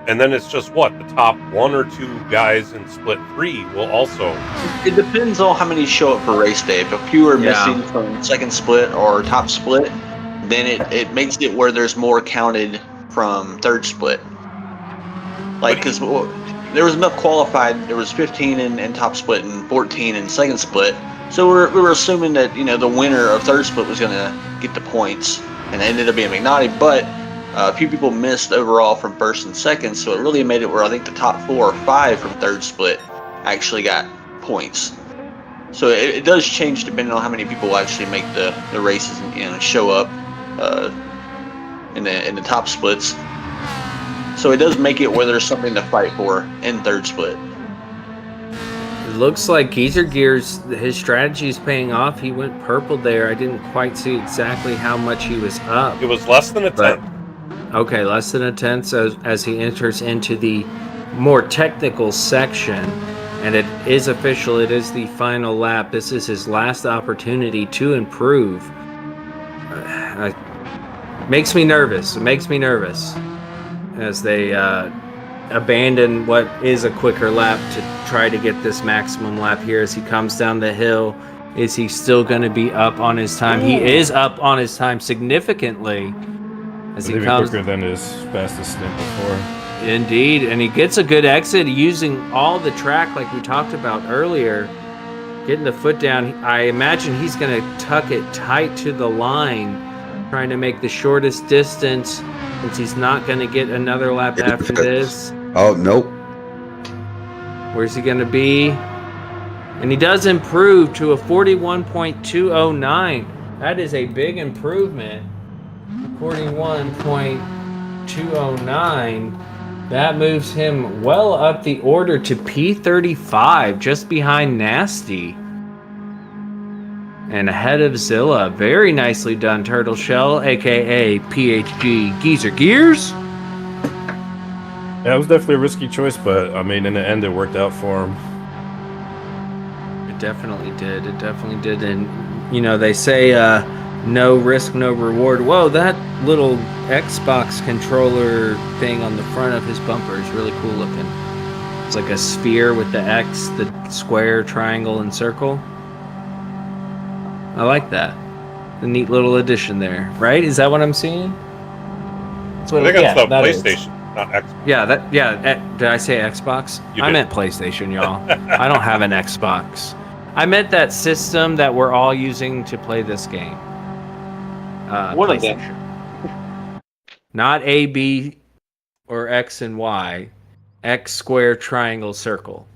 And then it's just the top 1 or 2 guys in split 3 will also. It depends on how many show up for race day. If a few are missing from second split or top split, then it makes it where there's more counted from third split. Like, because there was enough qualified, there was 15 in top split and 14 in second split. So we were assuming that, the winner of third split was going to get the points, and it ended up being McNaughty, but a few people missed overall from first and second, so it really made it where I think the top 4 or 5 from third split actually got points. So it does change depending on how many people actually make the races and show up in the top splits. So it does make it where there's something to fight for in third split. It looks like Geezer Gears, his strategy is paying off. He went purple there. I didn't quite see exactly how much he was up. It was less than a 10th. Okay, less than a tenth as he enters into the more technical section. And it is official. It is the final lap. This is his last opportunity to improve. Makes me nervous. It makes me nervous as they abandon what is a quicker lap to try to get this maximum lap here as he comes down the hill. Is he still going to be up on his time? He is up on his time significantly. As he comes quicker than his fastest stint before. Indeed, and he gets a good exit using all the track like we talked about earlier. Getting the foot down, I imagine he's going to tuck it tight to the line, trying to make the shortest distance since he's not going to get another lap after this. Oh, nope. Where's he going to be? And he does improve to a 41.209. That is a big improvement. 41.209. That moves him well up the order to P35, just behind Nasty. And ahead of Zilla. Very nicely done, Turtle Shell, aka PHG Geezer Gears. Yeah, it was definitely a risky choice, but I mean, in the end, it worked out for him. It definitely did. It definitely did. And, they say no risk, no reward. Whoa, that little Xbox controller thing on the front of his bumper is really cool looking. It's like a sphere with the X, the square, triangle, and circle. I like that. A neat little addition there, right? Is that what I'm seeing? I think that's the PlayStation. not Xbox. Did I say Xbox? You I did. meant PlayStation, y'all. I don't have an Xbox. I meant that system that we're all using to play this game. One of them. PlayStation. Not A, B, or X and Y. X, square, triangle, circle.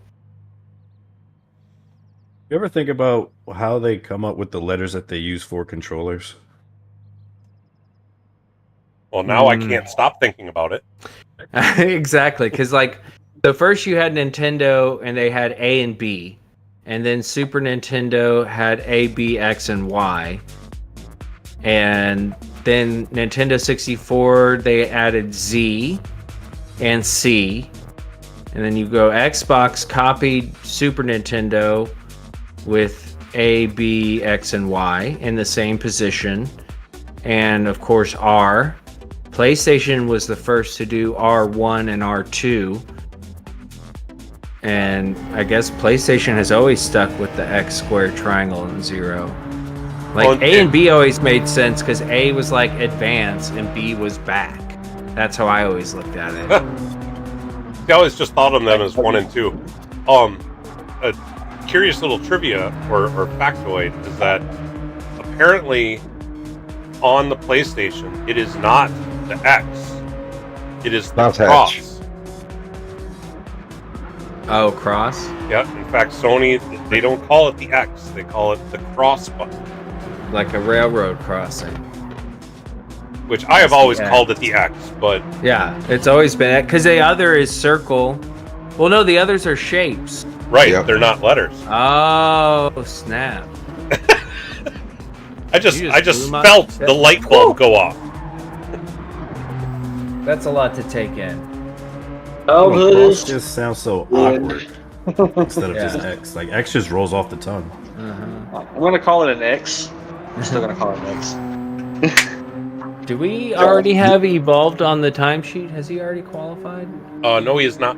You ever think about how they come up with the letters that they use for controllers? Well, now I can't stop thinking about it. Exactly, because like the first you had Nintendo and they had A and B, and then Super Nintendo had A, B, X, and Y, and then Nintendo 64 they added Z and C, and then you go Xbox copied Super Nintendo with A, B, X, and Y in the same position, and of course R. PlayStation was the first to do R1 and R2. And I guess PlayStation has always stuck with the X, square, triangle, and 0. Like Well, A and B always made sense because A was like advance and B was back. That's how I always looked at it. I always just thought of them as 1 and 2. A curious little trivia or factoid is that apparently on the PlayStation, it is not the X. It is the Crosshatch. cross. Oh, cross? Yeah, in fact, Sony, they don't call it the X. They call it the cross button, Like a railroad crossing. which I have always X. called it the X, but Yeah, it's always been because the other is circle. Well, no, the others are shapes. right, Yep. they're not letters. Oh, snap. I just You just blew my- felt the light bulb go off. That's a lot to take in. Childhood Cross is just sounds so Yeah. awkward instead of just Yeah. X. Like X just rolls off the tongue. I'm gonna call it an X. I'm still gonna call it an X. Do we already have Evolved on the timesheet? Has he already qualified? No, he is not.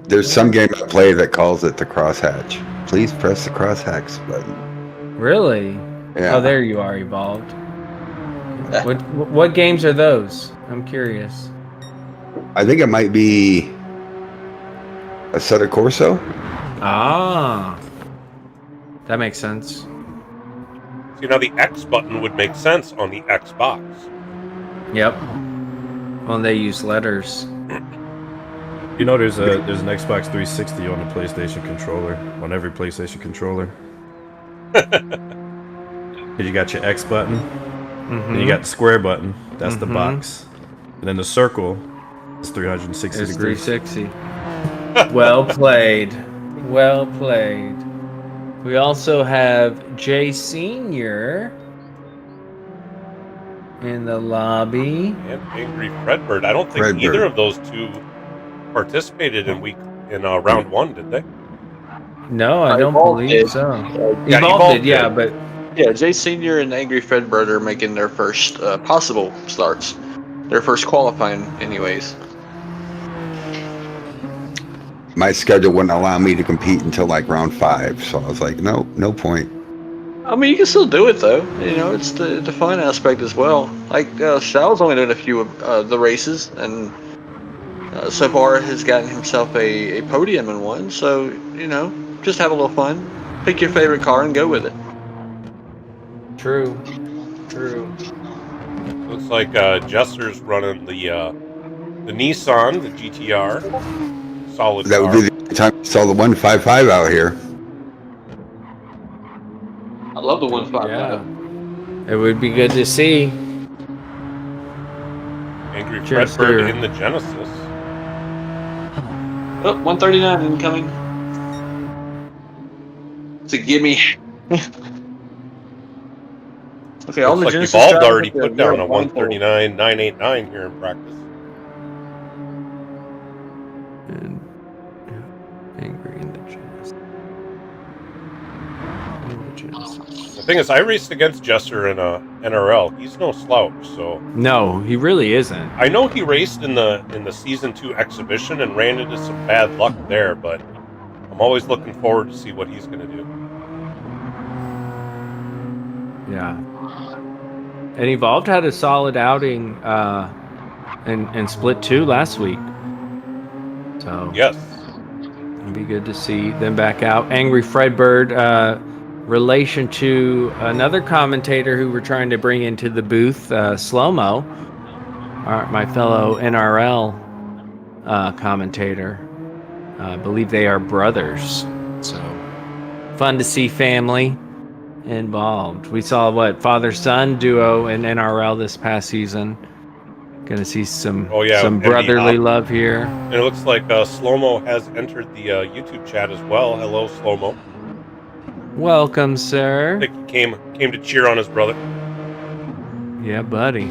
There's some game I play that calls it the crosshatch. Please press the crosshatch button. Really? Yeah. Oh, there you are, Evolved. What games are those? I'm curious. I think it might be a set of Corso. Ah, that makes sense. See, now the X button would make sense on the Xbox. Yep. Well, they use letters. You know, there's an Xbox 360 on the PlayStation controller, on every PlayStation controller. 'Cause you got your X button, then you got the square button. That's the box, and then the circle is 360 It's degrees. 360. Well played. Well played. We also have Jay Senior in the lobby. And Angry Fredbird. I don't think Fredbird. either of those two participated in round 1, did they? No, I don't Evolved believe did. so. Yeah, Evolved Evolved did, yeah, did. but Yeah, Jay Senior and Angry Fredbird are making their first possible starts. Their first qualifying, anyways. My schedule wouldn't allow me to compete until like round 5, so I was like, no point. I mean, you can still do it though. You know, it's the fun aspect as well. Like Sal's only doing a few of the races, and so far has gotten himself a podium in one. So you know, just have a little fun. Pick your favorite car and go with it. true. True. Looks like Jester's running the Nissan, the GTR. Solid That car. would be the time I saw the 155 out here. I love the 155. Yeah. It would be good to see. Angry Jester. Fredbird in the Genesis. Oh, 139 incoming. It's a gimme. Okay, all Looks the like Genesis Evolved drivers already with put the down a Euro blindfold. 139.989 here in practice. And angry in the Genesis. The thing is, I raced against Jester in a NRL. He's no slouch, so No, he really isn't. I know he raced in the season 2 exhibition and ran into some bad luck there, but I'm always looking forward to see what he's going to do. Yeah. And Evolved had a solid outing in Split 2 last week. So Yes. it'd be good to see them back out. Angry Fredbird, relation to another commentator who we're trying to bring into the booth, Slow-Mo, my fellow NRL commentator. I believe they are brothers. So fun to see family involved. We saw father-son duo in NRL this past season. Gonna see some brotherly love here. And it looks like Slow-Mo has entered the YouTube chat as well. Hello, Slow-Mo. Welcome, sir. I think he came to cheer on his brother. Yeah, buddy.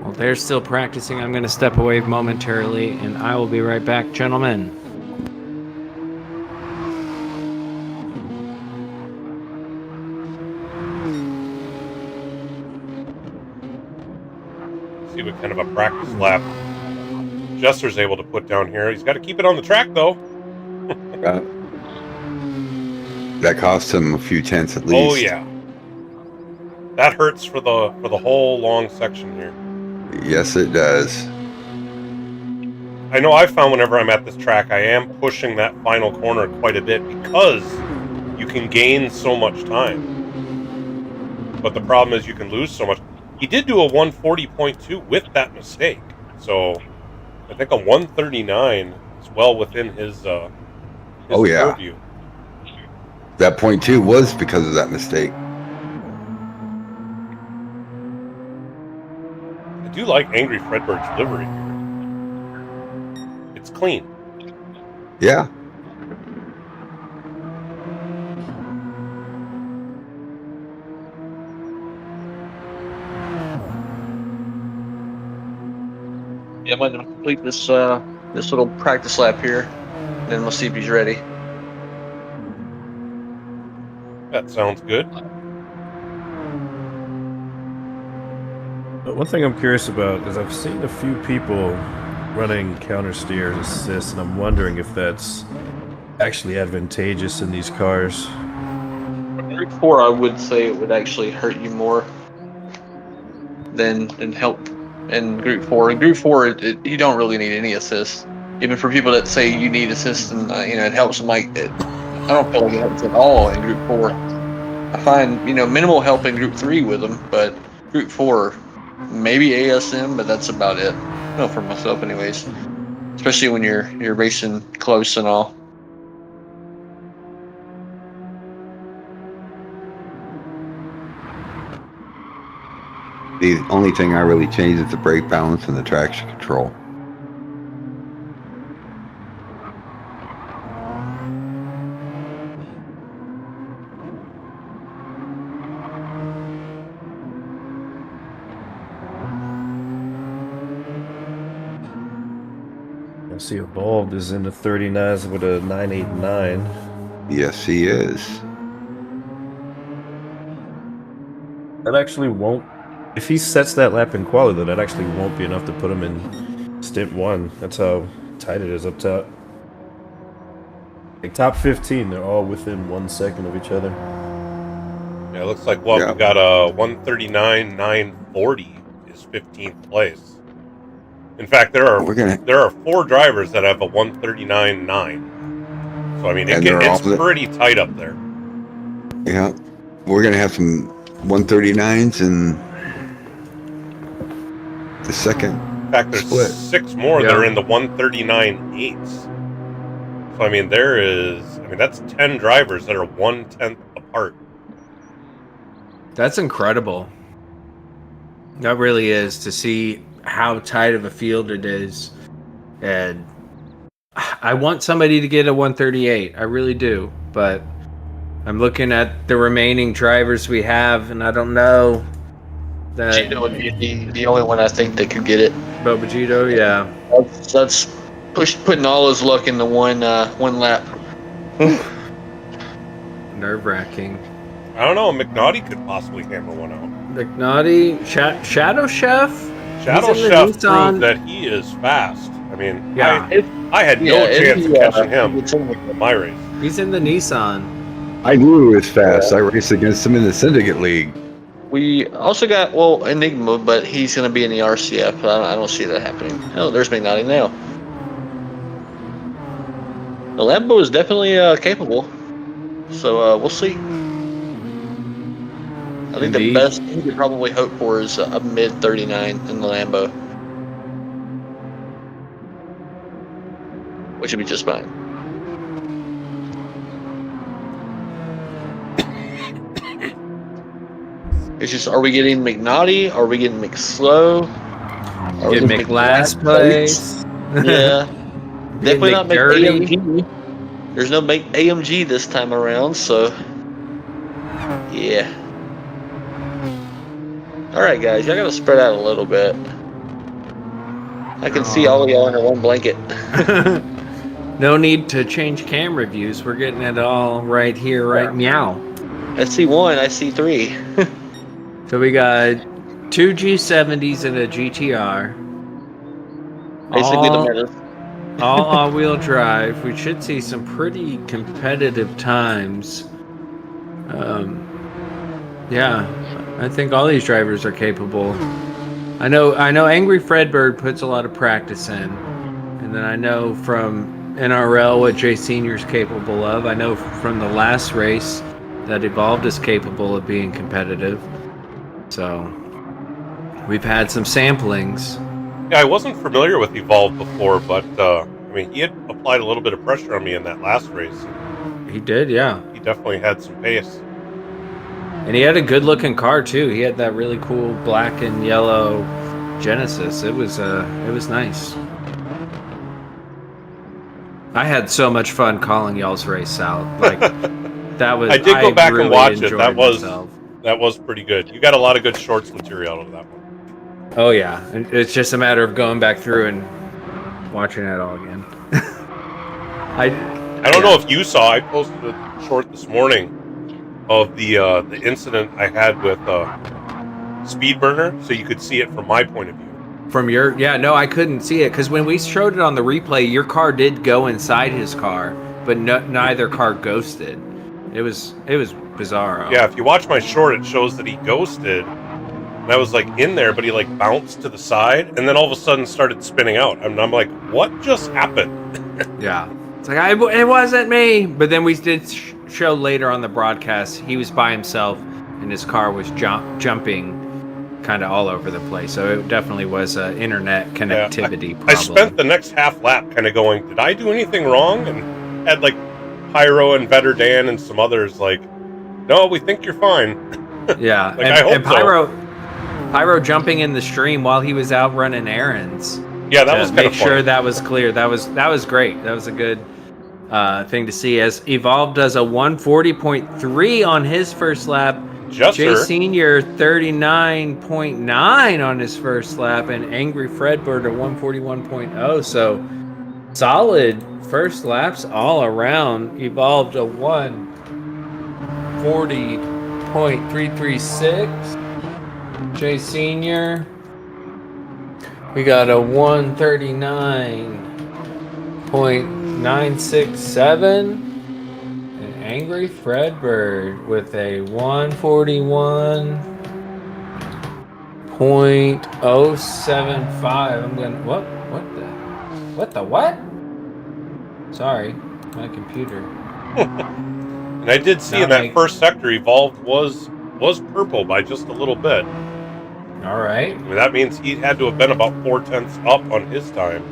Well, they're still practicing. I'm gonna step away momentarily, and I will be right back, gentlemen. See what kind of a practice lap Jester's able to put down here. He's got to keep it on the track, though. That cost him a few tenths at least. Oh yeah, that hurts for the whole long section here. Yes, it does. I know I found whenever I'm at this track, I am pushing that final corner quite a bit because you can gain so much time. But the problem is you can lose so much. He did do a 140.2 with that mistake. So I think a 139 is well within his Oh, yeah. purview. That point 2 was because of that mistake. I do like Angry Fredbird's livery here. It's clean. Yeah. Yeah, I'm going to complete this this little practice lap here, and then we'll see if he's ready. That sounds good. But one thing I'm curious about is I've seen a few people running counter steer assist, and I'm wondering if that's actually advantageous in these cars. Group 4, I would say it would actually hurt you more than help in Group 4. In Group 4, you don't really need any assist. Even for people that say you need assist and it helps them, I don't feel like it helps at all in Group 4. I find minimal help in Group 3 with them, but Group 4, maybe ASM, but that's about it. No, for myself, anyways. Especially when you're racing close and all. The only thing I really changed is the brake balance and the traction control. I see Evolved is in the 39s with a 989. Yes, he is. That actually won't. If he sets that lap in quali, though, that actually won't be enough to put him in stint 1. That's how tight it is up top. Like top 15, they're all within 1 second of each other. Yeah, it looks like we got a 139.940 is 15th place. In fact, there are 4 drivers that have a 139.9. So I mean, it's pretty tight up there. Yeah, we're gonna have some 139s in the second. In fact, there's split. 6 more that are in the 139.8s. So I mean, that's 10 drivers that are 1/10 apart. That's incredible. That really is, to see how tight of a field it is. And I want somebody to get a 138. I really do. But I'm looking at the remaining drivers we have, and I don't know that Gito would be the only one I think that could get it. Bobagito, yeah. That's putting all his luck in the one lap. Nerve-wracking. I don't know. McNaughty could possibly hammer one out. McNaughty, Shadow Chef. Shadow Chef proved that he is fast. I mean, Yeah. I had no chance of catching him in my race. He's in the Nissan. I knew he was fast. I raced against him in the Syndicate League. We also got, well, Enigma, but he's going to be in the RCF. I don't see that happening. Oh, there's McNaughty now. The Lambo is definitely capable. So we'll see. I think the Indeed. best you could probably hope for is a mid 39 in the Lambo, which would be just fine. It's just, are we getting McNaughty? Are we getting McSlow? Are we Get getting McLast place. Yeah. Definitely not McDirty. AMG. There's no AMG this time around, so yeah. Alright guys, y'all gotta spread out a little bit. I can see all of y'all under one blanket. No need to change camera views. We're getting it all right here, right meow. I see one, I see three. So we got 2 G70s and a GTR. Basically the meta. All all-wheel drive. We should see some pretty competitive times. Yeah, I think all these drivers are capable. I know Angry Fredbird puts a lot of practice in, and then I know from NRL what Jay Senior's capable of. I know from the last race that Evolved is capable of being competitive. So we've had some samplings. Yeah, I wasn't familiar with Evolve before, but I mean, he had applied a little bit of pressure on me in that last race. He did, yeah. He definitely had some pace. And he had a good-looking car too. He had that really cool black and yellow Genesis. It was nice. I had so much fun calling y'all's race out. Like that was. I did go back really and watch it. myself. That was pretty good. You got a lot of good shorts material out of that one. Oh yeah, and it's just a matter of going back through and watching it all again. I don't know if you saw. I posted a short this morning of the incident I had with Speedburner, so you could see it from my point of view. From your no, I couldn't see it because when we showed it on the replay, your car did go inside his car, but neither car ghosted. It was bizarro. Yeah, if you watch my short, it shows that he ghosted. And I was like in there, but he like bounced to the side, and then all of a sudden started spinning out. And I'm like, what just happened? Yeah, it's like it wasn't me. But then we did show later on the broadcast he was by himself, and his car was jumping kind of all over the place. So it definitely was an internet connectivity problem. I spent the next half lap kind of going, did I do anything wrong? And had like Pyro and Vetter Dan and some others like, no, we think you're fine. Yeah, like, I hope and Pyro jumping in the stream while he was out running errands. Yeah, that was kind of make sure that was clear. That was great. That was a good thing to see. As Evolve does a 140.3 on his first lap. Jay Senior 39.9 on his first lap, and Angry Fredbird at 141.0. So solid first laps all around. Evolved a 140.336. Jay Senior, we got a 139.967. Angry Fredbird with a 141.075. I'm going. What? Sorry, my computer. And I did see in that first sector, Evolved was purple by just a little bit. All right. I mean, that means he had to have been about 4/10 up on his time.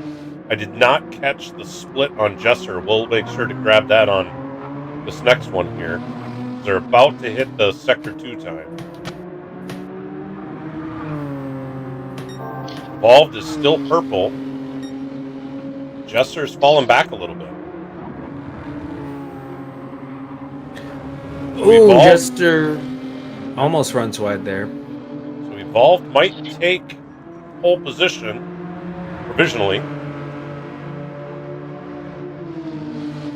I did not catch the split on Jesser. We'll make sure to grab that on this next one here. They're about to hit the Sector 2 time. Evolved is still purple. Jesser's fallen back a little bit. Ooh, Jesser almost runs wide there. So Evolved might take pole position provisionally.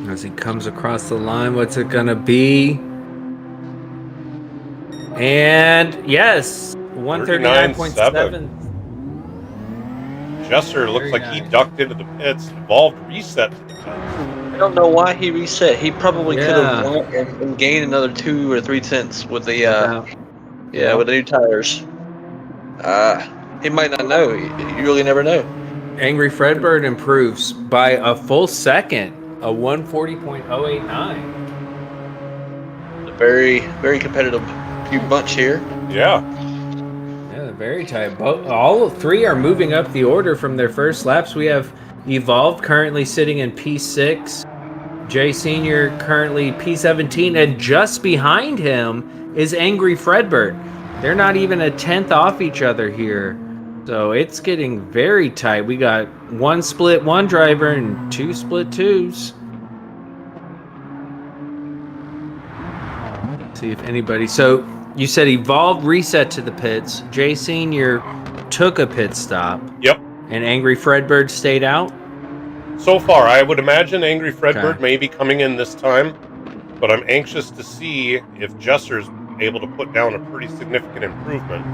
As he comes across the line, what's it gonna be? And yes, 139.7. Jesser looks like he ducked into the pits. Evolved reset to the pits. I don't know why he reset. He probably could have won and gained another 2 or 3 tenths with the Yeah, with the new tires. He might not know. You really never know. Angry Fredbird improves by a full second, a 140.089. A very, very competitive bunch here. Yeah. Yeah, very tight. All three are moving up the order from their first laps. We have Evolved currently sitting in P6. Jay Senior currently P17, and just behind him is Angry Fredbird. They're not even a tenth off each other here. So it's getting very tight. We got one split one driver and two split twos. Let's see if anybody. So you said Evolved reset to the pits. Jay Senior took a pit stop. Yep. And Angry Fredbird stayed out? So far, I would imagine Angry Fredbird may be coming in this time, but I'm anxious to see if Jesser's able to put down a pretty significant improvement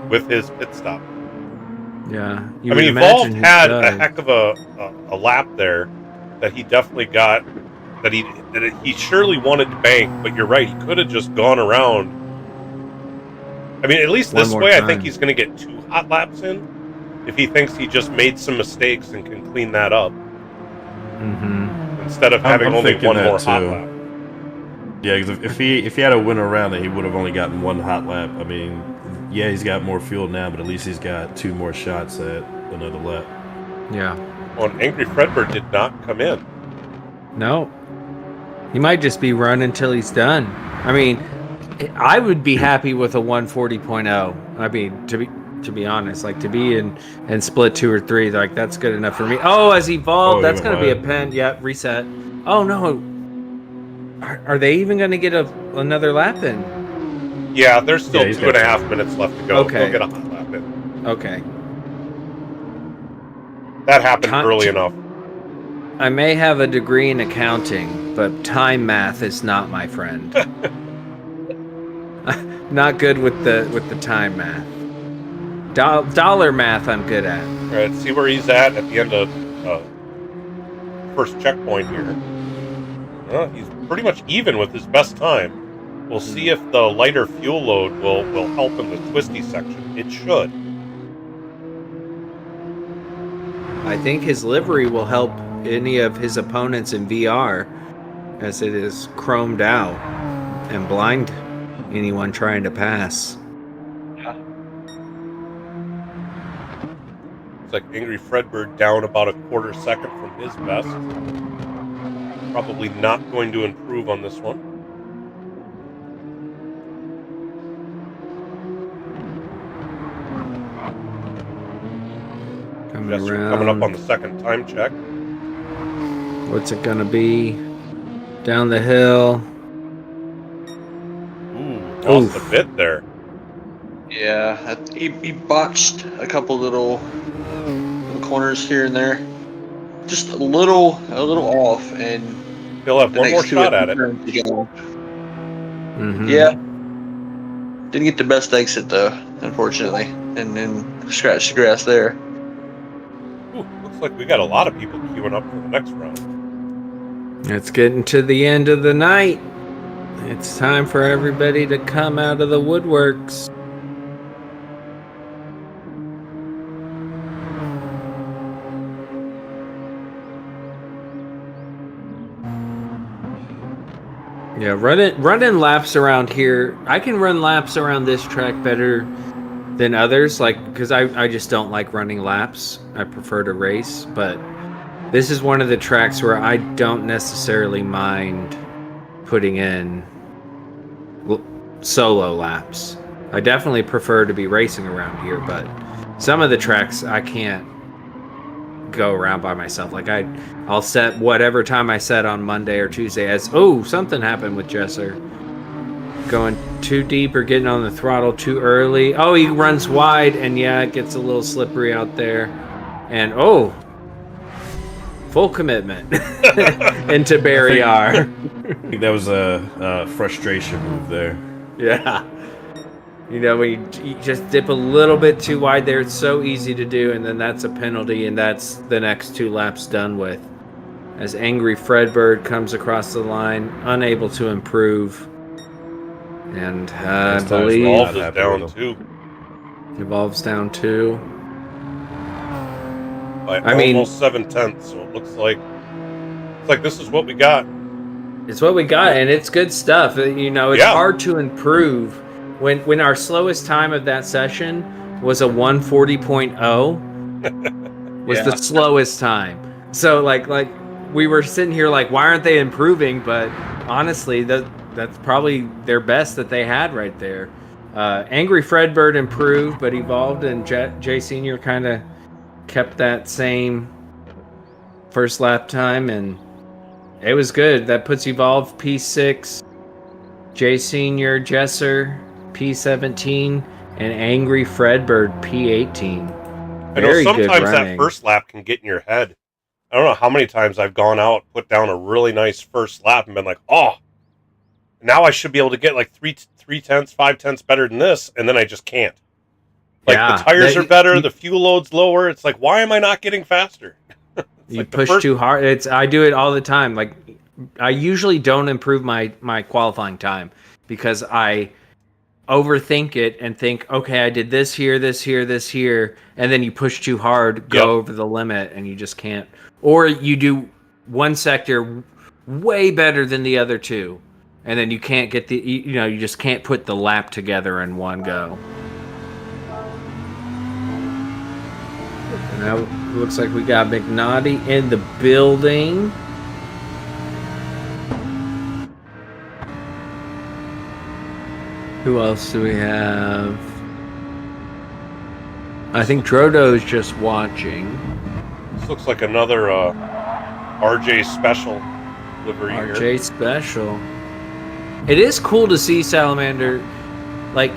with his pit stop. Yeah. I mean, Evolved had a heck of a lap there that he definitely got, that he surely wanted to bank, but you're right, he could have just gone around. I mean, at least this way, I think he's going to get 2 hot laps in. If he thinks he just made some mistakes and can clean that up, instead of having only one more hot lap. Yeah, because if he had a win around it, he would have only gotten 1 hot lap. I mean, yeah, he's got more fuel now, but at least he's got 2 more shots at another lap. Yeah. Well, Angry Fredbird did not come in. No. He might just be running until he's done. I mean, I would be happy with a 140.0. I mean, to be honest, like to be in split 2 or 3, like that's good enough for me. Oh, as Evolved, that's going to be a pen. Yeah, reset. Oh no. Are they even going to get another lap in? Yeah, there's still 2.5 minutes left to go. Okay. They'll get a hot lap in. Okay. That happened early enough. I may have a degree in accounting, but time math is not my friend. Not good with the time math. Dollar math I'm good at. All right, let's see where he's at the end of first checkpoint here. He's pretty much even with his best time. We'll see if the lighter fuel load will help in the twisty section. It should. I think his livery will help any of his opponents in VR, as it is chromed out and blind anyone trying to pass. It's like Angry Fredbird down about a 1/4 second from his best. Probably not going to improve on this one. Coming up on the second time check. What's it gonna be? Down the hill. Ooh, lost a bit there. Yeah, he botched a couple little corners here and there. Just a little off, and he'll have one more shot at it. Yeah. Didn't get the best exit though, unfortunately, and then scratched the grass there. Ooh, looks like we got a lot of people queuing up for the next round. It's getting to the end of the night. It's time for everybody to come out of the woodworks. Yeah, running laps around here. I can run laps around this track better than others, like because I just don't like running laps. I prefer to race, but this is one of the tracks where I don't necessarily mind putting in solo laps. I definitely prefer to be racing around here, but some of the tracks I can't go around by myself. Like I'll set whatever time I set on Monday or Tuesday as something happened with Jesser. Going too deep or getting on the throttle too early. Oh, he runs wide, and yeah, it gets a little slippery out there. And full commitment into Barrier. I think that was a frustration move there. Yeah. You know, when you just dip a little bit too wide there, it's so easy to do, and then that's a penalty, and that's the next 2 laps done with. As Angry Fredbird comes across the line, unable to improve. And I This time's believe all- Evolve is happy down with too. Evolve's down 2. By I mean- almost 7/10. So it looks like this is what we got. It's what we got, and it's good stuff. You know, it's Yeah. hard to improve. When our slowest time of that session was a 140.0, was the slowest time. So like we were sitting here like, why aren't they improving? But honestly, that's probably their best that they had right there. Angry Fredbird improved, but Evolved and Jay Senior kind of kept that same first lap time, and it was good. That puts Evolve P6, Jay Senior, Jesser P17, and Angry Fredbird P18. I know Very good sometimes that running. first lap can get in your head. I don't know how many times I've gone out, put down a really nice first lap, and been like, "Oh, now I should be able to get like 3/10, 5/10 better than this," and then I just can't. Like Yeah, the tires that- are better, you- the fuel load's lower. It's like, why am I not getting faster? You like the push first- too hard. I do it all the time. Like I usually don't improve my qualifying time because I overthink it and think, okay, I did this here, this here, this here, and then you push too hard, go Yep. over the limit, and you just can't. Or you do one sector way better than the other two, and then you can't get you just can't put the lap together in one go. And now it looks like we got McNaughty in the building. Who else do we have? I think Drodo's just watching. This looks like another RJ special livery here. RJ Special. It is cool to see Salamander, like,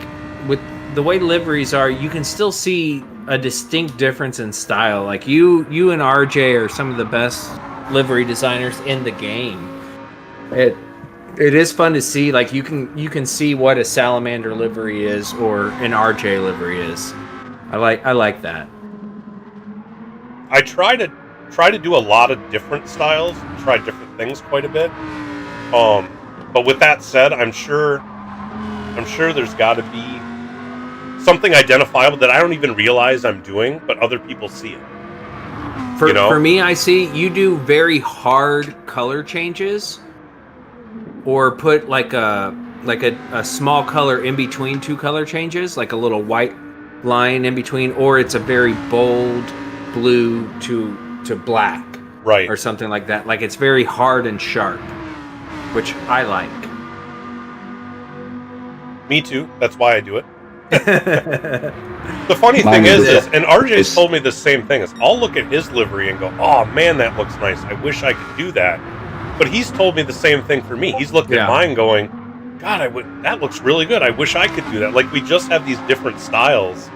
with the way liveries are, you can still see a distinct difference in style. Like, you and RJ are some of the best livery designers in the game. It is fun to see, like, you can see what a Salamander livery is or an RJ livery is. I like that. I try to do a lot of different styles, try different things quite a bit. But with that said, I'm sure there's got to be something identifiable that I don't even realize I'm doing, but other people see it. For me, I see you do very hard color changes, or put like a small color in between two color changes, like a little white line in between, or it's a very bold blue to black, Right. or something like that. Like it's very hard and sharp, which I like. Me too. That's why I do it. The funny Mine thing is is, the- and RJ's it's- told me the same thing, is I'll look at his livery and go, oh man, that looks nice. I wish I could do that. But he's told me the same thing for me. He's looked Yeah. at mine going, God, that looks really good. I wish I could do that. Like, we just have these different styles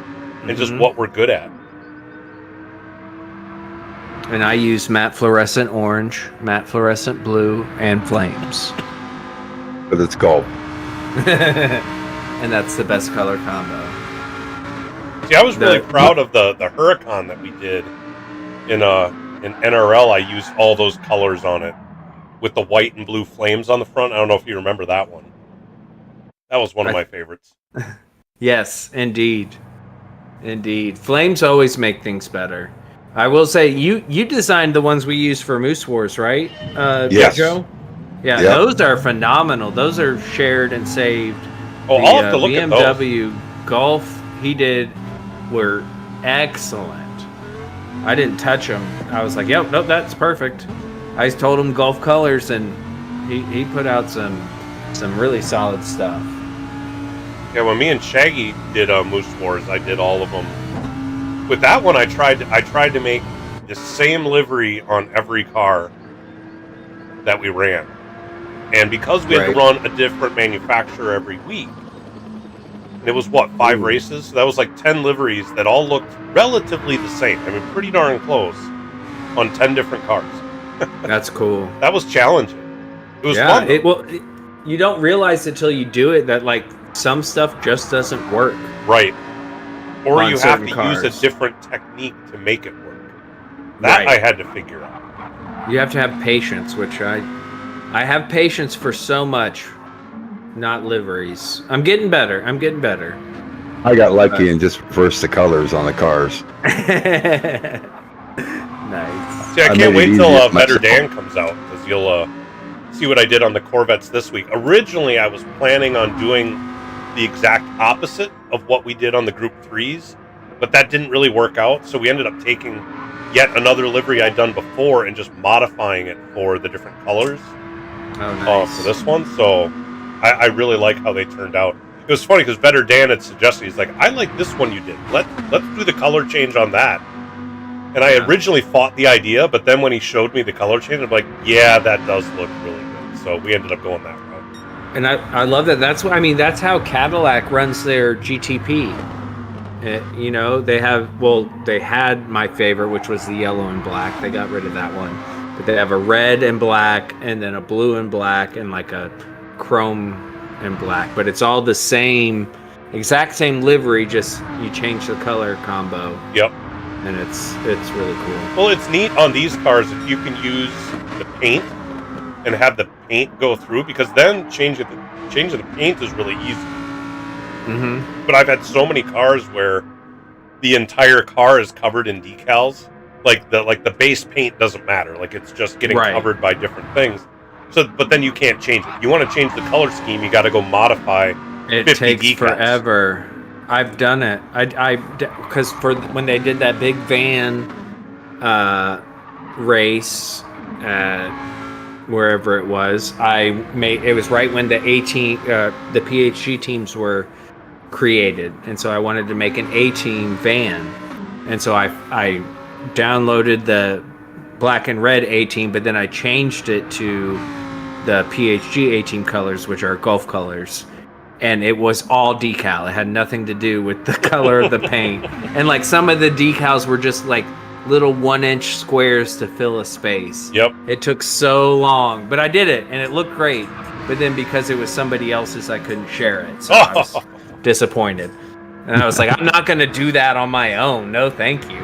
and just Mhm. what we're good at. And I use matte fluorescent orange, matte fluorescent blue, and flames. But it's golf. And that's the best color combo. See, I was really The- proud of the Huracan that we did in NRL. I used all those colors on it with the white and blue flames on the front. I don't know if you remember that one. That was one of my favorites. Yes, indeed. Indeed. Flames always make things better. I will say, you designed the ones we use for Moose Wars, right? Yes. Joe? Yeah, Yep. those are phenomenal. Those are shared and saved. Oh, I'll have to look at those. BMW Golf he did were excellent. I didn't touch them. I was like, yep, nope, that's perfect. I told him Golf colors, and he put out some really solid stuff. Yeah, when me and Shaggy did Moose Wars, I did all of them. With that one, I tried to make the same livery on every car that we ran. And because we had to run a different manufacturer every week, and it was, 5 races? So that was like 10 liveries that all looked relatively the same. I mean, pretty darn close on 10 different cars. That's cool. That was challenging. It was fun. though. You don't realize it till you do it that, like, some stuff just doesn't work. Right. Or on you have certain to cars. use a different technique to make it work. That Right. I had to figure out. You have to have patience, which I have patience for so much. not liveries. I'm getting better. I'm getting better. I got lucky and just reversed the colors on the cars. Nice. See, I I can't made it wait till easy for Better myself. Dan comes out, because you'll see what I did on the Corvettes this week. Originally, I was planning on doing the exact opposite of what we did on the Group 3s, but that didn't really work out, so we ended up taking yet another livery I'd done before and just modifying it for the different colors Oh, nice. for this one, so I really like how they turned out. It was funny, because Better Dan had suggested, he's like, I like this one you did. Let's do the color change on that. And I originally fought the idea, but then when he showed me the color change, I'm like, yeah, that does look really good. So we ended up going that route. And I love that. That's what I mean. That's how Cadillac runs their GTP. You know, they had my favorite, which was the yellow and black. They got rid of that one. But they have a red and black, and then a blue and black, and like a chrome and black. But it's all the same, exact same livery, just you change the color combo. Yep. And it's really cool. Well, it's neat on these cars if you can use the paint and have the paint go through, because then changing the paint is really easy. Mm-hmm. But I've had so many cars where the entire car is covered in decals. Like the base paint doesn't matter. Like it's just getting covered by different things. So, but then you can't change it. If you want to change the color scheme, you got to go modify. It 50 takes decals. forever. I've done it. Because for when they did that big van race wherever it was, it was right when the the PHG teams were created, and so I wanted to make an A-team van, and so I downloaded the black and red A-team, but then I changed it to the PHG A-team colors, which are Gulf colors. And it was all decal. It had nothing to do with the color of the paint. And like some of the decals were just like little 1-inch squares to fill a space. Yep. It took so long, but I did it and it looked great. But then because it was somebody else's, I couldn't share it. So I was disappointed. And I was like, I'm not going to do that on my own. No, thank you.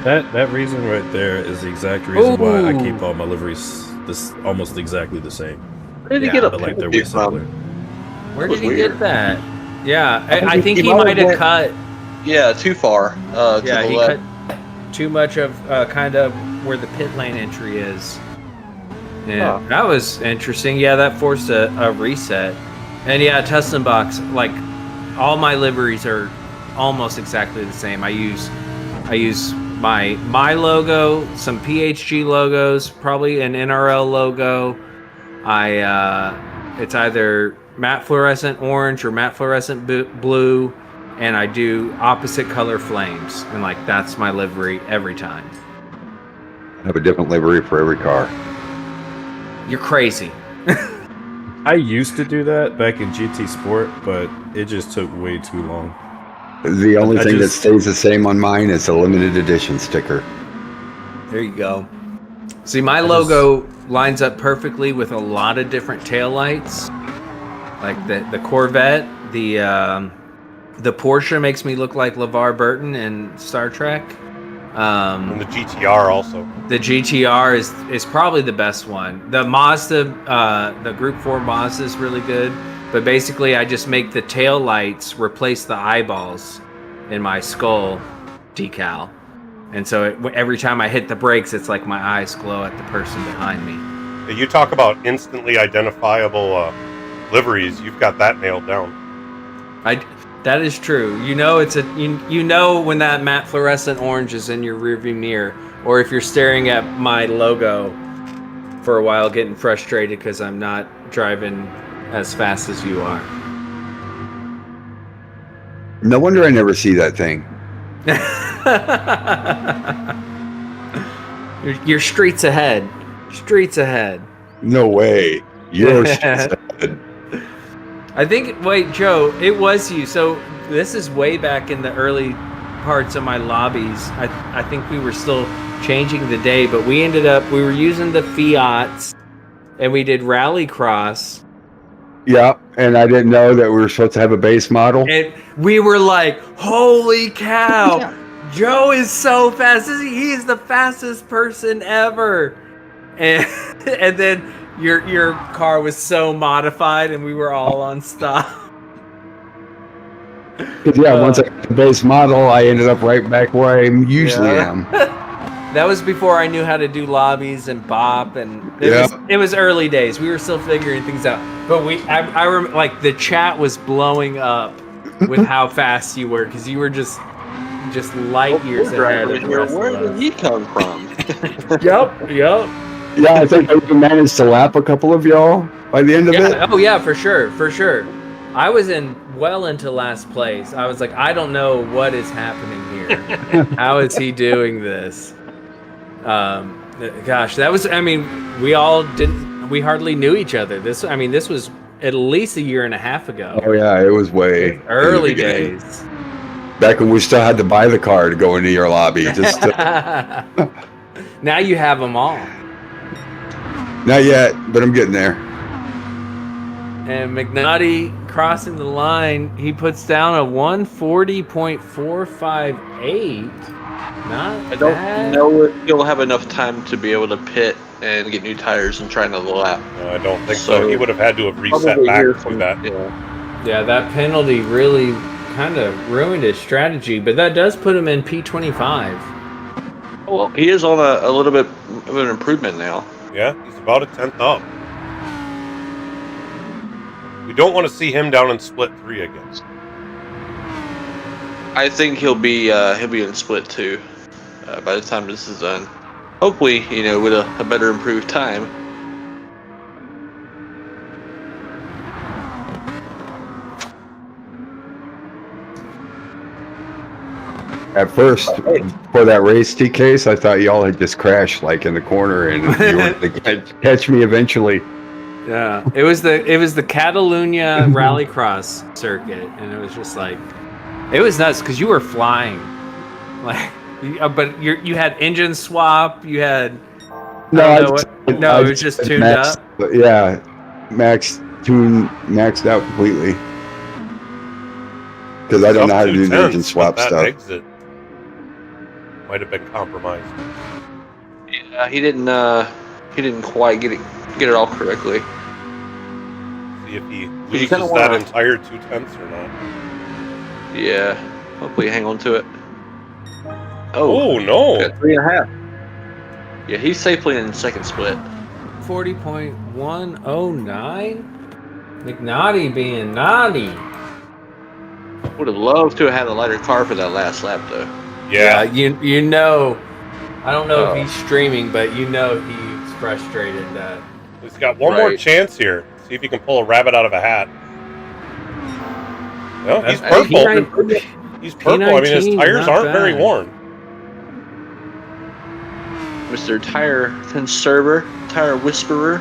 That reason right there is the exact reason why I keep all my liveries almost exactly the same. Where did he get a But like they're penalty way simpler. from? Where That did he was get weird. that? Yeah, I think he he might might have have cut. Yeah, too far to Yeah, the he left. cut too much of kind of where the pit lane entry is. Yeah, Huh. that was interesting. Yeah, that forced a reset. And yeah, Tustin Box, like all my liveries are almost exactly the same. I use my logo, some PHG logos, probably an NRL logo. It's either matte fluorescent orange or matte fluorescent blue, and I do opposite color flames, and like that's my livery every time. I have a different livery for every car. You're crazy. I used to do that back in GT Sport, but it just took way too long. The only I thing just- that stays the same on mine is a limited edition sticker. There you go. See, my logo lines up perfectly with a lot of different taillights. Like the Corvette, the Porsche makes me look like LeVar Burton in Star Trek. And the GTR also. The GTR is probably the best one. The Mazda, the Group 4 Mazda is really good. But basically, I just make the tail lights replace the eyeballs in my skull decal. And so every time I hit the brakes, it's like my eyes glow at the person behind me. You talk about instantly identifiable liveries. You've got that nailed down. That is true. You know you know when that matte fluorescent orange is in your rearview mirror, or if you're staring at my logo for a while, getting frustrated because I'm not driving as fast as you are. No wonder I never see that thing. Your streets ahead. Streets ahead. No way. You're I think, wait, Joe, it was you. So this is way back in the early parts of my lobbies. I think we were still changing the day, but we were using the Fiats and we did Rallycross. Yeah, and I didn't know that we were supposed to have a base model. And we were like, holy cow, Joe is so fast. He is the fastest person ever. And then Your car was so modified, and we were all on stop. 'Cause, yeah, once I got the base model, I ended up right back where I usually am. That was before I knew how to do lobbies and bop, and it was early days. We were still figuring things out. But I remember, like, the chat was blowing up with how fast you were, because you were just light years ahead of the rest of Where us. did he come from? Yep. Yeah, I think I even managed to lap a couple of y'all by the end of it. Oh yeah, for sure. I was well into last place. I was like, I don't know what is happening here. How is he doing this? Gosh, that was. I mean, we hardly knew each other. This was at least a year and a half ago. Oh yeah, it was way Early in the beginning. days. Back when we still had to buy the car to go into your lobby. Just Now you have them all. not yet, but I'm getting there. And McNaughty crossing the line, he puts down a 140.458. Not I don't bad. know if he'll have enough time to be able to pit and get new tires and try another lap. No, I don't think so. He would have had to have reset Probably back here to from- that. Yeah, that penalty really kind of ruined his strategy, but that does put him in P25. Well, he is on a little bit of an improvement now. Yeah, he's about a 10th up. We don't want to see him down in split 3 again. I think he'll be in split 2 by the time this is done. Hopefully, with a better improved time. At first, for that race, TKs, I thought y'all had just crashed like in the corner, and you were to catch me eventually. Yeah, it was the Catalunya Rallycross circuit, and it was just like, it was nuts because you were flying, like, but you had engine swap, you had it was just tuned up. But yeah, maxed out completely because I don't know how to do the engine swap that stuff. Exit might have been compromised. Yeah, he didn't quite get it all correctly. See if he You loses kinda that wanna- entire 2/10 or not. Yeah, hopefully hang on to it. Oh no! Got 3.5. Yeah, he's safely in second split. 40.109. McNaughty being naughty. Would have loved to have had a lighter car for that last lap, though. Yeah, you know, I don't know if he's streaming, but you know he's frustrated that. he's got one more Right. chance here. See if he can pull a rabbit out of a hat. No, he's Hey, purple. P9 He's purple. I mean, his P19, tires not aren't very bad. worn. Mr. Tire Conserver, Tire Whisperer.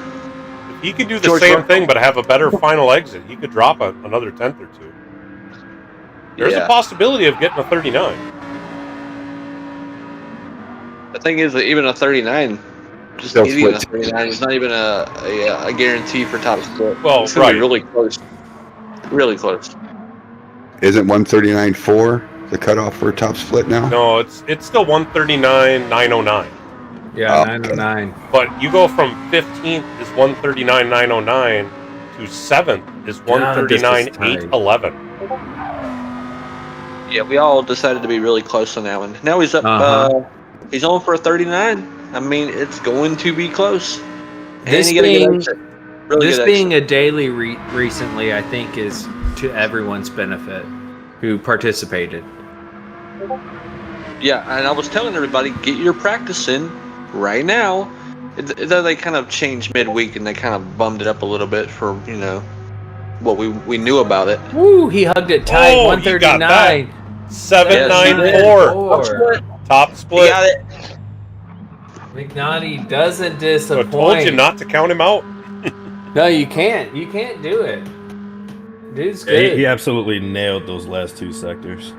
If he could do the George same Russell. thing but have a better final exit, he could drop another 10th or 2. There's a possibility of getting a 39. The thing is that even a 39, just Still getting a split. 39 is not even a guarantee for top split. Well, It's gonna be right. really close. Really close. Isn't 139.4 the cutoff for a top split now? No, it's still 139.909. Yeah, Oh, 909. But you go from 15th is 139.909 to 7th is God, this is tight. 139.811. Yeah, we all decided to be really close on that one. Now he's up. He's on for a 39. I mean, it's going to be close. This And he got a good being- exit. Really This good being exit. a daily recently, I think, is to everyone's benefit who participated. Yeah, and I was telling everybody, get your practice in right now. Though they kind of changed midweek and they kind of bummed it up a little bit for what we knew about it. Woo! He hugged it tight. Oh, you got 139. 794. Top He split. got it. McNaughty doesn't I disappoint. told you not to count him out. No, you can't. You can't do it. Dude's Yeah, good. he absolutely nailed those last 2 sectors.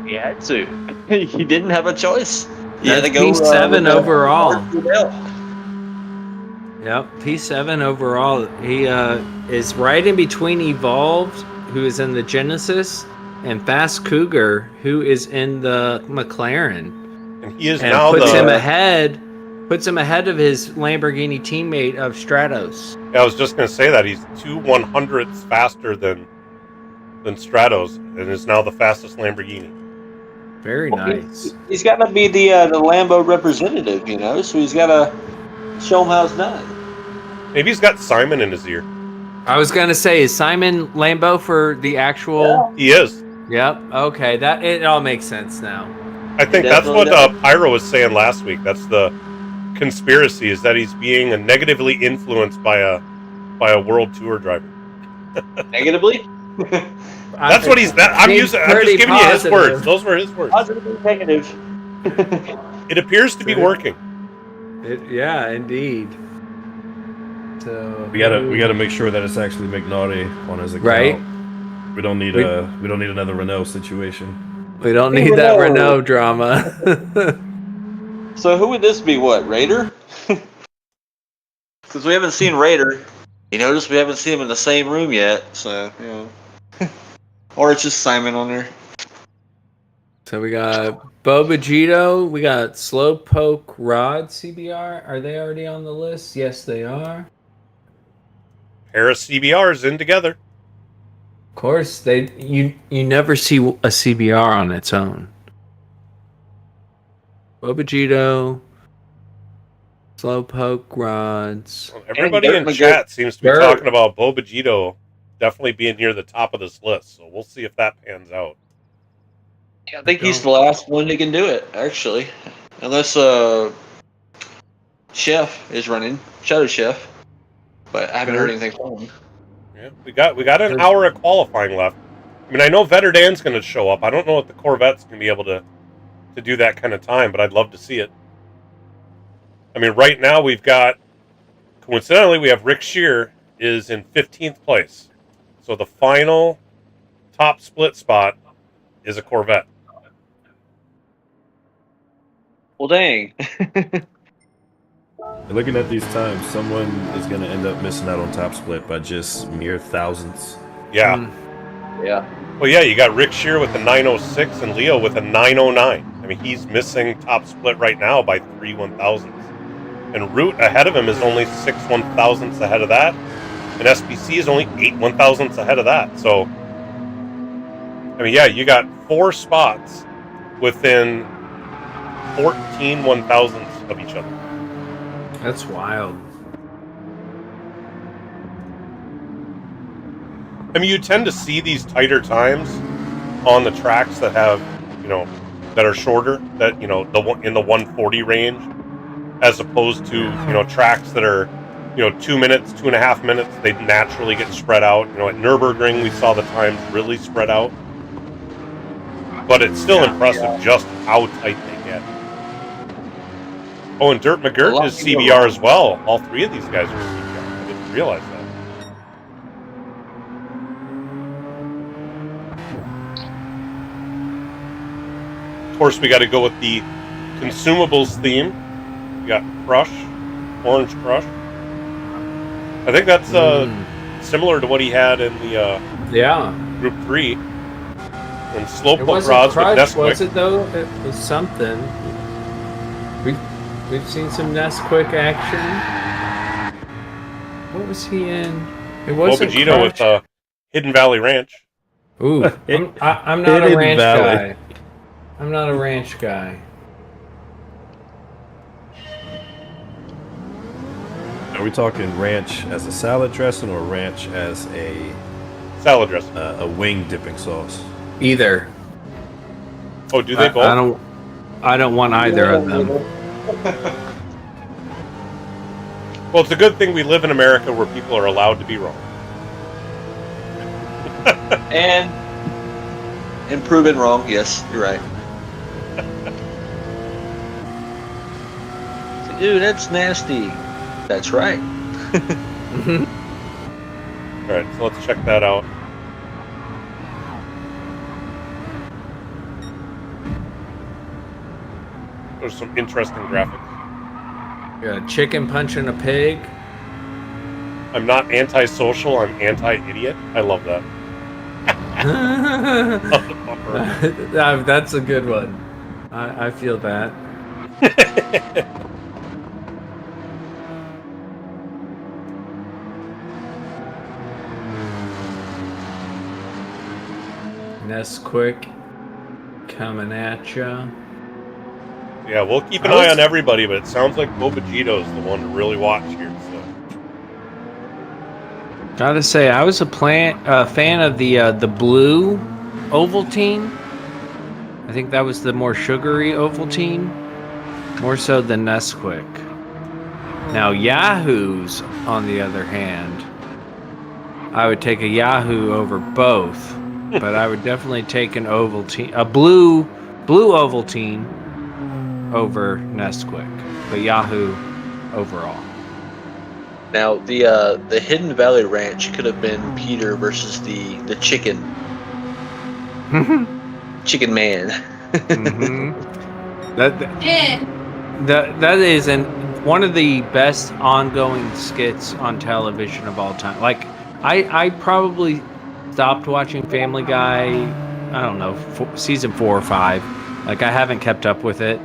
He had to. He didn't have a choice. He had That's to go P7 with the overall. hard Fidel. Yep, P7 overall. He is right in between Evolved, who is in the Genesis, and Fast Cougar, who is in the McLaren. And he is And now puts him the ahead Puts him ahead of his Lamborghini teammate of Stratos. Yeah, I was just going to say that he's 2/100ths faster than Stratos, and is now the fastest Lamborghini. Very nice. He's got to be the Lambo representative, you know. So he's got to show him how it's done. Maybe he's got Simon in his ear. I was gonna say, is Simon Lambo for the actual? He is. Yep. Okay, that it all makes sense now. I think that's what Pyro was saying last week. That's the conspiracy, is that he's being negatively influenced by a world tour driver. Negatively? That's what he's. I'm just giving you his words. Those were his words. Positive, negative. It appears to be working. Yeah, indeed. So We gotta make sure that it's actually McNaughty on his account. Right. We don't need another Renault situation. We don't need that Renault drama. So who would this be? What, Raider? Because we haven't seen Raider. You notice we haven't seen him in the same room yet. So or it's just Simon on there. So we got Bobagito, we got Slowpoke Rod CBR. Are they already on the list? Yes, they are. Pair of CBRs in together. Of course, you never see a CBR on its own. Bobagito, Slowpoke Rods. Well, everybody in chat seems to be talking about Bobagito definitely being near the top of this list, so we'll see if that pans out. Yeah, I think he's the last one that can do it, actually. Unless Chef is running, Shadow Chef. But I haven't heard anything from him. Yeah, we got an hour of qualifying left. I mean, I know Vetterdan's going to show up. I don't know if the Corvette's going to be able to do that kind of time, but I'd love to see it. I mean, right now coincidentally, we have Rick Shear is in 15th place. So the final top split spot is a Corvette. Well, dang. Looking at these times, someone is going to end up missing out on top split by just mere thousandths. Yeah. Yeah. Well, yeah, you got Rick Shear with a 906 and Leo with a 909. I mean, he's missing top split right now by 3 1,000ths. And Root ahead of him is only 6 1,000ths ahead of that. And SPC is only 8 1,000ths ahead of that. So, I mean, yeah, you got 4 spots within 14 1,000ths of each other. That's wild. I mean, you tend to see these tighter times on the tracks that have, that are shorter, that, in the 140 range, as opposed to, tracks that are, 2 minutes, 2.5 minutes, they naturally get spread out. At Nürburgring, we saw the times really spread out. But it's still impressive just how tight they get. Oh, and Dirt McGirt is CBR as well. All 3 of these guys are CBR. I didn't realize that. Of course, we got to go with the consumables theme. We got Crush, Orange Crush. I think that's similar to what he had in the Group 3. And Slowpoke Rods with Nesquik. Was it though? It was something. We've seen some Nesquik action. What was he in? It wasn't Bobagito with Hidden Valley Ranch. Ooh, I'm not a ranch guy. I'm not a ranch guy. Are we talking ranch as a salad dressing or ranch as a salad dressing? A wing dipping sauce? Either. Oh, do they both? I don't want either of them. Well, it's a good thing we live in America where people are allowed to be wrong. and proven wrong. Yes, you're right. Dude, that's nasty. That's right. All right, so let's check that out. There's some interesting graphics. Got a chicken punching a pig. I'm not antisocial, I'm anti-idiot. I love that. That's a good one. I feel that. Nesquik coming at ya. Yeah, we'll keep an eye on everybody, but it sounds like Bobagito's the one to really watch here. So. Gotta say, I was a fan of the blue Ovaltine. I think that was the more sugary Ovaltine, more so than Nesquik. Now Yahoo's, on the other hand, I would take a Yahoo over both, but I would definitely take an Ovaltine, a blue Ovaltine over Nesquik, but Yahoo overall. Now the Hidden Valley Ranch could have been Peter versus the chicken. Chicken Man. Mm-hmm. That is one of the best ongoing skits on television of all time. Like I probably stopped watching Family Guy, I don't know, season 4 or 5. Like I haven't kept up with it.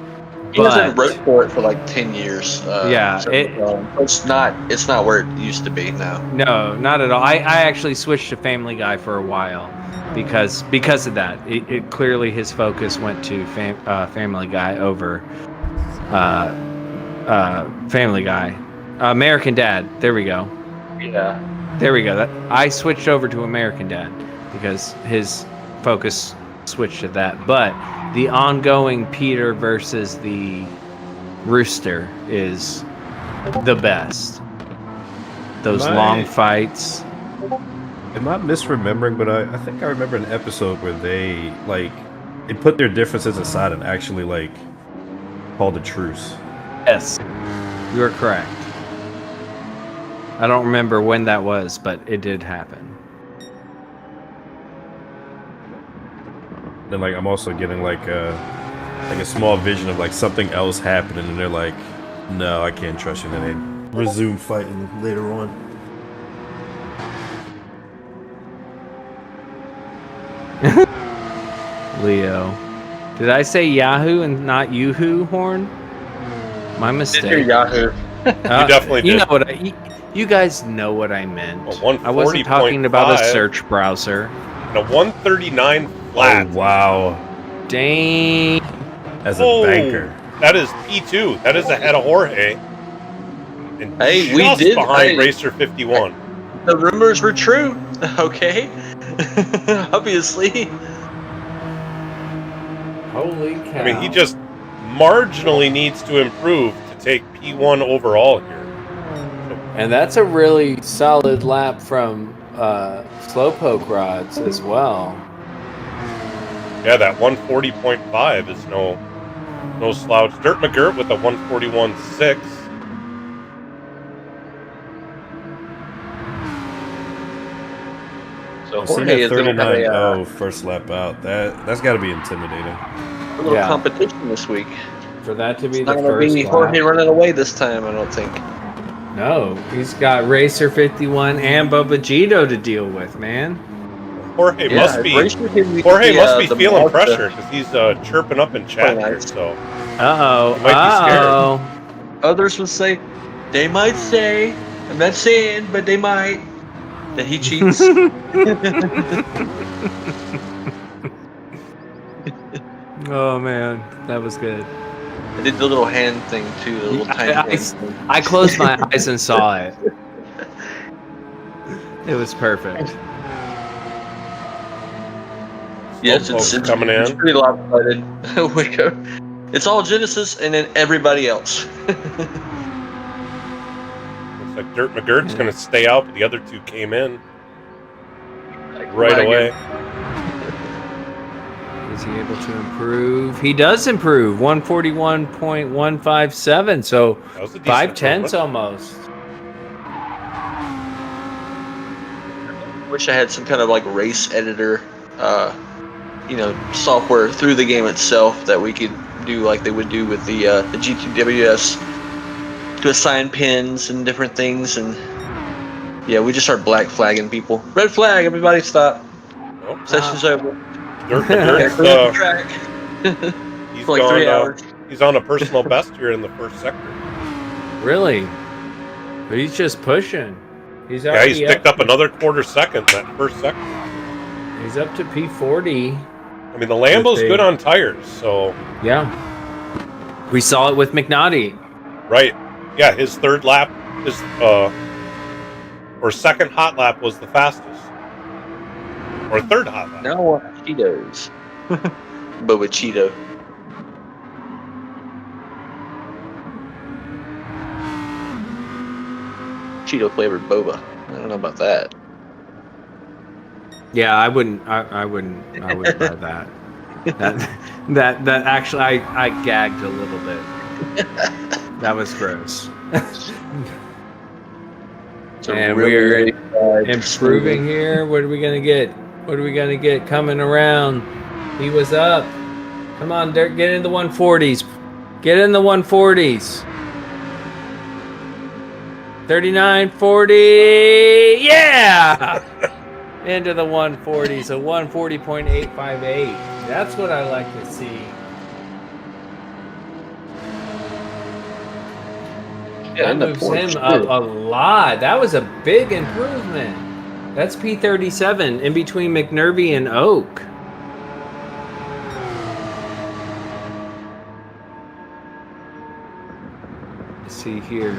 He hasn't wrote for it for like 10 years. Yeah, it's not where it used to be now. No, not at all. I actually switched to Family Guy for a while because of that. It clearly his focus went to Family Guy over Family Guy. American Dad. There we go. Yeah. There we go. I switched over to American Dad because his focus switched to that. But the ongoing Peter versus the Rooster is the best. Those long fights. Am I misremembering? But I think I remember an episode where they put their differences aside and actually called a truce. Yes, you are correct. I don't remember when that was, but it did happen. Then I'm also getting a small vision of something else happening, and they're like, "No, I can't trust you." And then they resume fighting later on. Leo, did I say Yahoo and not Yoo-hoo, Horn? My mistake. Yahoo. You definitely did. You know what you guys know what I meant. Well, I wasn't talking about a search browser. And a 139 flat. Oh, wow. Dang. As a banker. That is P2. That is ahead of Jorge. And Hey, just we did behind Racer 51. The rumors were true. Okay. Obviously. Holy cow. I mean, he just marginally needs to improve to take P1 overall here. And that's a really solid lap from Slowpoke Rods as well. Yeah, that 140.5 is no slouch. Dirt McGirt with a 141.6. So Seeing Jorge a is going to have 39.0 first lap out, that's got to be intimidating. a little competition this week. For that to be It's the not going to first be lap. Jorge running away this time, I don't think. No, he's got Racer 51 and Bobagito to deal with, man. Jorge must be feeling pressure because he's chirping up in chat here. So Uh-oh. He might be scared. Uh-oh. Others would say, they might say, I'm not saying, but they might, that he cheats. Oh, man. That was good. I did the little hand thing too, the little tiny hand thing. I closed my eyes and saw it. It was perfect. Yes, Folks it's coming it's in. pretty lopsided. It's all Genesis and then everybody else. Looks like Dirt McGirt's going to stay out, but the other two came in right away. Is he able to improve? He does improve. 141.157. So That was a decent 5/10 improvement. almost. Wish I had some kind of race editor, software through the game itself that we could do like they would do with the GTWS to assign pins and different things. And yeah, we just start black flagging people. Red flag, everybody stop. Oh, Session's over. Dirt Clear the McGirt's track. he's For 3 hours. He's on a personal best here in the first sector. Really? But he's just pushing. He's Yeah, already he's picked up another quarter second in that first sector. He's up to P40. I mean, the Lambo's good on tires, so... Yeah. We saw it with McNaughty. Right. Yeah, his third lap, or second hot lap was the fastest. Or third hot lap. Now I want Cheetos. Boba Cheeto. Cheeto flavored boba. I don't know about that. Yeah, I wouldn't buy that. That actually, I gagged a little bit. That was gross. And we're improving here. What are we gonna get? What are we gonna get coming around? He was up. Come on, Dirk, get in the 140s. Get in the 140s. 39.40. Yeah. Into the 140s. So 140.858. That's what I like to see. Yeah, That moves him up a lot. That was a big improvement. That's P37 in between McNervy and Oak. Let's see here.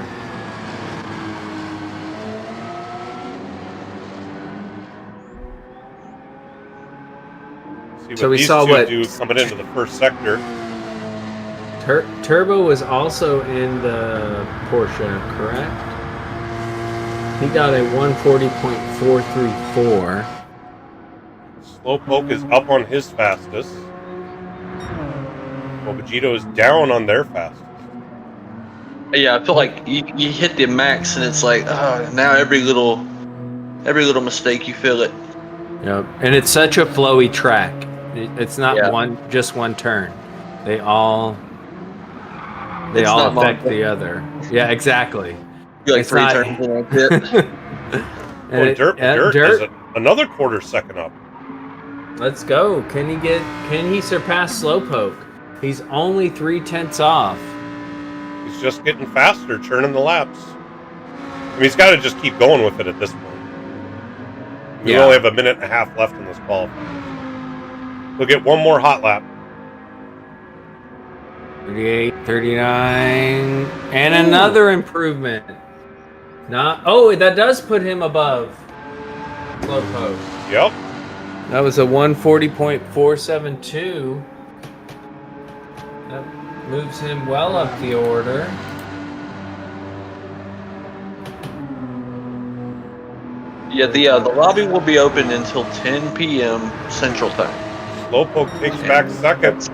See what So we these saw two what- do coming into the first sector. Turbo was also in the Porsche, correct? He got a 140.434. Slowpoke is up on his fastest. Bobagito is down on their fastest. Yeah, I feel like you hit the max and it's like, oh, now every little mistake you feel it. Yep. And it's such a flowy track. It's not Yeah. just one turn. They all It's all not affect Monaco. the other. Yeah, exactly. You're like It's three not- turns and that's it. And Dirt is another quarter second up. Let's go. Can he surpass Slowpoke? He's only 0.3 off. He's just getting faster, churning the laps. I mean, he's got to just keep going with it at this point. We Yeah. only have a minute and a half left in this qualifier. We'll get one more hot lap. 38, 39, and another improvement. That does put him above Slowpoke. Yep. That was a 140.472. That moves him well up the order. Yeah, the lobby will be open until 10 p.m. Central Time. Slowpoke takes back second.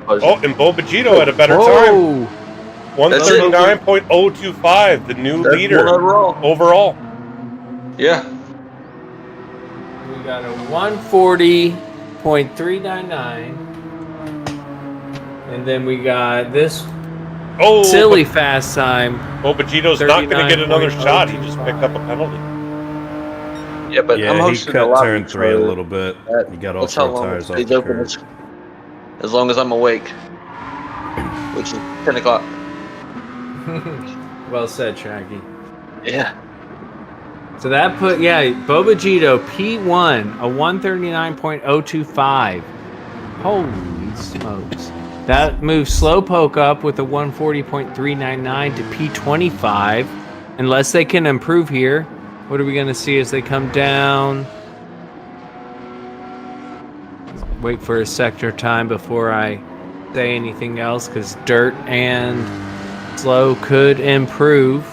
Oh, and Bobagito had a better time. Whoa! 139.025, the new That's leader one overall. Yeah. We got a 140.399. And then we got this Oh, silly fast time. Bobagito's not going to get another shot. He just picked up a penalty. Yeah, but I'm Yeah, he hosting a cut lobby, turn 3 a so little bit. He got all that's how 4 long tires off it's the open. curb. As long as I'm awake, which is 10 o'clock. Well said, Shaggy. Yeah. So that put, Bobagito P1, a 139.025. Holy smokes. That moves Slowpoke up with a 140.399 to P25. Unless they can improve here. What are we going to see as they come down? Wait for a sector time before I say anything else, because Dirt and Slow could improve.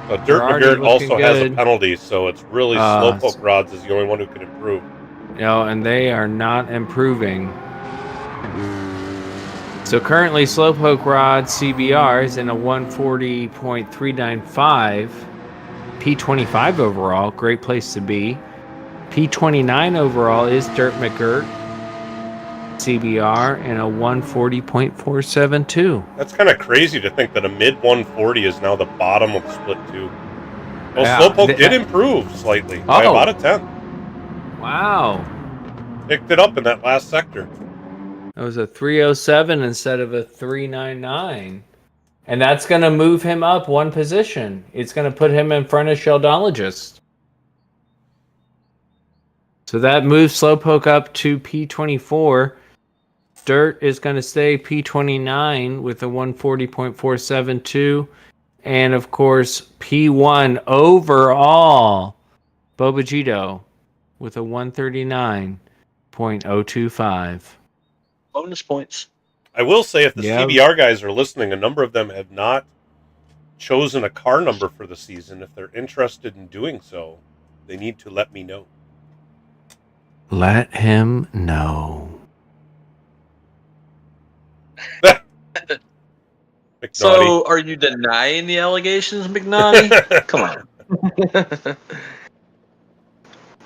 Dirt They're already McGirt also looking has a good. penalty, so it's really Slowpoke Rods is the only one who can improve. And they are not improving. So currently Slowpoke Rod CBR is in a 140.395. P25 overall, great place to be. P29 overall is Dirt McGirt CBR in a 140.472. That's kind of crazy to think that a mid 140 is now the bottom of Split 2. Well, Yeah, Slowpoke did improve slightly by about a 10th. Wow. Picked it up in that last sector. That was a 307 instead of a 399. And that's going to move him up one position. It's going to put him in front of Sheldologist. So that moves Slowpoke up to P24. Dirt is going to stay P29 with a 140.472. And of course, P1 overall, Bobajito with a 139.025. Bonus points. I will say, if the Yeah. CBR guys are listening, a number of them have not chosen a car number for the season. If they're interested in doing so, they need to let me know. Let him know. McNaughty. So, are you denying the allegations, McNaughty? Come on.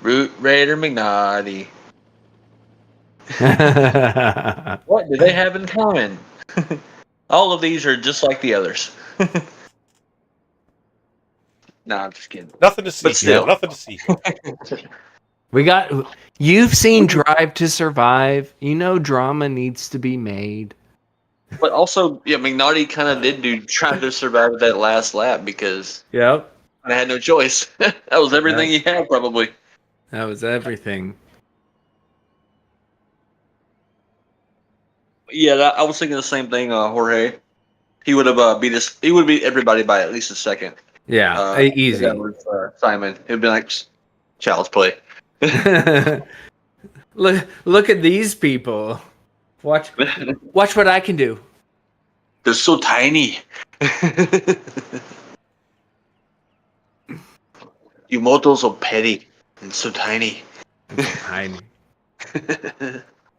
Root Raider McNaughty. What do they have in common? All of these are just like the others. No, I'm just kidding. Nothing to see But here. still. Nothing to see here. You've seen Drive to Survive. You know drama needs to be made. But also, yeah, McNaughty kind of did try to survive with that last lap because Yep. I had no choice. That was everything he had, probably. That was everything. Yeah, I was thinking the same thing, Jorge. He would have beat us. He would beat everybody by at least a second. Yeah, easy. That was, Simon. It'd be like child's play. Look at these people. Watch what I can do. They're so tiny. You motos are petty and so tiny. Tiny.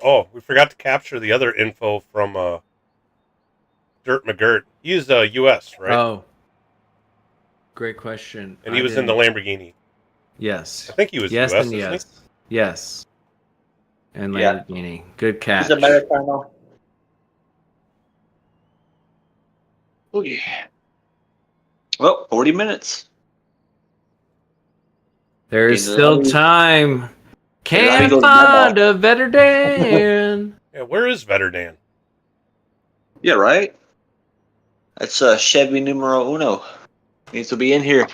Oh, we forgot to capture the other info from Dirt McGirt. He's U.S., right? Oh, great question. And he was in the Lamborghini. Yes. I think he was yes U.S., and isn't yes. Yes. And Yeah. Lamborghini. Good catch. He's Americano. Oh yeah. Well, 40 minutes. There's Okay, still let me- time. let me Can't go to find a better Dan. Yeah, where is Vetterdan? Yeah, right? That's Chevy numero uno. Needs to be in here.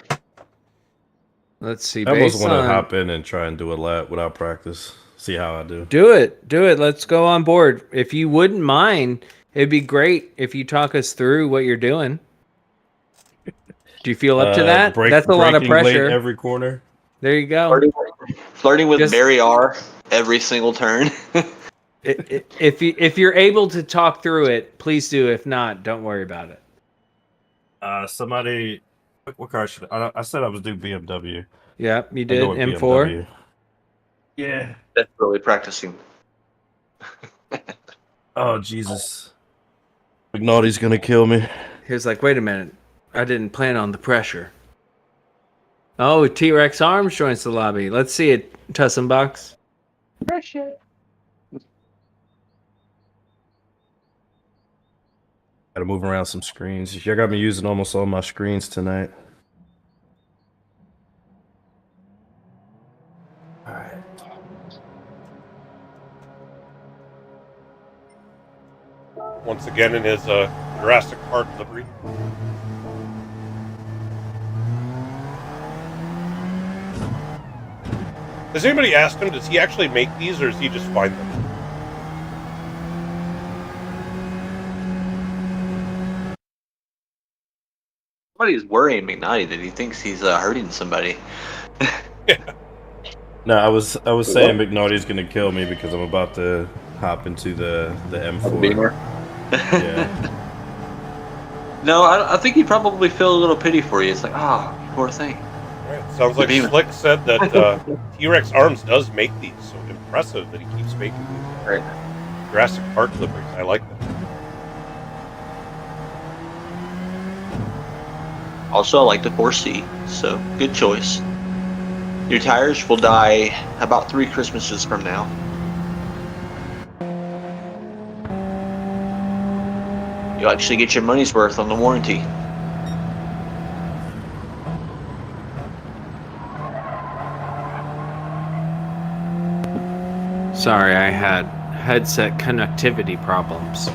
Let's see. I almost based want to on- hop in and try and do a lap without practice. See how I do. Do it. Let's go on board. If you wouldn't mind, it'd be great if you talk us through what you're doing. Do you feel up to that? That's a lot of braking late pressure. every corner. There you go. Flirting with Just- Barry R every single turn. If you're able to talk through it, please do. If not, don't worry about it. Somebody, what car should I said I was due BMW. Yeah, you I did go with M4. BMW. Yeah. That's really practicing. Oh Jesus. McNaughty's gonna kill me. He was like, "Wait a minute, I didn't plan on the pressure." Oh, T-Rex Arms joins the lobby. Let's see it, Tussenbox. Pressure. Gotta move around some screens. Y'all got me using almost all my screens tonight. Alright. Once again in his Jurassic Park livery. Has anybody asked him, does he actually make these, or does he just find them? Somebody's worrying McNaughty that he thinks he's hurting somebody. No, I was saying McNaughty's gonna kill me because I'm about to hop into the M4. Yeah. No, I think he'd probably feel a little pity for you. It's like, poor thing. Right. Sounds like Beamer. Slick said that T-Rex Arms does make these, so impressive that he keeps making these Jurassic Park liveries. I like that. Also, I like the 4C, so good choice. Your tires will die about 3 Christmases from now. You'll actually get your money's worth on the warranty. Sorry, I had headset connectivity problems.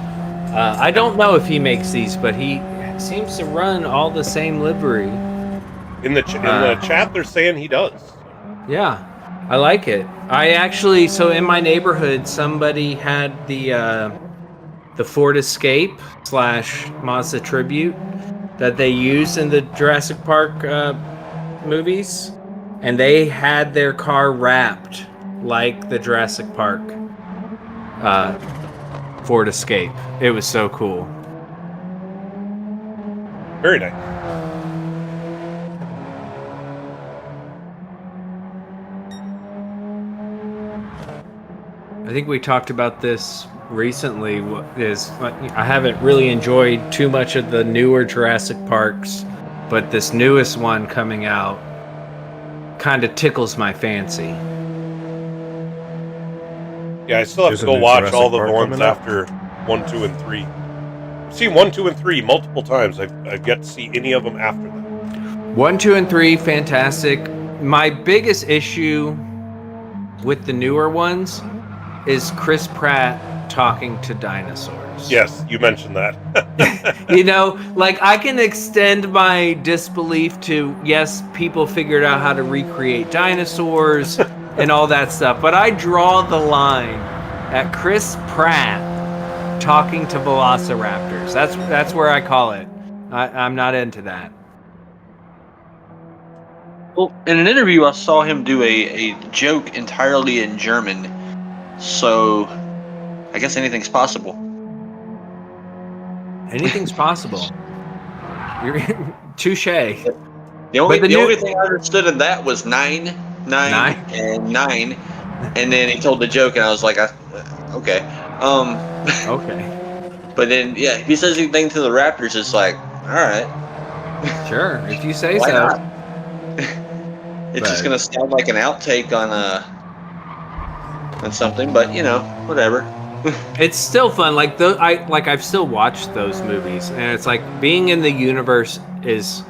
I don't know if he makes these, but he seems to run all the same livery. In the chat, they're saying he does. Yeah, I like it. I actually, so in my neighborhood, somebody had the Ford Escape / Mazda Tribute that they used in the Jurassic Park movies, and they had their car wrapped like the Jurassic Park Ford Escape. It was so cool. Very nice. I think we talked about this recently. I haven't really enjoyed too much of the newer Jurassic Parks, but this newest one coming out kind of tickles my fancy. Yeah, I still have There's to a go new watch Jurassic all the Park ones coming up? after 1, 2, and 3. I've seen 1, 2, and 3 multiple times. I've yet to see any of them after that. 1, 2, and 3, fantastic. My biggest issue with the newer ones is Chris Pratt talking to dinosaurs. Yes, you mentioned that. You know, like I can extend my disbelief to, yes, people figured out how to recreate dinosaurs and all that stuff, but I draw the line at Chris Pratt talking to velociraptors. That's where I call it. I'm not into that. Well, in an interview, I saw him do a joke entirely in German. So, I guess anything's possible. Anything's possible. You're touche. The only thing I understood in that was 9, and 9, and then he told the joke, and I was like, okay. Okay. But then, yeah, if he says anything to the Raptors, it's like, all right. Sure, if you say Why so. not? It's just gonna sound like an outtake on something, but you know, whatever. It's still fun. Like I've still watched those movies, and it's like being in the universe is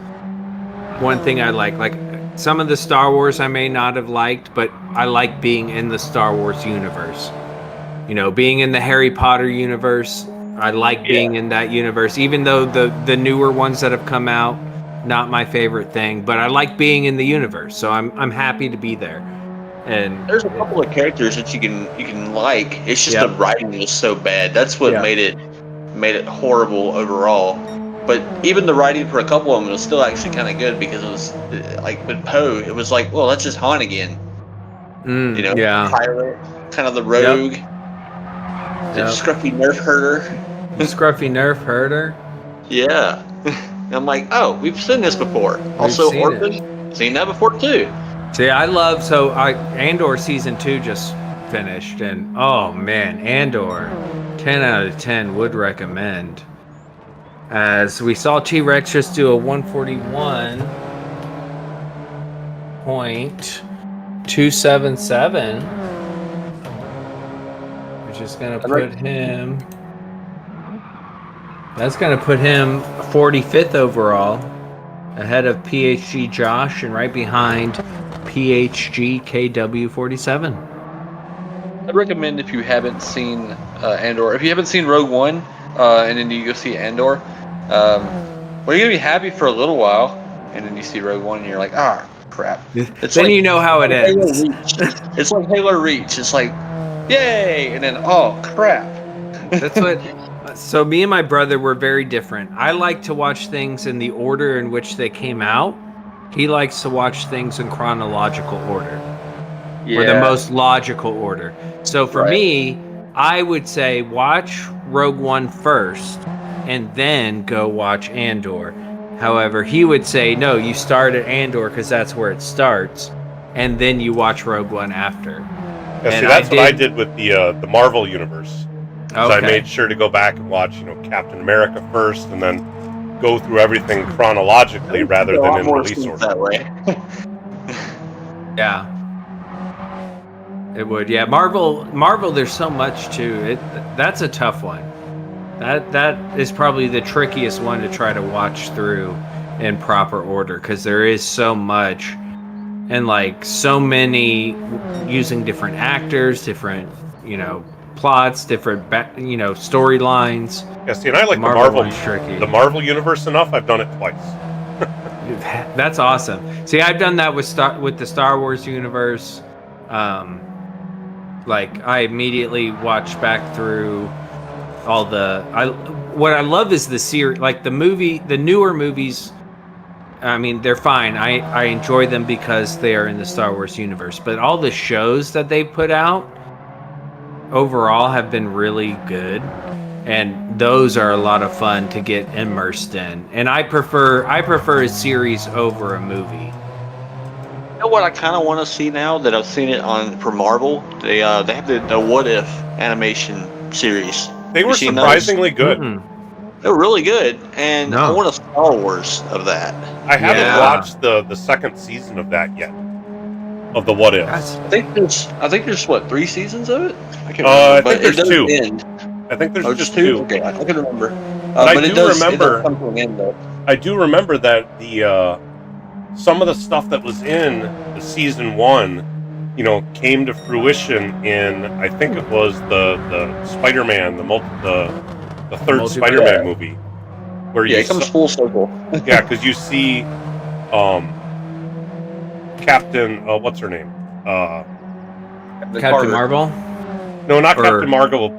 one thing I like. Like some of the Star Wars I may not have liked, but I like being in the Star Wars universe. You know, being in the Harry Potter universe, I like being in that universe. Even though the newer ones that have come out, not my favorite thing, but I like being in the universe, so I'm happy to be there. And there's a couple of characters that you can like. It's just the writing was so bad. That's what made it horrible overall. But even the writing for a couple of them was still actually kind of good, because it was like with Poe, it was like, well, that's just Han again. You know, pirate, kind of the rogue, the scruffy nerf herder. Scruffy nerf herder. Yeah. I'm like, oh, we've seen this before. Also, Orphan, seen that before too. See, Andor season 2 just finished, and oh man, Andor, 10 out of 10 would recommend. As we saw T-Rex just do a 141.277, which is gonna put him. That's gonna put him 45th overall, ahead of PHG Josh, and right behind PHG KW47. I'd recommend, if you haven't seen Andor, if you haven't seen Rogue One, and then you go see Andor, well, you're gonna be happy for a little while, and then you see Rogue One, and you're like, ah, crap. It's then like, you know how it ends. It's like Halo Reach. It's like, yay, and then oh crap. That's what. So me and my brother were very different. I like to watch things in the order in which they came out. He likes to watch things in chronological order, or the most logical order. So for me, I would say watch Rogue One first, and then go watch Andor. However, he would say, no, you start at Andor because that's where it starts, and then you watch Rogue One after. Yeah, see, that's what I did with the Marvel universe. So I made sure to go back and watch, Captain America first, and then go through everything chronologically rather than in release order. That way. Yeah. It would. Yeah, Marvel. There's so much to it. That's a tough one. That is probably the trickiest one to try to watch through in proper order, because there is so much, and like so many using different actors, different plots, different storylines. Yeah, see, and I like the Marvel universe enough. I've done it twice. That's awesome. See, I've done that with the Star Wars universe. Like I immediately watched back through all the. What I love is the series, like the newer movies. I mean, they're fine. I enjoy them because they are in the Star Wars universe. But all the shows that they put out overall have been really good. And those are a lot of fun to get immersed in. And I prefer a series over a movie. You know what I kind of want to see now that I've seen it on for Marvel? They have the What If animation series. They were surprisingly good. They're really good, and No. I want a Star Wars of that. I haven't Yeah. watched the second season of that yet. Of the What Ifs. I think there's what, 3 seasons of it? I can't I remember. think there's it doesn't 2. End. I think there's Oh, just 2. Okay, I can remember. But I but do it does remember- come to an end though. I do remember that the some of the stuff that was in the season 1, you know, came to fruition in, I think it was the Spider-Man, the third Multiverse. Spider-Man movie, where Yeah, you it comes full circle. yeah, because you see Captain what's her name? Captain Marvel. No, not Or- Captain Marvel.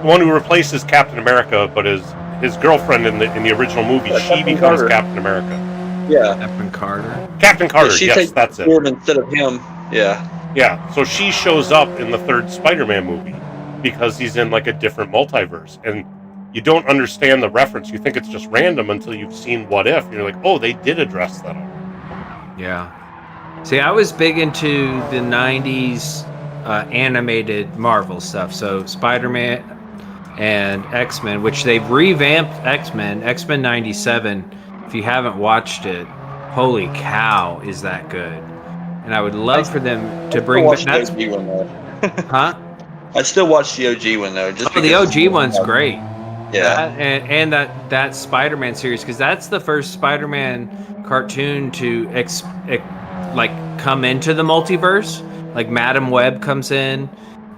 The one who replaces Captain America, but his girlfriend in the original movie, Yeah, she Captain becomes Carter. Captain America. Yeah. Captain Carter. Captain Carter, she yes, takes that's the it. sword instead of him. Yeah. Yeah, so she shows up in the third Spider-Man movie because he's in like a different multiverse, and you don't understand the reference. You think it's just random until you've seen What If, and you're like, oh, they did address that already. Yeah. See, I was big into the 90s animated Marvel stuff. So Spider-Man and X-Men, which they've revamped X-Men 97. If you haven't watched it, holy cow, is that good. And I would love for them to bring back the OG one though. Huh? I still watch the OG one though. Just Oh, the because OG one's great. Yeah. And that Spider-Man series, because that's the first Spider-Man cartoon to like come into the multiverse. Like Madam Web comes in,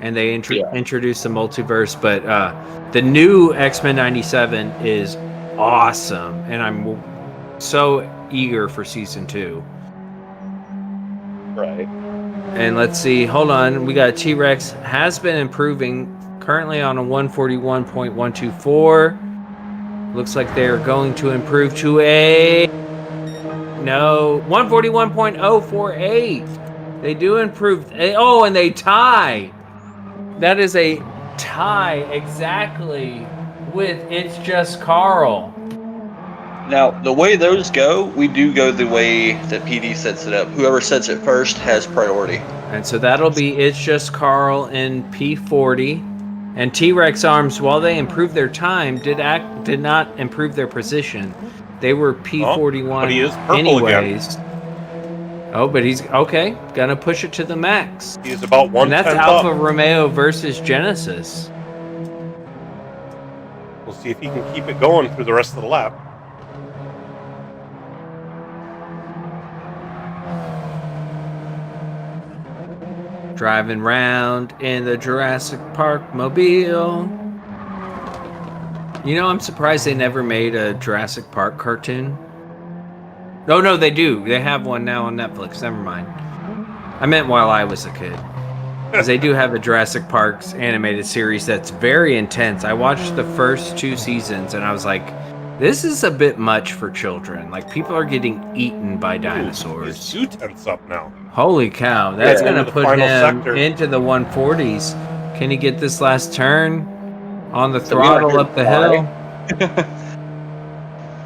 and they introduce the multiverse. But the new X-Men 97 is awesome, and I'm so eager for season 2. Right. And let's see, hold on, we got T-Rex has been improving, currently on a 141.124. Looks like they're going to improve to a 141.048. They do improve. Oh, and they tie. That is a tie exactly with It's Just Carl. Now, the way those go, we do go the way that PD sets it up. Whoever sets it first has priority. And so that'll be It's Just Carl in P40. And T-Rex arms, while they improved their time, did not improve their position. They were P41 but he is purple anyways. Again. Oh, but he's okay. Gonna push it to the max. He's about 1/10 And that's Alfa Romeo versus Genesis. We'll see if he can keep it going through the rest of the lap. Driving round in the Jurassic Park mobile. You know, I'm surprised they never made a Jurassic Park cartoon. No, they do. They have one now on Netflix. Never mind. I meant while I was a kid. Because they do have a Jurassic Parks animated series that's very intense. I watched the first 2 seasons and I was like, this is a bit much for children. Like, people are getting eaten by dinosaurs. He's 2/10 up now. Holy cow. That's going to into the put final him sector. into the 140s. Can he get this last turn on the So we like throttle to up the fly. hill?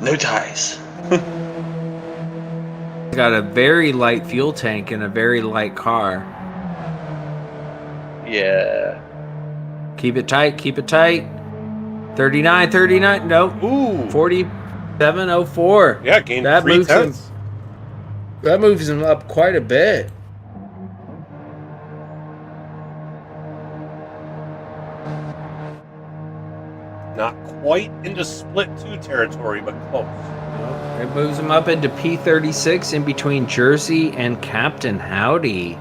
No ties. Got a very light fuel tank and a very light car. Yeah. Keep it tight, keep it tight. 39, nope. Ooh. 47.04. Yeah, gained That 3 moves him. tenths. That moves him up quite a bit. Not quite into split 2 territory, but close. It moves him up into P36 in between Jersey and Captain Howdy.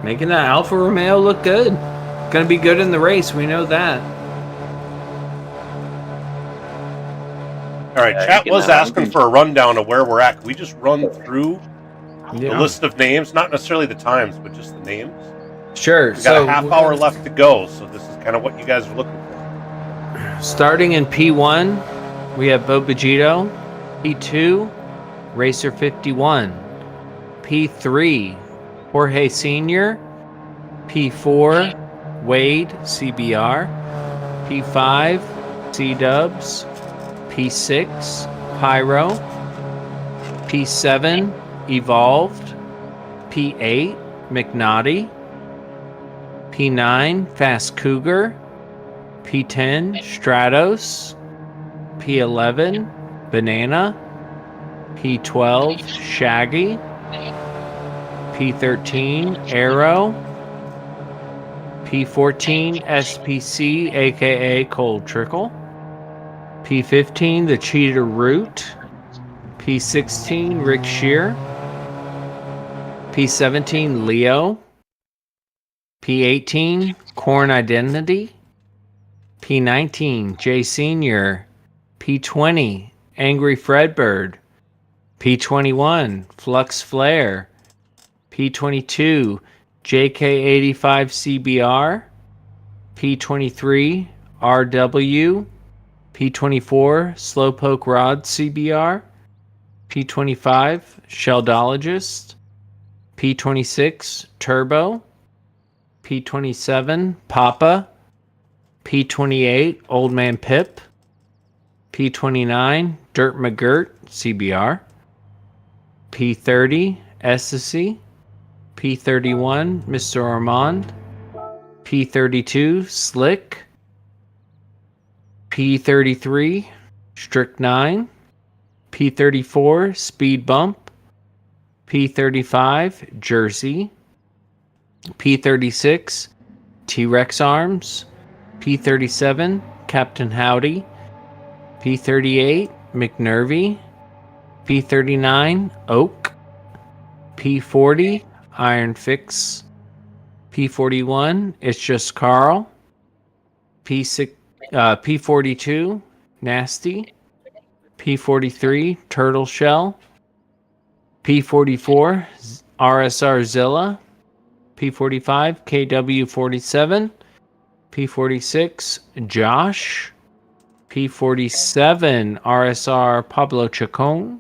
Making that Alfa Romeo look good. Gonna be good in the race, we know that. All right, Yeah, chat you was can, asking for a rundown of where we're at. Can we just run through the list of names, not necessarily the times, but just the names. Sure. We got a half hour left to go, so this is kind of what you guys are looking for. Starting in P1, we have Bo Bajito. P2, Racer 51. P3, Jorge Sr. P4, Wade, CBR. P5, C-Dubs. P6, Pyro. P7, Evolved. P8, McNaughty. P9, Fast Cougar. P10, Stratos. P11, Banana. P12, Shaggy. P13, Arrow. P14, SPC, aka Cold Trickle. P15, the Cheater Root. P16, Rick Shear. P17, Leo. P18, Corn Identity. P19, J Senior. P20, Angry Fredbird. P21, Flux Flare. P22, JK85CBR. P23, RW. P24, Slowpoke Rod CBR. P25, Sheldologist. P26, Turbo. P27, Papa. P28, Old Man Pip. P29, Dirt McGirt CBR. P30, Essacy. P31, Mr. Ormond. P32, Slick. P33, Strychnine. P34, Speed Bump. P35, Jersey. P36, T-Rex Arms. P37, Captain Howdy. P38, McNervy. P39, Oak. P40, Iron Fix. P41, It's Just Carl. P42, Nasty. P43, Turtle Shell. P44, RSR Zilla. P45, KW47. P46, Josh. P47, RSR Pablo Chacon.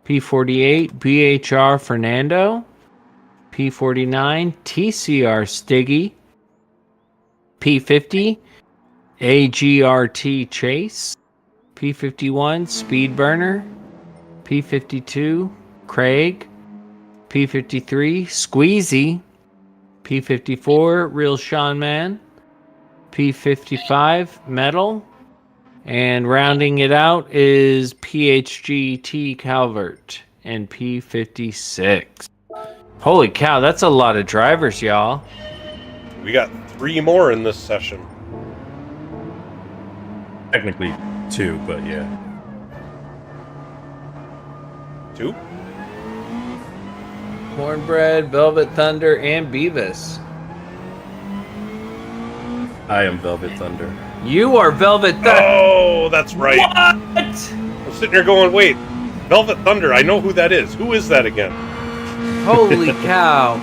P48, BHR Fernando. P49, TCR Stiggy. P50, AGRT Chase. P51, Speedburner. P52, Craig. P53, Squeezy. P54, Real Sean Man. P55, Metal. And rounding it out is PHG T Calvert and P56. Holy cow, that's a lot of drivers, y'all. We got 3 more in this session. Technically 2, but yeah. 2? Cornbread, Velvet Thunder, and Beavis. I am Velvet Thunder. You are Velvet Thunder. Oh, that's right. What? I'm sitting here going, wait, Velvet Thunder, I know who that is. Who is that again? Holy cow.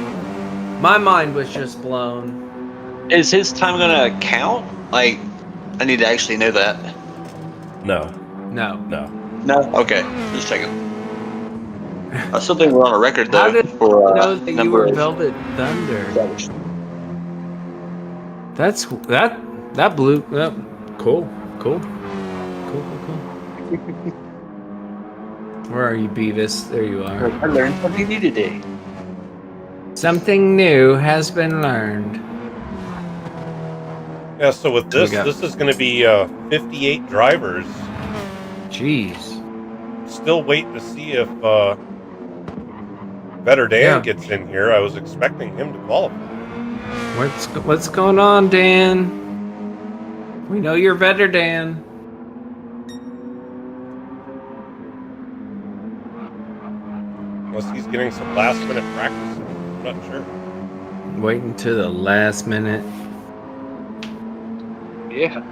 My mind was just blown. Is his time gonna count? Like, I need to actually know that. No. No. No. No? Okay, just checking. I still think we're on a record How though did for you know that you were number of Velvet Thunder? drivers. That's that blew. Cool. Where are you, Beavis? There you are. I learned something new today. Something new has been learned. Yeah, so with this, this is going to be 58 drivers. Jeez. Still waiting to see if Better Dan gets in here. I was expecting him to qualify. What's going on, Dan? We know you're better, Dan. Unless he's getting some last minute practice. I'm not sure. Waiting to the last minute. Yeah.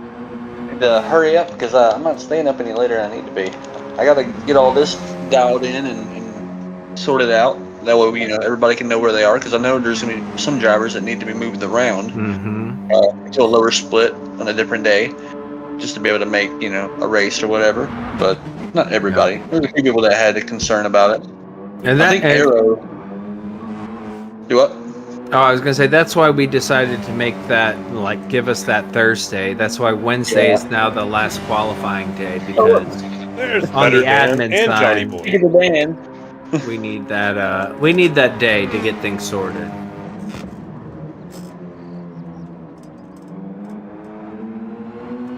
Need to hurry up because I'm not staying up any later than I need to be. I gotta get all this dialed in and sorted out That way, everybody can know where they are. Because I know there's going to be some drivers that need to be moved around to a lower split on a different day, just to be able to make a race or whatever. But not everybody. There's a few people that had a concern about it. And I think Arrow. Do what? Oh, I was gonna say that's why we decided to make that give us that Thursday. That's why Wednesday is now the last qualifying day because There's on the Better Dan admin and Johnny side, Boy. we need that day to get things sorted.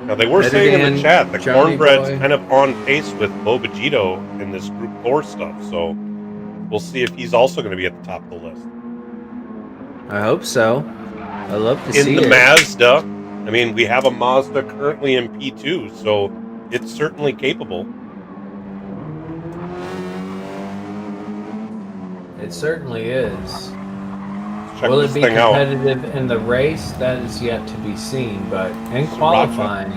Now they were Better saying in Dan, the chat that Johnny Cornbread's Boy. kind of on pace with Bobagito in this Group 4 stuff, so we'll see if he's also going to be at the top of the list. I hope so. I love to see In the it. Mazda, I mean, we have a Mazda currently in P2, so it's certainly capable. It certainly is. Check Will this it be thing out. competitive in the race? That is yet to be seen. But in qualifying,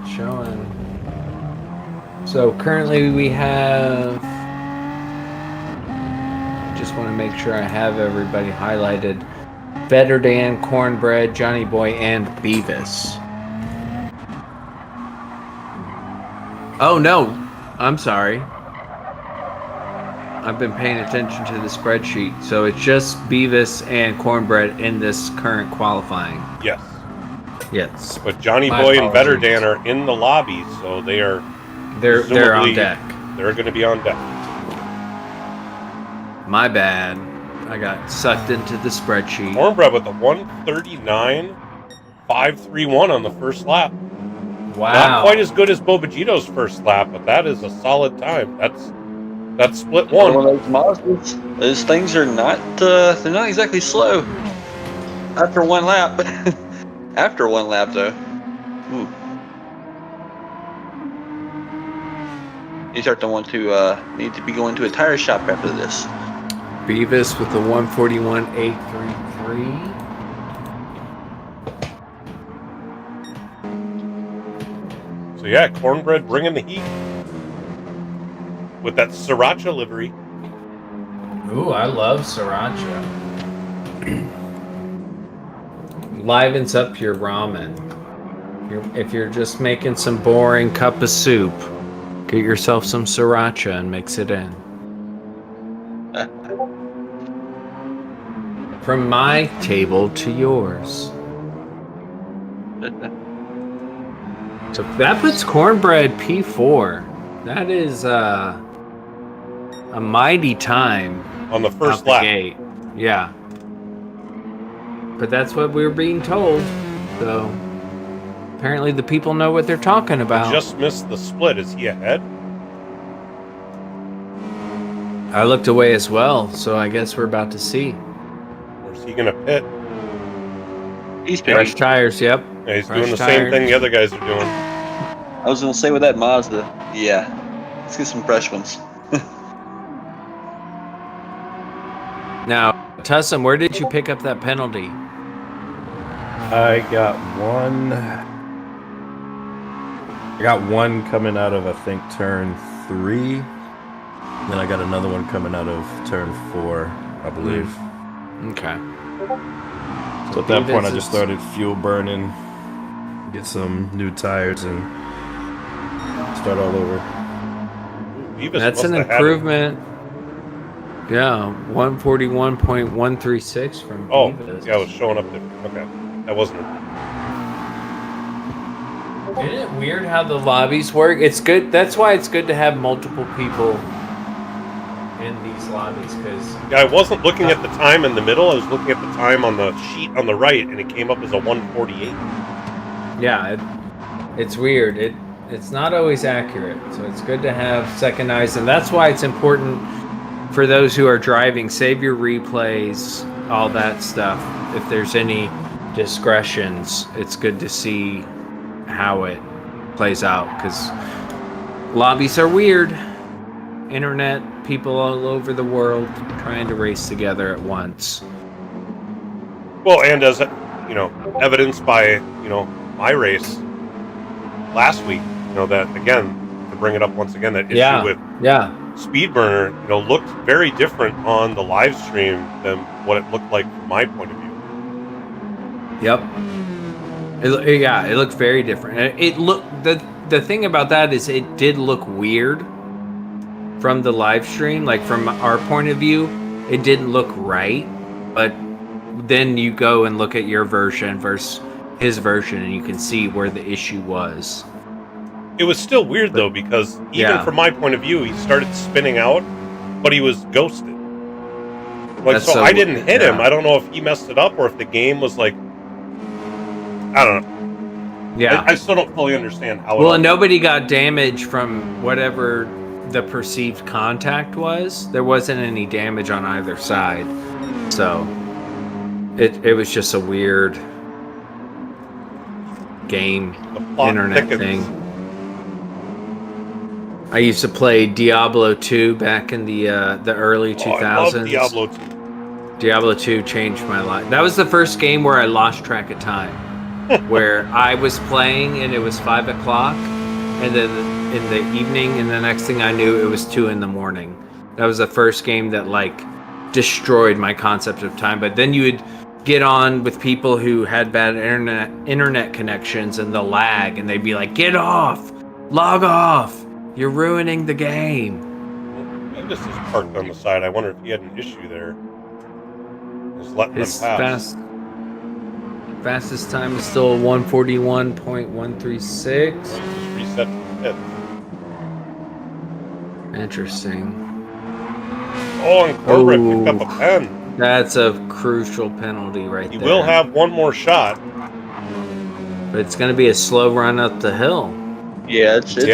it's showing. So currently we have. Just want to make sure I have everybody highlighted. Better Dan, Cornbread, Johnny Boy, and Beavis. Oh no, I'm sorry. I've been paying attention to the spreadsheet, so it's just Beavis and Cornbread in this current qualifying. Yes. Yes, But Johnny My Boy and Better apologies. Dan are in the lobby, so they're they're on presumably- deck. they're going to be on deck. My bad. I got sucked into the spreadsheet. Cornbread with a 1:39.531 on the first lap. Wow. Not quite as good as Bobagito's first lap, but that is a solid time. That's split One one. of those Mazdas. Those things are not. They're not exactly slow. After one lap. After one lap, though. Ooh. You start to want to need to be going to a tire shop after this. Beavis with the 141.833. So yeah, Cornbread bringing the heat with that Sriracha livery. Ooh, I love sriracha. Livens up your ramen. If you're just making some boring cup of soup, get yourself some sriracha and mix it in. From my table to yours. So that puts Cornbread P4. That is a mighty time On the out first the lap. gate. Yeah. But that's what we were being told. So apparently the people know what they're talking about. Just missed the split. Is he ahead? I looked away as well, so I guess we're about to see. Or is he going to pit? He's Fresh pitting. tires, yep. Yeah, he's Fresh doing the same tires. thing the other guys are doing. I was gonna say with that Mazda. Yeah. Let's get some fresh ones. Now, Tussum, where did you pick up that penalty? I got one coming out of, I think, turn 3. Then I got another one coming out of turn 4, I believe. Okay. So at that point, I Beavis just is- started fuel burning, get some new tires, and start all over. Beavis That's must an have had it. improvement. Yeah, 141.136 from Oh, Beavis. yeah, it was showing up different. Okay. That wasn't it. Isn't it weird how the lobbies work? It's good. That's why it's good to have multiple people in these lobbies, because Yeah, I wasn't looking at the time in the middle. I was looking at the time on the sheet on the right, and it came up as a 1:48. yeah, it's weird. It's not always accurate, so it's good to have second eyes, and that's why it's important for those who are driving. Save your replays, all that stuff. If there's any discretions, it's good to see how it plays out, because lobbies are weird. Internet, people all over the world trying to race together at once. Well, and as evidenced by my race last week, that again to bring it up once again, that issue with Yeah. speed burner, looked very different on the live stream than what it looked like from my point of view. Yep. It looked very different. It looked the thing about that is it did look weird from the live stream, like from our point of view. It didn't look right, but then you go and look at your version versus his version, and you can see where the issue was. It was still weird though, because even from my point of view, he started spinning out, but he was ghosted. Like, so I didn't hit him. I don't know if he messed it up or if the game was like, I don't know. Yeah, I still don't fully understand how. Well, and nobody got damage from whatever the perceived contact was. There wasn't any damage on either side, so it was just a weird game internet thing. I used to play Diablo 2 back in the early 2000s. I love Diablo 2. Diablo 2 changed my life. That was the first game where I lost track of time. Where I was playing and it was 5 o'clock, and then in the evening, and the next thing I knew, it was 2 in the morning. That was the first game that like destroyed my concept of time. But then you would get on with people who had bad internet connections and the lag, and they'd be like, "Get off, log off. You're ruining the game." He just is parked on the side. I wonder if he had an issue there. Just letting them pass. Fastest time is still 141.136. Just reset the pit. Interesting. Oh, and Corbett picked up a pen. That's a crucial penalty right there. He will have one more shot. But it's going to be a slow run up the hill. Yeah, it is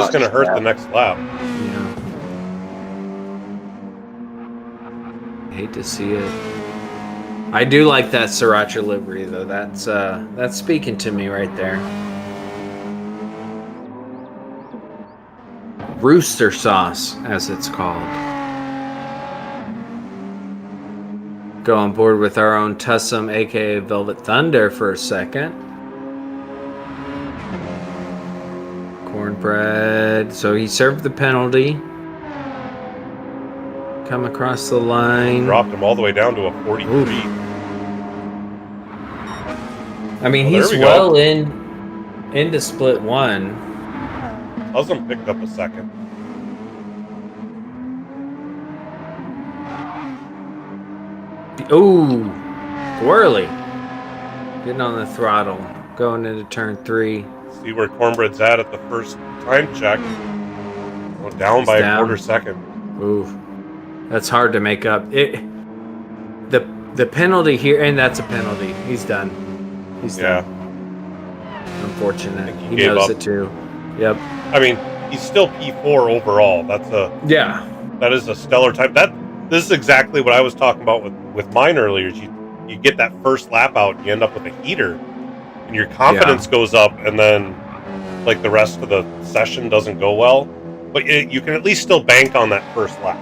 going to hurt the next lap. Yeah. I hate to see it. I do like that Sriracha livery though. That's speaking to me right there. Rooster sauce, as it's called. Go on board with our own Tussum, aka Velvet Thunder, for a second. Cornbread. So he served the penalty. Come across the line. Dropped him all the way down to a 43. Ooh. I mean, he's well into split one. Tussum picked up a second. Ooh, Whirly. Getting on the throttle. Going into turn 3. See where Cornbread's at the first time check. Well, down by a quarter second. Ooh. That's hard to make up. The penalty here, and that's a penalty. He's done. He's done. Unfortunate. He knows it too. Yep. I mean, he's still P4 overall. That is a stellar time. This is exactly what I was talking about with mine earlier. You get that first lap out, and you end up with a heater, and your confidence goes up, and then like the rest of the session doesn't go well. But you can at least still bank on that first lap.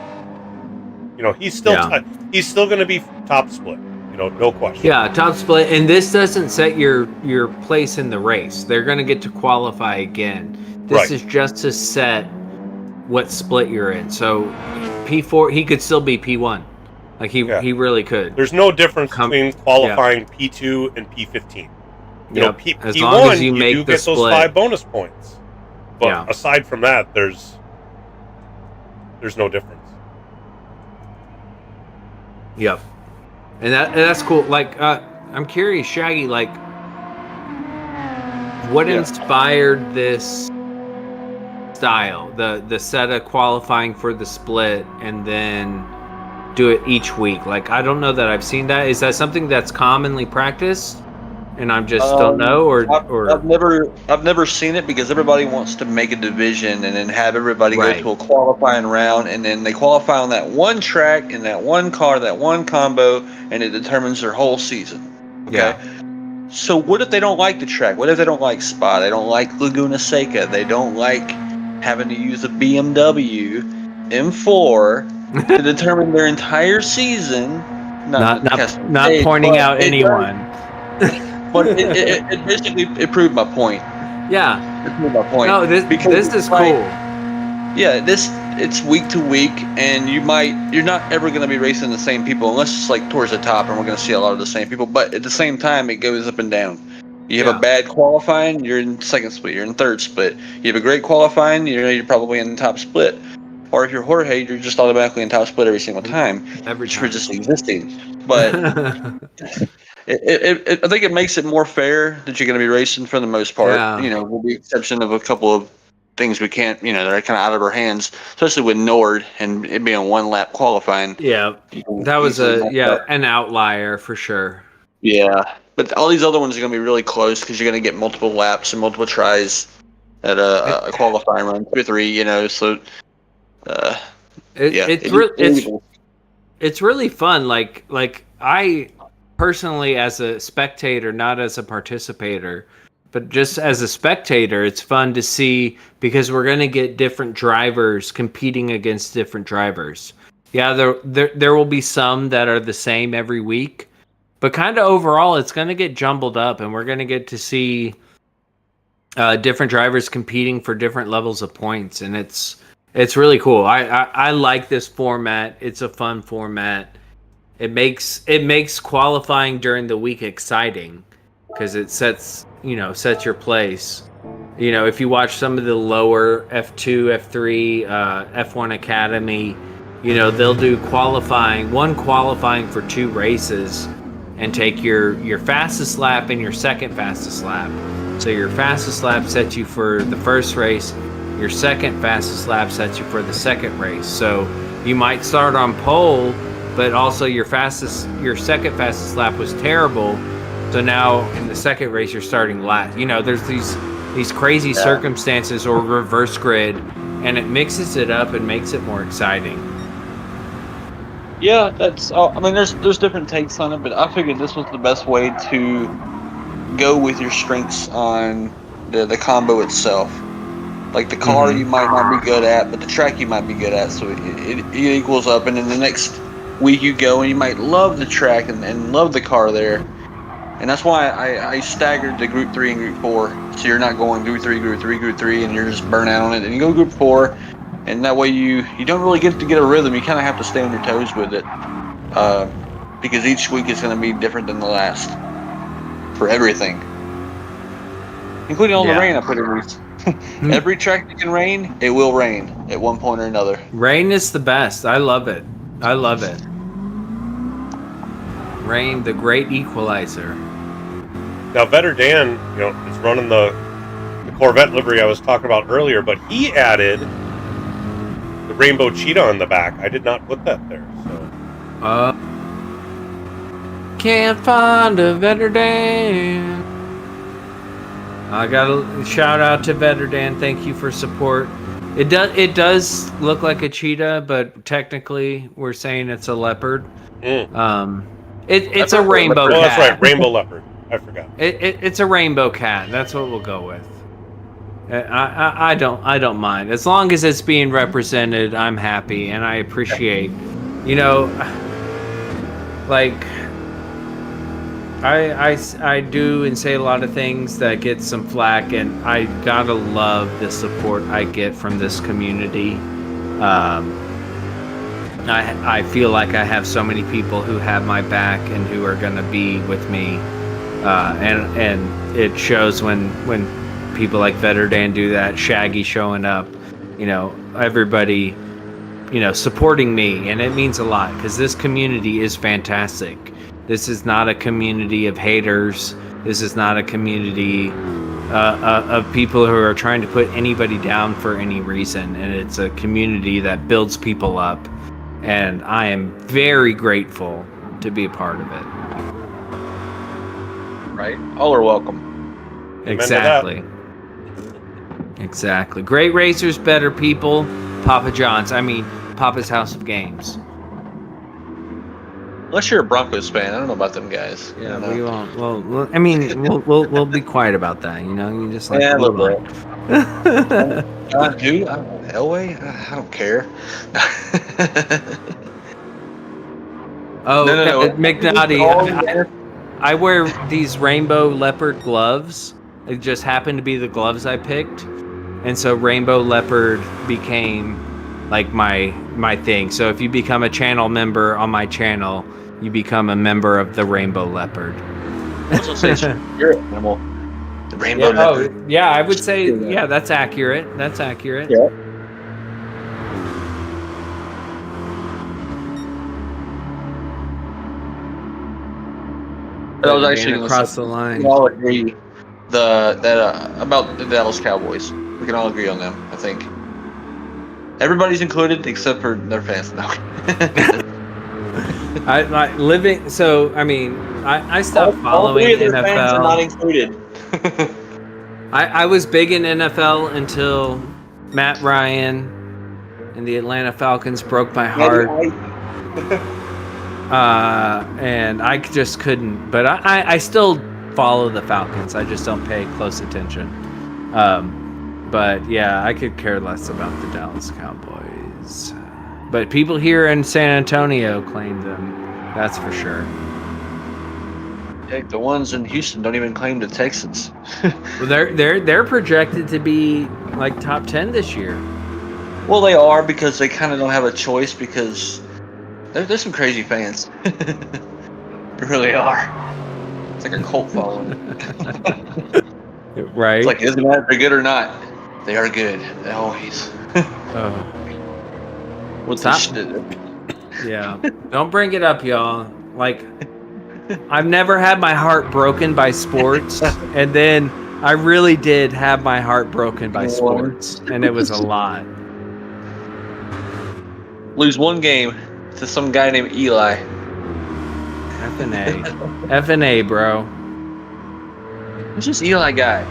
He's still going to be top split. No question. Yeah, top split, and this doesn't set your place in the race. They're going to get to qualify again. This is just to set what split you're in. So P4, he could still be P1. Like he really could. There's no difference between qualifying P2 and P15. As long as you make do get those 5 bonus points. But aside from that, there's no difference. Yep. And that's cool. Like, I'm curious, Shaggy, like, what inspired this style? The set of qualifying for the split and then do it each week. Like, I don't know that I've seen that. Is that something that's commonly practiced? And I just don't know, or I've never seen it because everybody wants to make a division and then have everybody go to a qualifying round, and then they qualify on that one track in that one car, that one combo, and it determines their whole season. Okay. Yeah. So what if they don't like the track? What if they don't like Spa? They don't like Laguna Seca. They don't like having to use a BMW M4 to determine their entire season. Not pointing out anyone. But it basically proved my point. Yeah. It proved my point. No, this is cool. Yeah, this it's week to week, and you're not ever going to be racing the same people unless it's like towards the top, and we're going to see a lot of the same people. But at the same time, it goes up and down. You have a bad qualifying, you're in second split, you're in third split. You have a great qualifying, you're probably in the top split. Or if you're Jorge, you're just automatically in top split every single time. Every For time. just existing. But I think it makes it more fair that you're going to be racing for the most part. Yeah. You know, with the exception of a couple of things we can't, that are kind of out of our hands, especially with Nord and it being a 1 lap qualifying. Yeah, that was an outlier for sure. Yeah, but all these other ones are going to be really close because you're going to get multiple laps and multiple tries at a qualifying run, 2 or 3. So it's really fun. Like I personally, as a spectator, not as a participator, but just as a spectator, it's fun to see because we're going to get different drivers competing against different drivers. Yeah, there will be some that are the same every week, but kind of overall, it's going to get jumbled up, and we're going to get to see different drivers competing for different levels of points, and it's really cool. I like this format. It's a fun format. It makes qualifying during the week exciting because it sets your place. If you watch some of the lower F2, F3, F1 Academy, they'll do qualifying for 2 races and take your fastest lap and your second fastest lap. So your fastest lap sets you for the first race. Your second fastest lap sets you for the second race. So you might start on pole, but also your second fastest lap was terrible. So now in the second race you're starting last. There's these crazy circumstances or reverse grid, and it mixes it up and makes it more exciting. Yeah, that's. I mean, there's different takes on it, but I figured this was the best way to go with your strengths on the combo itself. Like the car you might not be good at, but the track you might be good at, so it equals up. And then the next week you go and you might love the track and love the car there. And that's why I staggered the Group 3 and Group 4, so you're not going Group 3, Group 3, Group 3, and you're just burnt out on it. And you go Group 4, and that way you don't really get to get a rhythm. You kind of have to stay on your toes with it, because each week is going to be different than the last for everything, including all the rain I put in these. Every track that can rain, it will rain at one point or another. Rain is the best. I love it. Rain, the great equalizer. Now, Vetter Dan, is running the Corvette livery I was talking about earlier, but he added the rainbow cheetah on the back. I did not put that there. So. Can't find a Vetter Dan. I got a shout out to Vetter Dan. Thank you for support. It does look like a cheetah, but technically we're saying it's a leopard. It's a rainbow cat. Oh, that's right, rainbow leopard. I forgot. It's a rainbow cat. That's what we'll go with. I don't mind as long as it's being represented. I'm happy, and I appreciate. I do and say a lot of things that get some flack, and I gotta love the support I get from this community. I feel like I have so many people who have my back and who are gonna be with me, and it shows when people like Vetter Dan do that. Shaggy showing up, everybody, supporting me, and it means a lot because this community is fantastic. This is not a community of haters. This is not a community of people who are trying to put anybody down for any reason, and it's a community that builds people up. And I am very grateful to be a part of it. Right? All are welcome. Exactly. Great racers, better people. Papa's House of Games. Unless you're a Broncos fan, I don't know about them guys. Yeah, we won't. Well, we'll be quiet about that. You just like a little bit. Dude, Elway, I don't care. No. McNaughty, I wear these rainbow leopard gloves. It just happened to be the gloves I picked, and so rainbow leopard became like my thing. So if you become a channel member on my channel, you become a member of the Rainbow Leopard. Also say it's your animal. The rainbow leopard. Oh, yeah, I would say, yeah, that's accurate. That's accurate. Yeah. But I was actually going to across say, the line. we all agree about the Dallas Cowboys. We can all agree on them, I think. Everybody's included except for their fans. No. I like living. So I mean, I stopped all following three of their fans are not NFL. included. I was big in NFL until Matt Ryan and the Atlanta Falcons broke my heart. And I just couldn't. But I still follow the Falcons. I just don't pay close attention. But yeah, I could care less about the Dallas Cowboys. But people here in San Antonio claim them. That's for sure. Heck, the ones in Houston don't even claim the Texans. Well, they're projected to be like top 10 this year. Well, they are because they kind of don't have a choice because there's some crazy fans. They really are. It's like a cult following. Right? It's like, it doesn't matter if they're good or not. They are good. They always. What's Stop. this? Yeah. Don't bring it up, y'all. Like, I've never had my heart broken by sports, and then I really did have my heart broken by sports, and it was a lot. Lose one game to some guy named Eli. F&A. F&A, bro. Who's this Eli guy?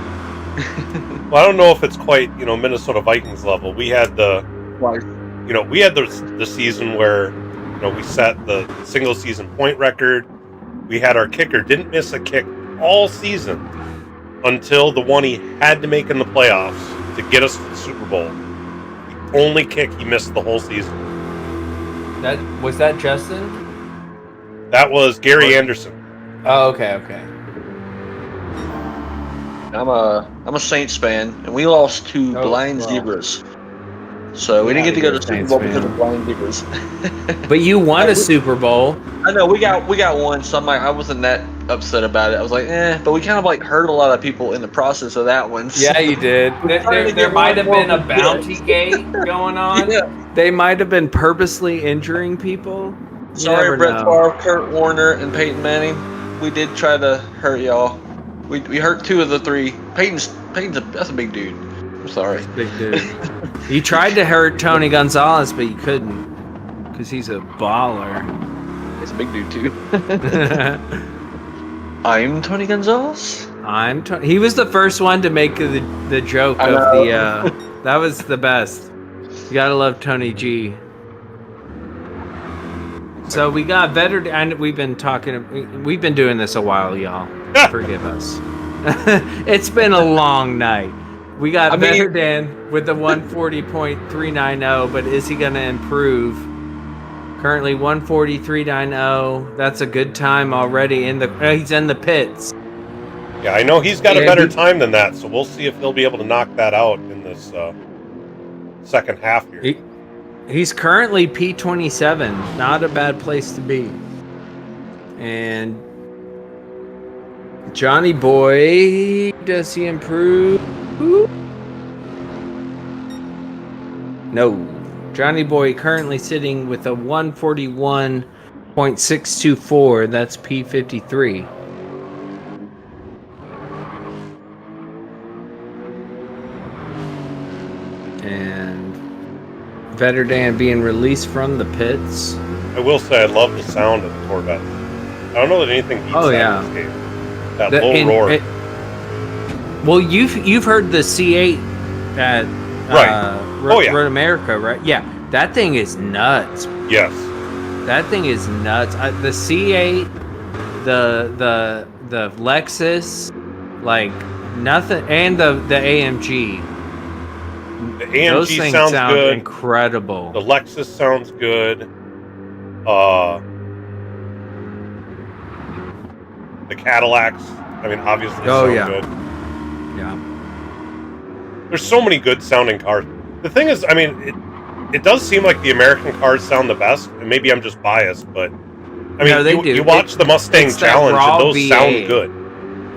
Well, I don't know if it's quite, Minnesota Vikings level. We had the season where, we set the single season point record. We had our kicker didn't miss a kick all season until the one he had to make in the playoffs to get us to the Super Bowl. The only kick he missed the whole season. Was that Justin? That was Gary Anderson. Oh, okay. I'm a Saints fan, and we lost to Blind Zebras. So we didn't get to go to the Super Bowl because of Blind Zebras. But you won a Super Bowl. I know we got one, so I wasn't that upset about it. I was like, but we kind of like hurt a lot of people in the process of that one. Yeah, you did. There might have been a bounty gate going on. Yeah. They might have been purposely injuring people. Sorry, Brett Favre, Kurt Warner, and Peyton Manning. We did try to hurt y'all. We hurt two of the three. Peyton's that's a big dude. I'm sorry. Big dude. You tried to hurt Tony Gonzalez, but you couldn't because he's a baller. He's a big dude too. I'm Tony Gonzalez. He was the first one to make the joke of the. That was the best. You gotta love Tony G. So we got veteran, and we've been doing this a while, y'all. Forgive us. It's been a long night. We got Veterdan with the 140.390, but is he going to improve? Currently 143.90. That's a good time already. He's in the pits. Yeah, I know he's got a better time than that, so we'll see if he'll be able to knock that out in this second half here. He's currently P27. Not a bad place to be. And Johnny Boy, does he improve? No. Johnny Boy currently sitting with a 141.624. That's P53. And Veterdan being released from the pits. I will say I love the sound of the Corvette. I don't know that anything beats that in this game. That low roar. Well, you've heard the C8 at Road America, right? Yeah, that thing is nuts. Yes, that thing is nuts. The C8, the Lexus, like nothing, and the AMG. The AMG Those things sound good. Incredible. The Lexus sounds good. The Cadillacs, obviously sound good. Yeah. There's so many good sounding cars. The thing is, It does seem like the American cars sound the best, and maybe I'm just biased, but I mean, No, they do. you watch the Mustang it's that Challenge, raw and those V8. sound good.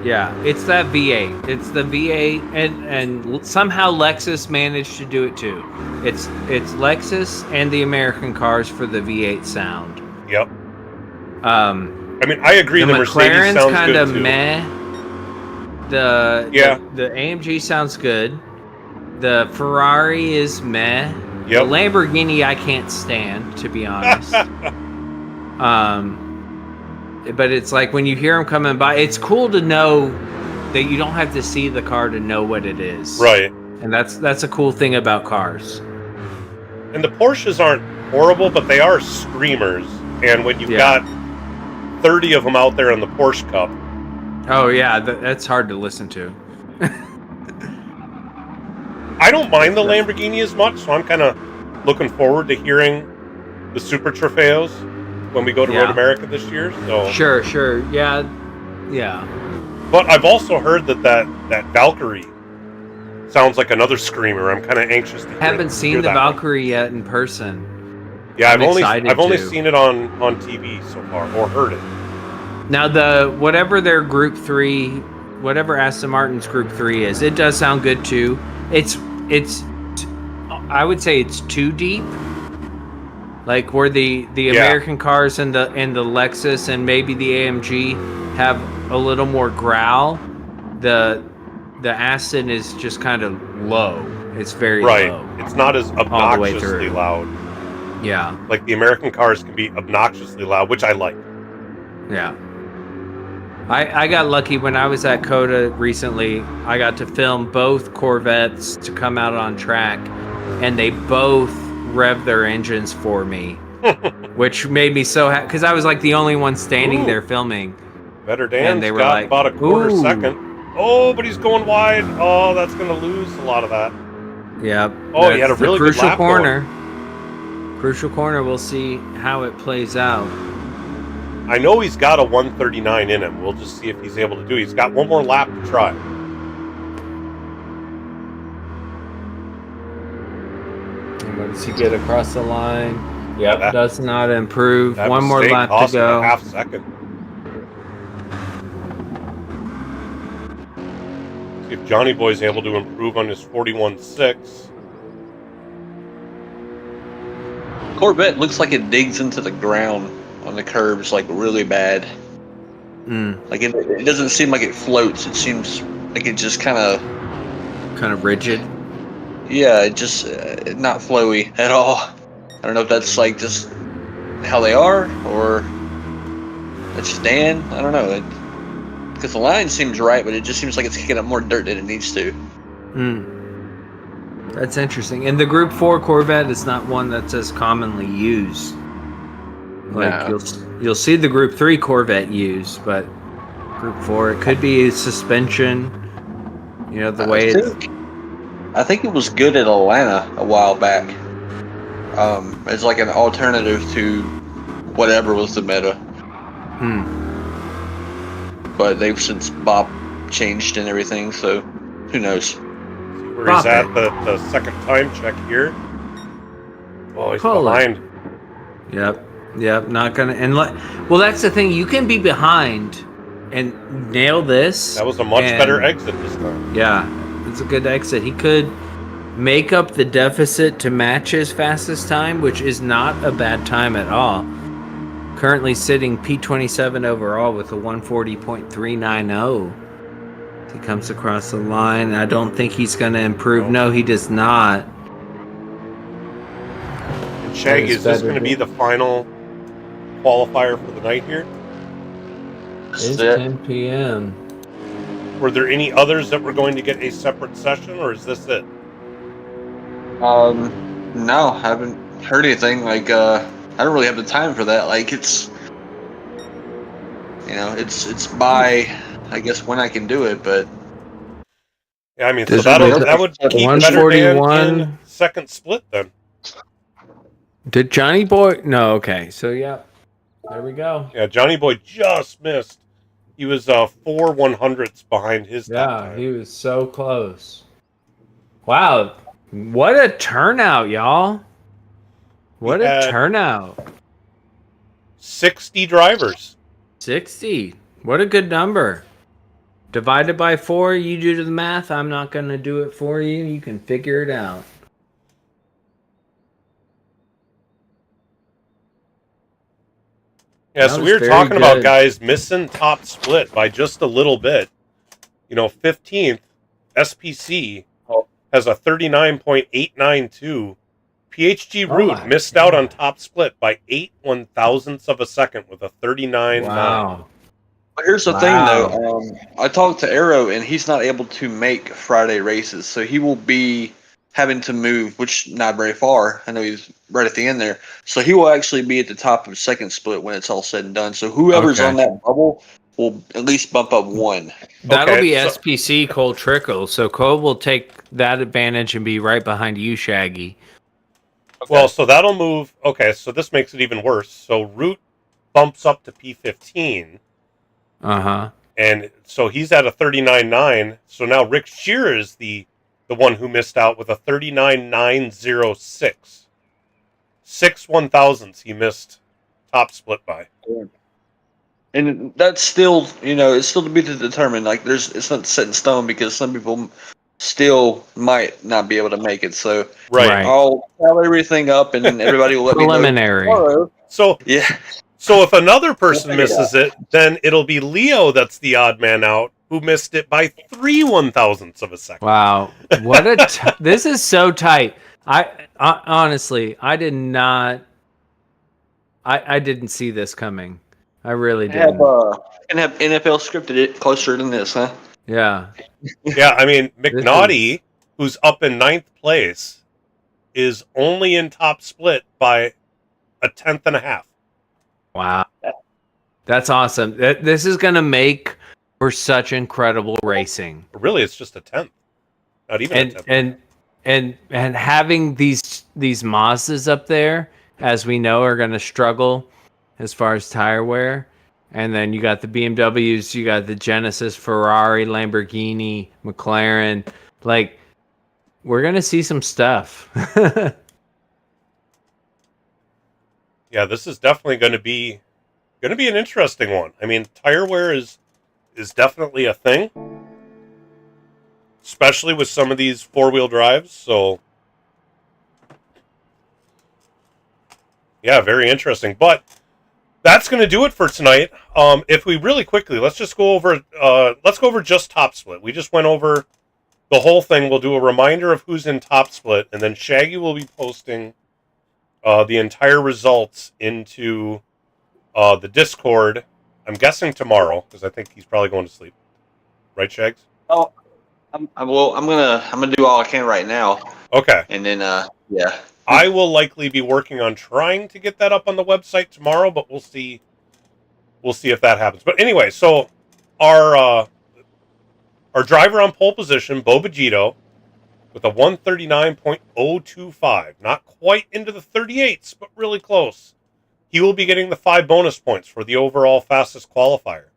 Yeah, it's that V8. It's the V8, and somehow Lexus managed to do it too. It's Lexus and the American cars for the V8 sound. Yep. I mean, I agree. The Mercedes McLaren's sounds kind good of too. meh. The AMG sounds good. The Ferrari is meh. Yep. The Lamborghini I can't stand, to be honest. But it's like when you hear them coming by, it's cool to know that you don't have to see the car to know what it is. Right. And that's a cool thing about cars. And the Porsches aren't horrible, but they are screamers. And when you've got 30 of them out there in the Porsche Cup. Oh yeah, that's hard to listen to. I don't mind the Lamborghini as much, so I'm kind of looking forward to hearing the Super Trofeos when we go to Road America this year. So Sure, yeah. But I've also heard that Valkyrie sounds like another screamer. I'm kind of anxious to hear. Haven't seen hear the that Valkyrie yet in person. Yeah, I've only to. seen it on TV so far, or heard it. Now whatever their Group 3, whatever Aston Martin's Group 3 is, it does sound good too. It's I would say it's too deep. Like where the American cars and the Lexus and maybe the AMG have a little more growl. The Aston is just kind of low. It's very low. It's not as obnoxiously loud. Yeah. Like the American cars can be obnoxiously loud, which I like. Yeah. I got lucky when I was at COTA recently. I got to film both Corvettes to come out on track, and they both rev their engines for me, which made me so happy because I was like the only one standing there filming. Better Dan's and they were got like, about a quarter second. Oh, but he's going wide. Oh, that's going to lose a lot of that. Yeah. Oh, he had a really good lap corner. going. Crucial corner. We'll see how it plays out. I know he's got a 139 in him. We'll just see if he's able to do it. He's got one more lap to try. And what does he get across the line? Yep, that does not improve. That One more mistake lap cost to him go. a half second. See if Johnny Boy's able to improve on his 41.6. Corvette looks like it digs into the ground on the curbs like really bad. Like it doesn't seem like it floats. It seems like it just kind of rigid. Yeah, it just not flowy at all. I don't know if that's like just how they are or that's just Dan. I don't know. Because the line seems right, but it just seems like it's kicking up more dirt than it needs to. That's interesting. And the Group 4 Corvette is not one that's as commonly used. Like you'll see the Group 3 Corvette used, but Group 4 it could be suspension. You know the way I think it was good at Atlanta a while back. It's like an alternative to whatever was the meta. But they've since Bob changed and everything, so who knows? See where he's at the second time check here. Oh, he's behind. Yep, not gonna well that's the thing, you can be behind and nail this. That was a much better exit this time. Yeah, it's a good exit. He could make up the deficit to match his fastest time, which is not a bad time at all. Currently sitting P27 overall with a 140.390. He comes across the line. I don't think he's going to improve. No, he does not. And Shaggy, is this going to be the final qualifier for the night here? It's 10 p.m. Were there any others that were going to get a separate session, or is this it? No, I haven't heard anything. Like, I don't really have the time for that. Like, it's, it's by, I guess, when I can do it. But yeah, I mean, so that would keep Better Dan in second split then. Did Johnny Boy? No, okay. So yeah, there we go. Yeah, Johnny Boy just missed. He was 4 100ths behind his top time. He was so close. Wow, what a turnout, y'all! What We a had turnout. 60 drivers. 60. What a good number. Divided by 4, you do the math. I'm not going to do it for you. You can figure it out. Yeah, That so was we were very talking about good. guys missing top split by just a little bit. 15th, SPC has a 39.892. PHG Root my missed out on top split by 8/1000ths of a second with a 39.9. Wow. But here's the thing, though. I talked to Arrow, and he's not able to make Friday races, so he will be having to move, which not very far. I know he's right at the end there, so he will actually be at the top of second split when it's all said and done. So whoever's Okay. on that bubble will at least bump up one. That'll Okay, be so- SPC Cole Trickle. So Cole will take that advantage and be right behind you, Shaggy. Well, so that'll move. Okay, so this makes it even worse. So Root bumps up to P15, Uh-huh. and so he's at a 39.9. So now Rick Shearer is the one who missed out with a 39.906. 6/1000ths he missed top split by. And that's still, it's still to be determined. Like, it's not set in stone because some people still might not be able to make it. So Right. I'll tally everything up, and everybody will let me know Preliminary. tomorrow. So Yeah. So if another person We'll figure it misses it, then it'll be Leo that's the odd man out who missed it by 3/1000ths of a second. Wow. What a this is so tight. I honestly, I did not I didn't see this coming. I really didn't. And have NFL scripted it closer than this, huh? Yeah. Yeah, I mean, McNaughty, who's up in 9th place, is only in top split by a 10th and a half. Wow. That's awesome. This is going to make for such incredible racing. Really, it's just a 10th. Not even a 10th. And having these Mazdas up there, as we know, are going to struggle as far as tire wear. And then you got the BMWs, you got the Genesis, Ferrari, Lamborghini, McLaren. Like, we're going to see some stuff. Yeah, this is definitely going to be an interesting one. I mean, tire wear is definitely a thing, especially with some of these four-wheel drives. So, yeah, very interesting. But that's going to do it for tonight. If we really quickly, let's go over just top split. We just went over the whole thing. We'll do a reminder of who's in top split, and then Shaggy will be posting the entire results into the Discord. I'm guessing tomorrow because I think he's probably going to sleep. Right, Shags? Oh, I'm gonna do all I can right now, Okay. and then yeah. I will likely be working on trying to get that up on the website tomorrow, but we'll see. We'll see if that happens. But anyway, so our driver on pole position, Bo Bagito, with a 139.025, not quite into the 38s, but really close. He will be getting the 5 bonus points for the overall fastest qualifier.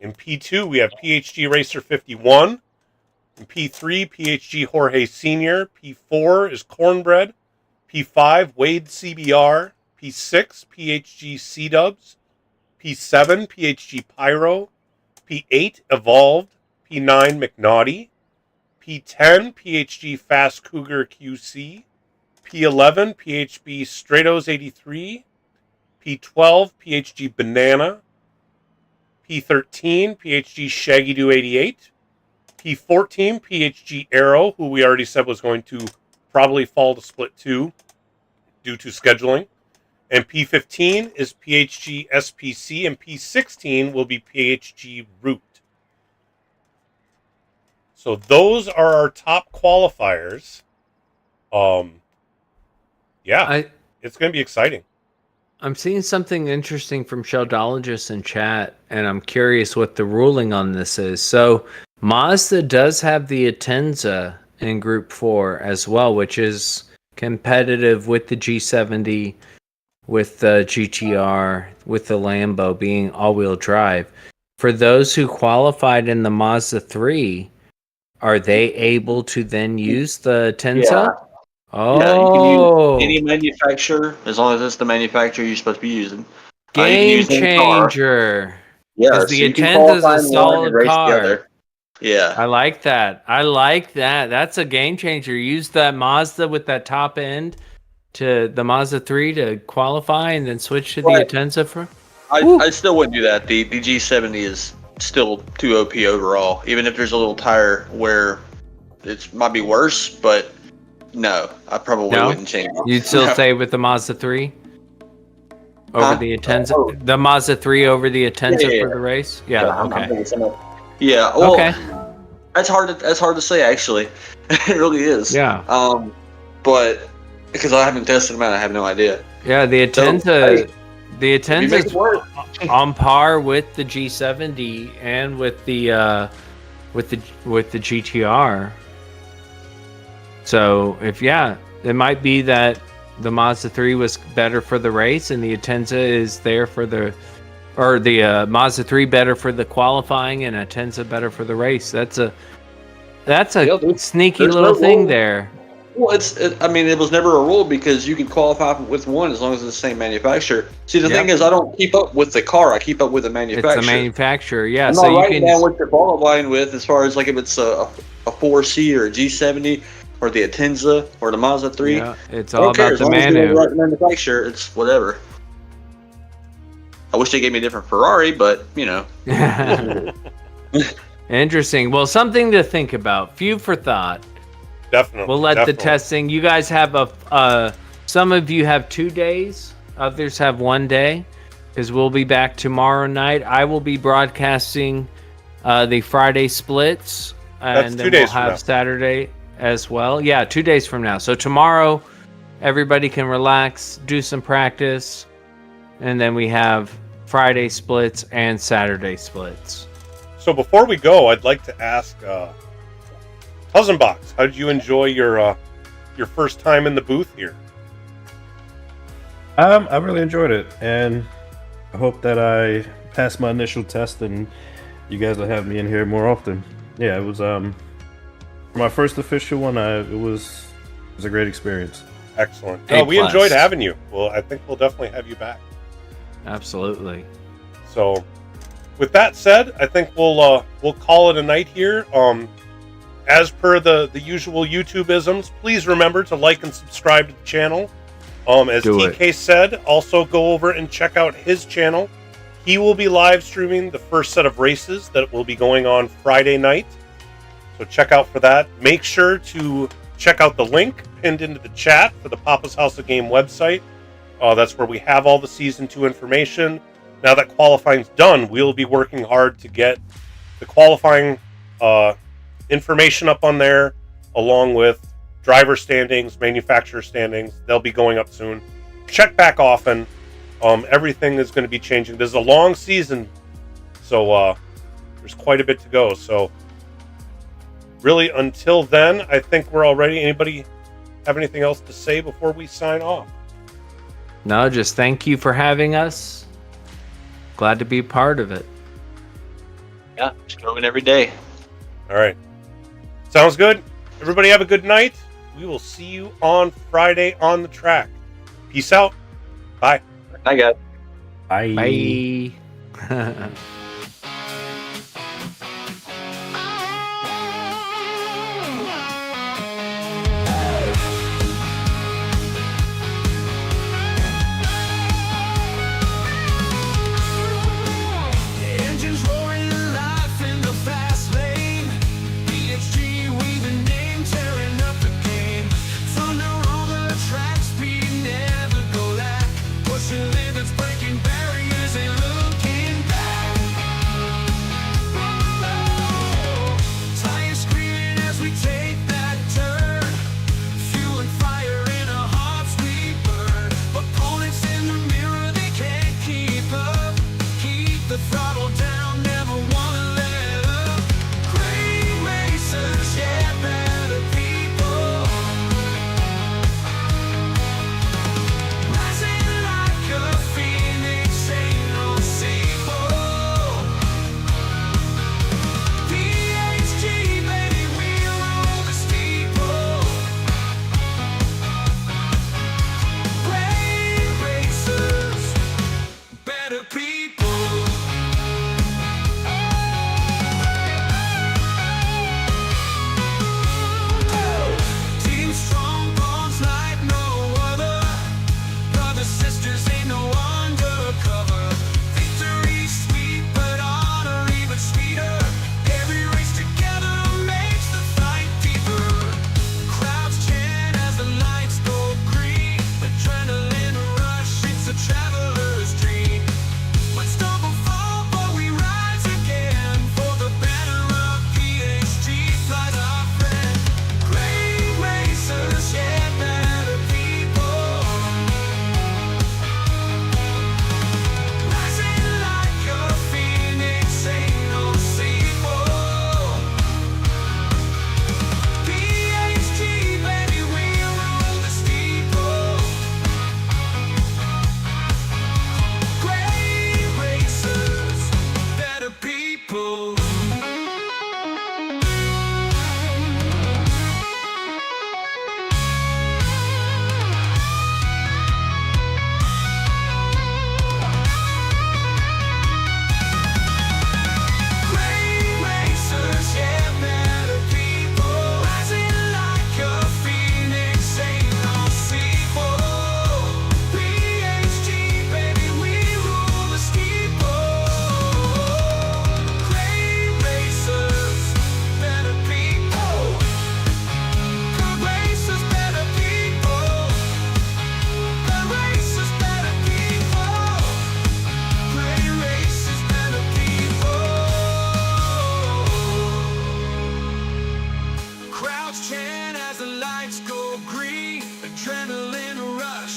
In P2, we have PHG Racer 51. In P3, PHG Jorge Sr. P4 is Cornbread. P5, Wade CBR. P6, PHG C-Dubs. P7, PHG Pyro. P8, Evolved. P9, McNaughty. P10, PHG Fast Cougar QC. P11, PHB Stratos 83. P12, PHG Banana. P13, PHG Shaggy Do 88. P14, PHG Arrow, who we already said was going to probably fall to split 2 due to scheduling. And P15 is PHG SPC, and P16 will be PHG Root. So those are our top qualifiers. Yeah, it's going to be exciting. I'm seeing something interesting from Sheldologist in chat, and I'm curious what the ruling on this is. So Mazda does have the Atenza in Group 4 as well, which is competitive with the G70, with the GTR, with the Lambo being all-wheel drive. For those who qualified in the Mazda 3, are they able to then use the Atenza? Yeah. Yeah, you can Oh, use any manufacturer as long as it's the manufacturer you're supposed to be using. You can game use any car. changer. Yeah, 'Cause so the you can Attenza's qualify a in one and solid race the car. other. Yeah. I like that. I like that. That's a game changer. Use that Mazda with that top end to the Mazda 3 to qualify and then switch to the Right. Atenza for. I still wouldn't do that. The G70 is still too OP overall, even if there's a little tire where it might be worse, but no, I probably No? wouldn't change it. You'd still No. stay with the Mazda 3 over Huh? the Atenza? Oh. The Mazda 3 over the Atenza Yeah. for the race? Yeah, I'm okay. thinking something. Yeah, well, Okay. that's hard to say actually. It really is. Yeah. But because I haven't tested them out, I have no idea. Yeah, the Atenza, the If you make Atenza's it work. on par with the G70 and with the GTR. So it might be that the Mazda 3 was better for the race and the Atenza is there for the Mazda 3 better for the qualifying and Atenza better for the race. That's a Yeah, sneaky there's little no thing rule. there. Well, it was never a rule because you could qualify with one as long as it's the same manufacturer. See, the thing is, I don't keep up with the car; I keep up with the manufacturer. It's the manufacturer, yeah. I'm So not you writing can down what you're qualifying with as far as like if it's a 4C or a G70 or the Atenza or the Mazda 3. Yeah, it's I all don't care. about As the long as you manu. write the manufacturer, it's whatever. I wish they gave me a different Ferrari, but you know. Interesting. Well, something to think about. Food for thought. Definitely. We'll let definitely. the testing. You guys have some of you have 2 days, others have 1 day, because we'll be back tomorrow night. I will be broadcasting the Friday splits, That's and 2 then days we'll from have now. Saturday as well. Yeah, 2 days from now. So tomorrow, everybody can relax, do some practice, and then we have Friday splits and Saturday splits. So before we go, I'd like to ask Cousinbox, how did you enjoy your first time in the booth here? I really enjoyed it, and I hope that I passed my initial test, and you guys will have me in here more often. Yeah, it was for my first official one. It was a great experience. Excellent. A+. We enjoyed having you. Well, I think we'll definitely have you back. Absolutely. So, with that said, I think we'll call it a night here. As per the usual YouTube-isms, please remember to like and subscribe to the channel. As Do TK said, also go over and check out his channel. He will be live streaming the first set of races that will be going on Friday night. So check out for that. Make sure to check out the link pinned into the chat for the Papa's House of Game website. That's where we have all the Season 2 information. Now that qualifying's done, we'll be working hard to get the qualifying information up on there, along with driver standings, manufacturer standings. They'll be going up soon. Check back often. Everything is going to be changing. This is a long season, so there's quite a bit to go. So really, until then, I think we're all ready. Anybody have anything else to say before we sign off? No, just thank you for having us. Glad to be a part of it. Yeah, just growing every day. All right. Sounds good. Everybody have a good night. We will see you on Friday on the track. Peace out. Bye. I got. Bye. Bye. Engines roaring life in the fast lane. PHG, we the name, tearing up the game. Thunder on the track, speed never go lack. Pushing limits, breaking barriers, and looking back.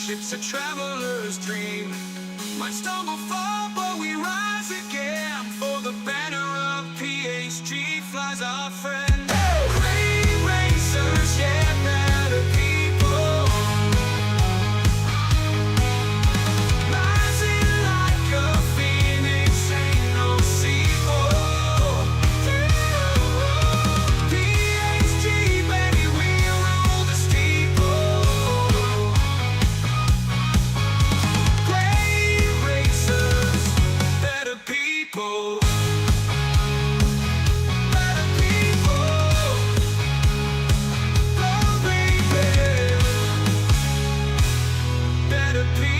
rush, it's a traveler's dream. Might stumble, fall, but we rise again. For the banner of PHG flies our friend. Great racers, yeah, better people. Rising like a phoenix, ain't no sequel. PHG, baby, we rule the steeple. Great racers, better people. Better people. Oh, baby. Better people.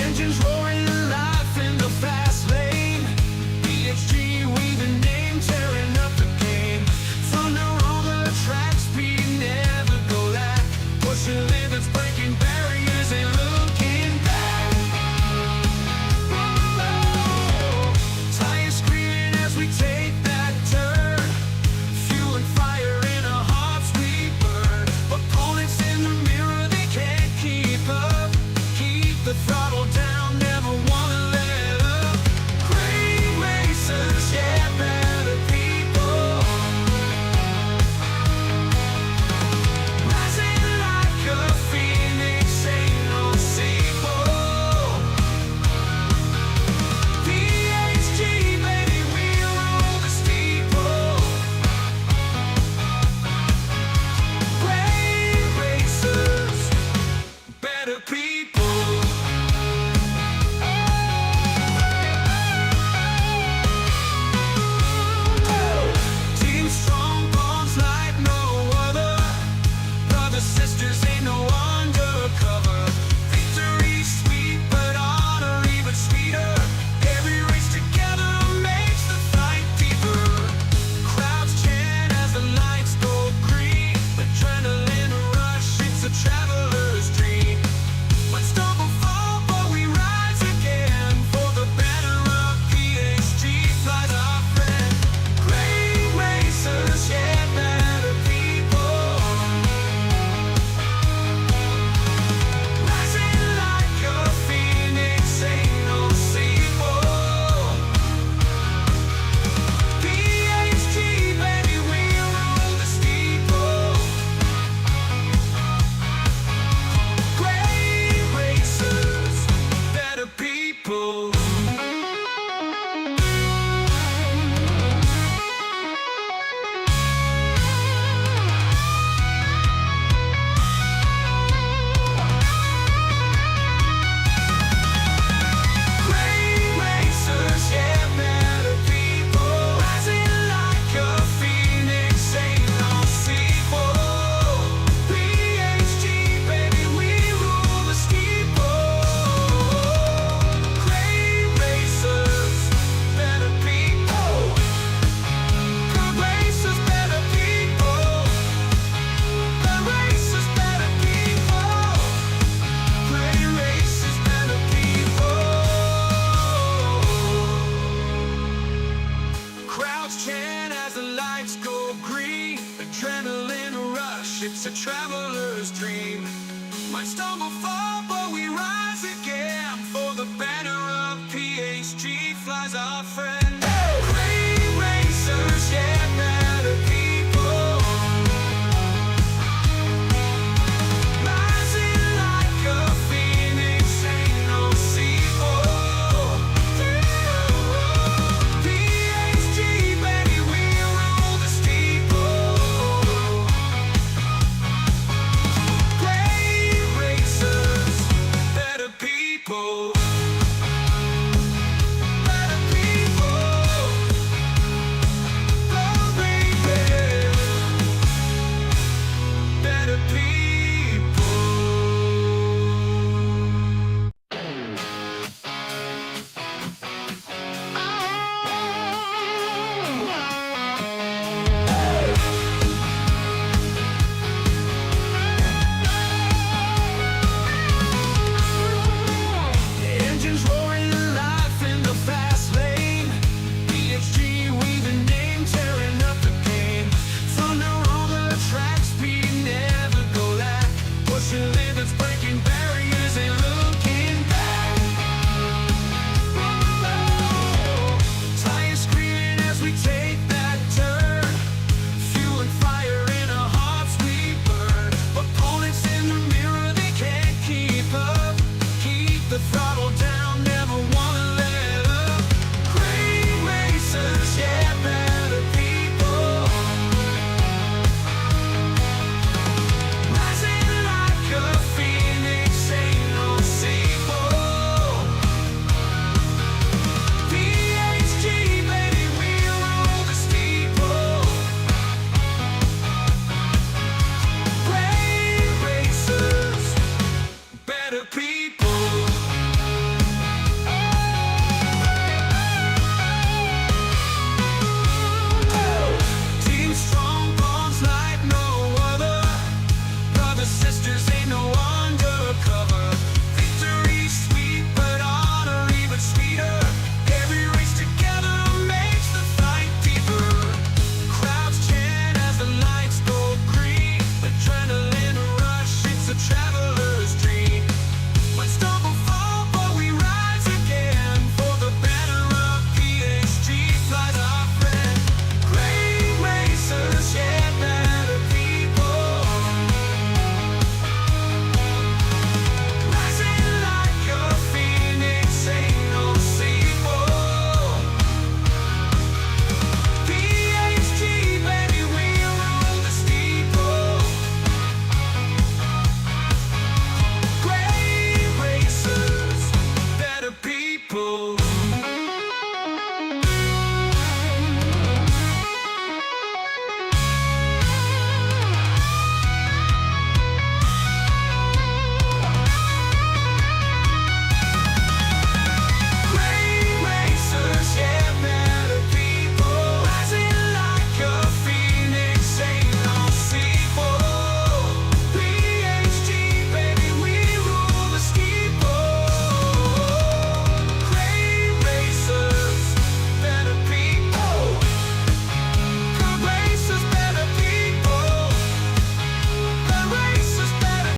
Engines roaring life in the fast lane. PHG, we the name, tearing up the game. Thunder on the track, speed never go lack. Pushing limits, breaking barriers, and looking back. Tires screaming as we take that turn. Fuel and fire in our hearts we burn. Opponents in the mirror, they can't keep up. Keep the throttle down, never wanna let up. Great racers, yeah, better people. Rising like a phoenix, ain't no sequel. PHG, baby, we rule the steeple. Great racers, better people. Team strong, bonds like no other. Brothers, sisters, ain't no undercover. Victory sweet, but honor even sweeter. Every race together makes the fight deeper. Crowds chant as the lights go green. Adrenaline rush, it's a traveler's dream. Might stumble, fall, but we rise again. For the banner of PHG flies our friend. Great racers, yeah, better people. Rising like a phoenix, ain't no sequel. PHG, baby, we rule the steeple. Great racers, better people. Great racers, yeah, better people. Rising like a phoenix, ain't no sequel. PHG, baby, we rule the steeple. Great racers, better people. Good racers, better people. Good racers, better people. Great racers, better people. Crowds chant as the lights go green. Adrenaline rush, it's a traveler's dream. Might stumble,